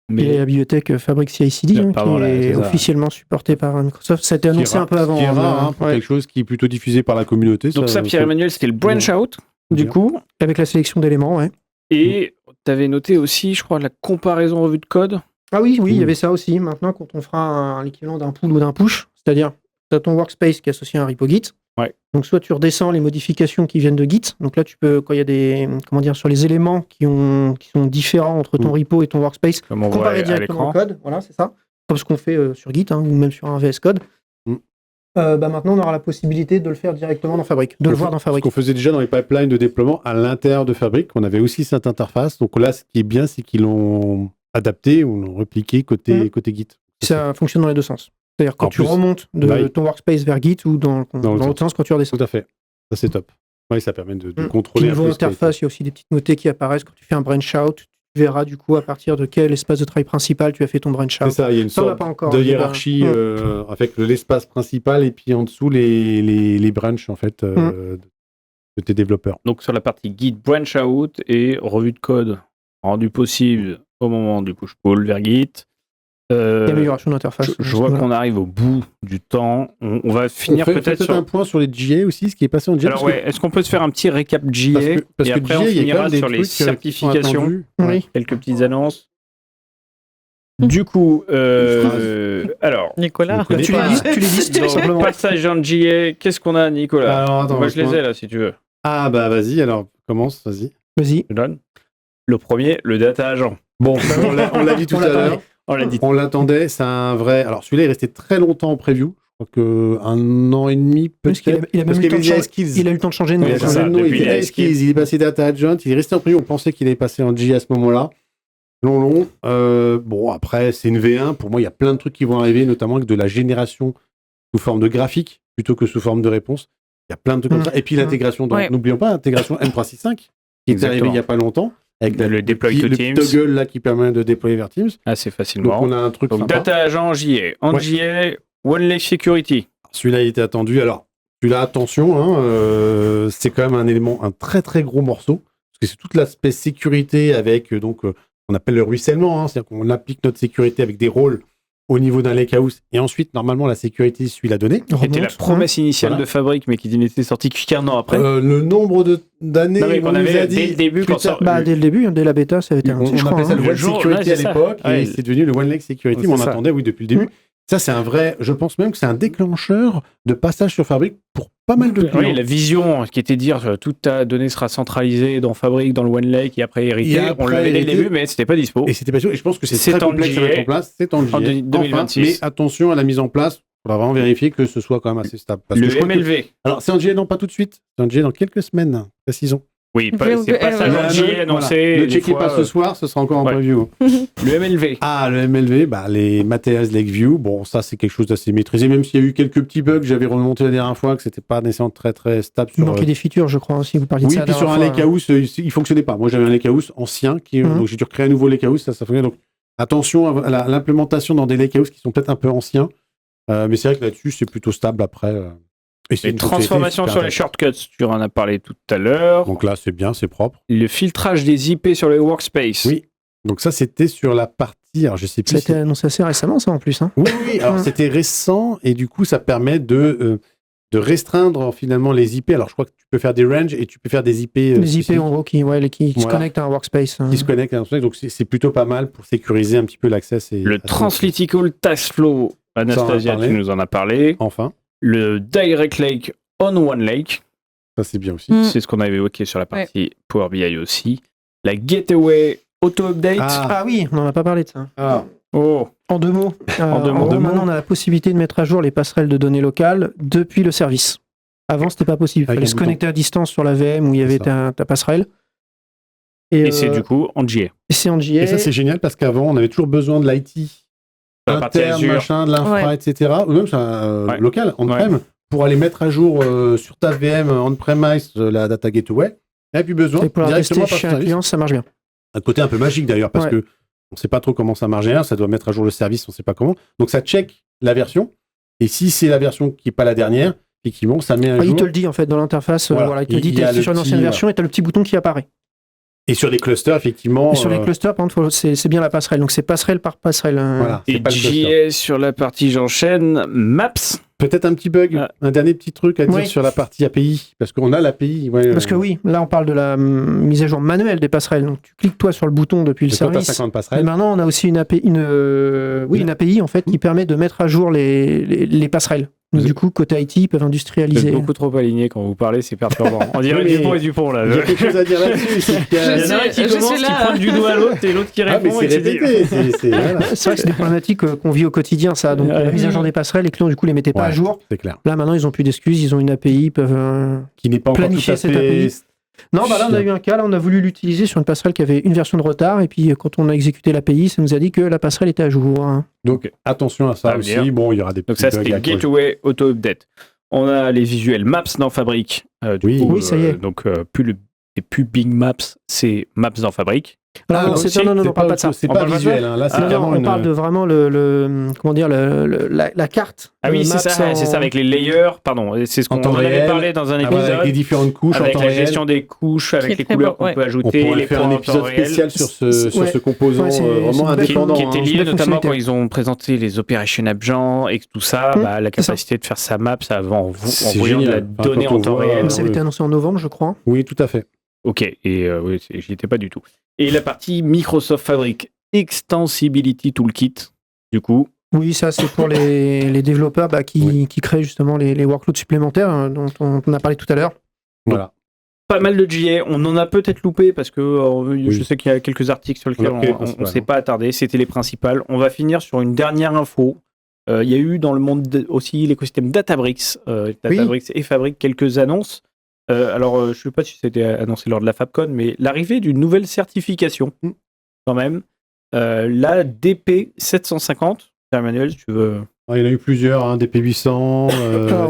Mais il y a la bibliothèque Fabric CI/CD qui est officiellement supportée par Microsoft. Ça a été annoncé un peu avant. C'est rare, pour quelque chose qui est plutôt diffusé par la communauté. Donc ça, Pierre-Emmanuel, c'était le branch out, du coup. Avec la sélection d'éléments, ouais. Et tu avais noté aussi, je crois, la comparaison revue de code. Ah oui, il y avait ça aussi. Maintenant, quand on fera l'équivalent d'un pull ou d'un push, c'est-à-dire tu as ton workspace qui est associé à un repo Git. Ouais. Donc soit tu redescends les modifications qui viennent de Git. Donc là, tu peux, quand il y a des, sur les éléments qui sont différents entre ton repo et ton workspace, comparer directement le code. Voilà, c'est ça. Comme ce qu'on fait sur Git, ou même sur un VS Code. Maintenant, on aura la possibilité de le faire directement dans Fabric, de le voir dans Fabric. Ce qu'on faisait déjà dans les pipelines de déploiement à l'intérieur de Fabric, on avait aussi cette interface. Donc là, ce qui est bien, c'est qu'ils l'ont adapté ou l'ont répliqué côté Git. Ça fonctionne dans les deux sens. C'est-à-dire quand tu remontes de ton workspace vers Git ou dans l'autre sens quand tu redescends. Tout à fait. Ça, c'est top. Oui, ça permet de contrôler un peu. Niveau interface, il y a aussi des petites motets qui apparaissent quand tu fais un branch out. Tu verras du coup à partir de quel espace de travail principal tu as fait ton branch out. C'est ça, il y a une sorte de hiérarchie avec l'espace principal et puis en dessous les branches en fait de tes développeurs. Donc sur la partie Git branch out et revue de code rendu possible au moment du push-pull vers Git. Amélioration d'interface. Je vois qu'on arrive au bout du temps. On va finir peut-être sur un point sur les GA aussi, ce qui est passé en GA. Alors est-ce qu'on peut se faire un petit récap GA parce et que après GA, on finira sur les certifications, quelques petites annonces. Du coup, alors Nicolas, tu les dis simplement. Passage en GA, qu'est-ce qu'on a, Nicolas? Alors, attends, moi je les ai là si tu veux. Ah bah vas-y, alors commence, vas-y. Je donne. Le premier, le data agent. Bon, on l'a dit tout à l'heure. On l'attendait, c'est un vrai. Alors celui-là, il restait très longtemps en preview. Je crois qu'un an et demi, peut-être. Il a eu le temps de changer de nom. Il est passé Data Agent, il est resté en preview. On pensait qu'il allait passer en G à ce moment-là. Long. Bon, après, c'est une V1. Pour moi, il y a plein de trucs qui vont arriver, notamment avec de la génération sous forme de graphique plutôt que sous forme de réponse. Il y a plein de trucs comme ça. Et puis l'intégration, n'oublions pas l'intégration M365 qui est arrivée il n'y a pas longtemps. Avec le deploy to Teams. Le toggle là qui permet de déployer vers Teams. Assez facilement. Donc on a un truc donc, sympa. Data Agent JA. En JA, One Lake Security. Celui-là, il était attendu. Alors, Celui-là, attention, c'est quand même un très très gros morceau, parce que c'est tout l'aspect sécurité avec, on appelle le ruissellement, c'est-à-dire qu'on applique notre sécurité avec des rôles au niveau d'un lakehouse, et ensuite, normalement, la sécurité suit la donnée. C'était la promesse initiale de Fabric, mais qui n'était sortie qu'un an après. Le nombre d'années qu'on avait dès le début. Dès le début, dès la bêta, ça avait été on appelait ça le One Security à l'époque, et c'est devenu le One Lake Security, mais on attendait, depuis le début. Ça, c'est je pense même que c'est un déclencheur de passage sur Fabric pour pas mal de clients. Oui, la vision qui était de dire toute ta donnée sera centralisée dans Fabric, dans le One Lake et après hérité. On l'avait dès le début, mais c'était pas dispo. Et c'était pas dispo. Et je pense que c'est très complexe à mettre en place. C'est en juillet. 2026. Mais attention à la mise en place. Il faudra vraiment vérifier que ce soit quand même assez stable. Parce le MLV. Alors, c'est en juillet, non, pas tout de suite. C'est en juillet dans quelques semaines, précisons. Oui, c'est pas ça l'anglais annoncé. Ne checkez pas ce soir, ce sera encore en preview. Le MLV. Le MLV, les Mateas Lakeview, bon, ça c'est quelque chose d'assez maîtrisé, même s'il y a eu quelques petits bugs, j'avais remonté la dernière fois que c'était pas nécessairement très très stable. Il manquait des features, je crois aussi, vous parliez de ça. Oui, puis sur un lakehouse, il fonctionnait pas. Moi j'avais un lakehouse ancien, donc j'ai dû recréer un nouveau lakehouse, ça fonctionnait. Donc attention à l'implémentation dans des lakehouses qui sont peut-être un peu anciens, mais c'est vrai que là-dessus c'est plutôt stable après. Et c'est une transformation sur les shortcuts, tu en as parlé tout à l'heure. Donc là, c'est bien, c'est propre. Le filtrage des IP sur les workspaces. Oui. Donc ça, c'était sur la partie. Alors, je sais plus. Ça a été annoncé assez récemment, ça en plus. Hein. Oui. Alors, c'était récent et du coup, ça permet de restreindre finalement les IP. Alors, je crois que tu peux faire des ranges et tu peux faire des IP. Les IP en gros qui se connectent à un workspace. Qui se connectent à un workspace. Donc, c'est plutôt pas mal pour sécuriser un petit peu l'accès. Le Translytical Task Flow, Anastasia, tu nous en as parlé. Enfin. Le Direct Lake on One Lake. Ça, c'est bien aussi. C'est ce qu'on avait évoqué sur la partie Power BI aussi. La Gateway Auto Update. Ah oui, on n'en a pas parlé de ça. En deux mots. Maintenant, on a la possibilité de mettre à jour les passerelles de données locales depuis le service. Avant, c'était pas possible. Il fallait se connecter à distance sur la VM où il y avait ta passerelle. Et c'est du coup en JA. Et c'est en JA. Et ça, c'est génial parce qu'avant, on avait toujours besoin de l'IT. Interne, machin, de l'infra, etc. Ou même local, on-prem, pour aller mettre à jour sur ta VM on-premise la data gateway. Il n'y a plus besoin. Et pour la tester chez un client, ça marche bien. Un côté un peu magique d'ailleurs, parce que on ne sait pas trop comment ça marche derrière, ça doit mettre à jour le service, on ne sait pas comment. Donc ça check la version, et si c'est la version qui n'est pas la dernière, effectivement, ça met à jour. Il te le dit en fait dans l'interface, il te dit que tu es sur une ancienne version et tu as le petit bouton qui apparaît. Et sur les clusters, effectivement. Et sur les clusters, par contre, c'est bien la passerelle. Donc c'est passerelle par passerelle. Voilà, et JS sur la partie, j'enchaîne, Maps. Peut-être un petit bug, un dernier petit truc à dire sur la partie API, parce qu'on a l'API. Parce que là on parle de la mise à jour manuelle des passerelles. Donc tu cliques toi sur le bouton depuis le service. 50 passerelles. Et maintenant on a aussi une API, une API en fait qui permet de mettre à jour les passerelles. Donc, du coup, côté IT, ils peuvent industrialiser. Vous êtes beaucoup trop aligné quand vous parlez, c'est perturbant. On dirait Dupont et Dupont, là. Il y a quelque chose à dire là-dessus. Il y en a un qui commence, qui pointe du doigt à l'autre, et l'autre qui répond. C'est répété. C'est vrai que c'est des problématiques qu'on vit au quotidien, ça. Donc, la mise à jour des passerelles, les clients, du coup, les mettaient pas à jour. C'est clair. Là, maintenant, ils n'ont plus d'excuses. Ils ont une API, ils peuvent qui n'est pas planifier cette API. Non, là, on a eu un cas. Là, on a voulu l'utiliser sur une passerelle qui avait une version de retard. Et puis, quand on a exécuté l'API, ça nous a dit que la passerelle était à jour. Donc, attention à ça aussi. Bon, il y aura des petits bugs. Donc, ça, c'était Gateway Auto Update. On a les visuels Maps dans Fabric. Oui, ça y est. Donc, plus Bing Maps, c'est Maps dans Fabric. Non, on parle pas de ça. C'est pas visuel. Là, c'est vraiment on parle de vraiment la carte. Ah oui, c'est ça, avec les layers. Pardon, c'est ce qu'on en avait parlé dans un épisode. Avec les différentes couches, avec la gestion des couches, avec les couleurs qu'on peut ajouter. On pourrait faire un épisode spécial sur ce composant vraiment indépendant. Qui était lié notamment quand ils ont présenté les Operation Agents et tout ça, la capacité de faire sa map, ça en voyant de la donnée en temps réel. Ça avait été annoncé en novembre, je crois. Oui, tout à fait. Ok, et j'y étais pas du tout. Et la partie Microsoft Fabric Extensibility Toolkit, du coup. Oui, ça c'est pour les développeurs qui créent justement les workloads supplémentaires dont on a parlé tout à l'heure. Voilà. Pas mal de JA, on en a peut-être loupé parce que je sais qu'il y a quelques articles sur lesquels on ne s'est pas attardé, c'était les principales. On va finir sur une dernière info. Il y a eu dans le monde aussi l'écosystème Databricks, Databricks et Fabric quelques annonces. Alors, je ne sais pas si c'était annoncé lors de la FabCon, mais l'arrivée d'une nouvelle certification, quand même, la DP750. Emmanuel, si tu veux... Il y en a eu plusieurs, DP800,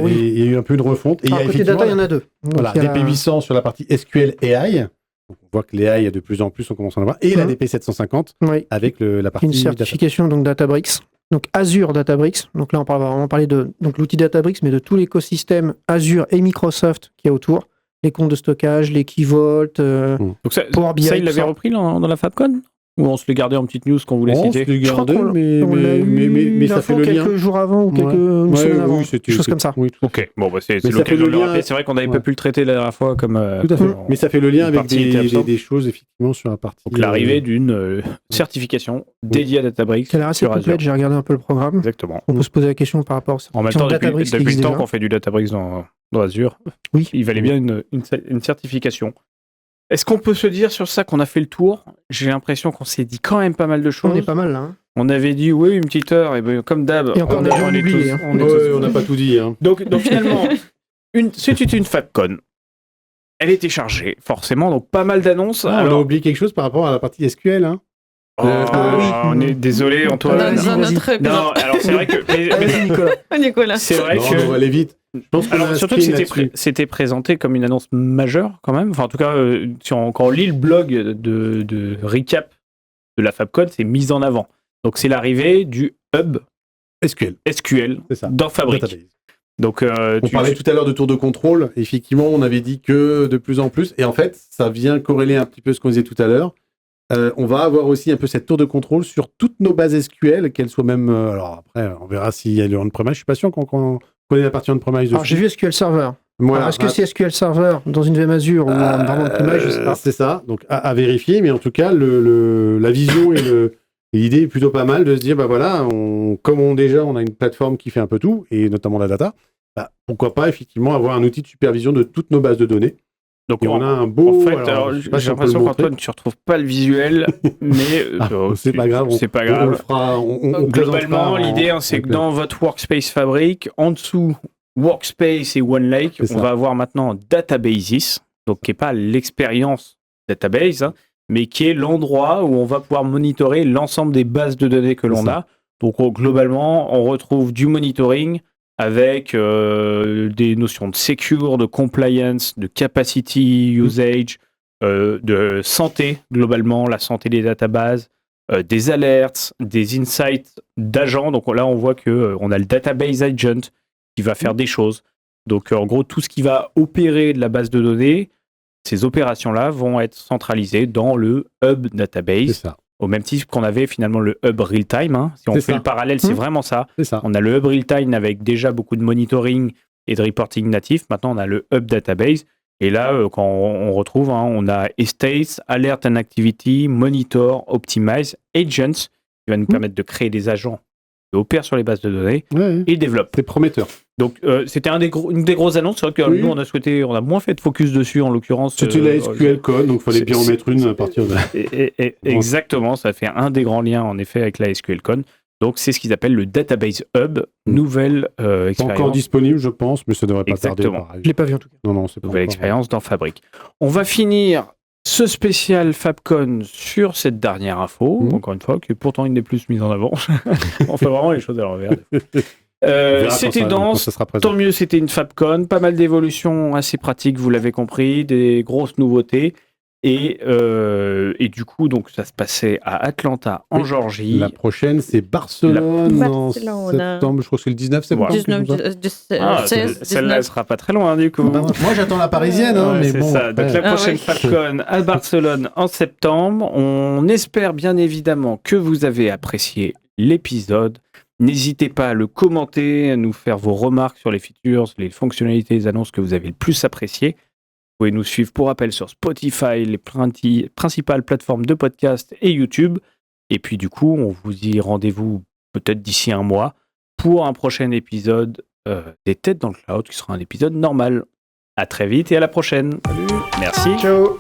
et il y a eu un peu une refonte. Et côté data, il y en a deux. Voilà, DP800 sur la partie SQL AI. Donc, on voit que les AI, de plus en plus, on commence à en avoir. Et la DP750 avec la partie... Une certification, donc Databricks. donc Azure Databricks. Donc là, on va vraiment parler de l'outil Databricks, mais de tout l'écosystème Azure et Microsoft qui est autour. Les comptes de stockage, les Key Vault, donc Power BI. Ça, il l'avait repris dans la FabCon ? Ou on se le gardait en petite news qu'on voulait citer ? On se le gardait, mais ça fait le lien. Quelques jours avant ou une semaine avant, quelque chose comme ça. Oui, ok, bon, bah, c'est l'occasion de le rappeler. C'est vrai qu'on n'avait pas pu le traiter la dernière fois comme... Tout à fait. Mais ça fait le lien avec des choses, effectivement, sur la partie... Donc l'arrivée d'une certification dédiée à Databricks. Qui a l'air assez complète, j'ai regardé un peu le programme. Exactement. On peut se poser la question par rapport à en même temps, depuis le temps qu'on fait du Databricks dans Azure, il valait bien une certification. Est-ce qu'on peut se dire sur ça qu'on a fait le tour ? J'ai l'impression qu'on s'est dit quand même pas mal de choses. On est pas mal là. Hein. On avait dit oui, une petite heure, et ben, comme d'hab. Et encore on a oublié. On n'a pas tout dit. Hein. Donc finalement, c'était une FabCon. Elle était chargée, forcément, donc pas mal d'annonces. Alors, on a oublié quelque chose par rapport à la partie SQL. Hein. Oui. On est désolé, Antoine. Non, alors c'est vrai que. Nicolas. C'est vrai que. On va aller vite. Je pense que alors surtout que c'était présenté comme une annonce majeure quand même. Enfin en tout cas, quand on lit le blog de recap de la FabCon, c'est mis en avant. Donc c'est l'arrivée du hub SQL dans Fabric. Donc on parlait tout à l'heure de tour de contrôle. Effectivement, on avait dit que de plus en plus, et en fait, ça vient corréler un petit peu ce qu'on disait tout à l'heure. On va avoir aussi un peu cette tour de contrôle sur toutes nos bases SQL, qu'elles soient même... alors après, on verra s'il y a le on-premise. Je suis pas sûr qu'on connaît la partie on-premise. Alors j'ai vu SQL Server. Voilà. Est-ce que c'est SQL Server dans une VM Azure ou vraiment on-premise, je sais pas. C'est ça, donc à vérifier, mais en tout cas, la vision et l'idée est plutôt pas mal de se dire, bah voilà, comme on a une plateforme qui fait un peu tout, et notamment la data, bah, pourquoi pas effectivement avoir un outil de supervision de toutes nos bases de données. Donc on a un beau... En fait, j'ai l'impression qu'Antoine, tu ne retrouves pas le visuel, mais... c'est pas grave. C'est pas grave. On le fera, globalement, l'idée, c'est que dans votre Workspace Fabric, en dessous, Workspace et OneLake, on va avoir maintenant Databases, donc qui n'est pas l'expérience database, hein, mais qui est l'endroit où on va pouvoir monitorer l'ensemble des bases de données que l'on a. Donc globalement, on retrouve du monitoring avec des notions de secure, de compliance, de capacity usage, de santé, globalement, la santé des databases, des alertes, des insights d'agents. Donc là, on voit qu'on a le database agent qui va faire des choses. Donc en gros, tout ce qui va opérer de la base de données, ces opérations-là vont être centralisées dans le hub database. C'est ça. Au même titre qu'on avait finalement le hub real-time. Hein. Si on fait le parallèle, c'est vraiment ça. On a le hub real-time avec déjà beaucoup de monitoring et de reporting natif. Maintenant, on a le hub database. Et là, quand on retrouve, hein, on a Estates, Alert and Activity, Monitor, Optimize, Agents, qui va nous permettre de créer des agents qui opèrent sur les bases de données et développent. C'est prometteur. Donc, c'était une des grosses annonces. C'est vrai que nous, on a moins fait de focus dessus, en l'occurrence. C'était la SQL Code, donc il fallait bien en mettre une à partir de... Exactement, ça fait un des grands liens, en effet, avec la SQL Code. Donc, c'est ce qu'ils appellent le Database Hub, nouvelle expérience. Pas encore disponible, je pense, mais ça devrait pas tarder. Exactement. Je l'ai pas vu en tout cas. Non, c'est pas nouvelle expérience dans Fabric. On va finir ce spécial FabCon sur cette dernière info, encore une fois, qui est pourtant une des plus mises en avant. On fait vraiment les choses à l'envers. C'était dense, tant mieux, c'était une FabCon, pas mal d'évolutions assez pratiques, vous l'avez compris, des grosses nouveautés. Et du coup, donc, ça se passait à Atlanta, en Géorgie. La prochaine, c'est Barcelone en septembre. Je crois que c'est le 19 septembre. 16, celle-là, elle sera pas très loin, du coup. Moi, j'attends la parisienne. Mais bon, ça. Donc, la prochaine FabCon à Barcelone en septembre. On espère bien évidemment que vous avez apprécié l'épisode. N'hésitez pas à le commenter, à nous faire vos remarques sur les features, les fonctionnalités, les annonces que vous avez le plus appréciées. Vous pouvez nous suivre pour rappel sur Spotify, les principales plateformes de podcast et YouTube. Et puis du coup, on vous y rendez-vous peut-être d'ici un mois pour un prochain épisode des Têtes dans le Cloud, qui sera un épisode normal. À très vite et à la prochaine. Salut. Merci. Ciao.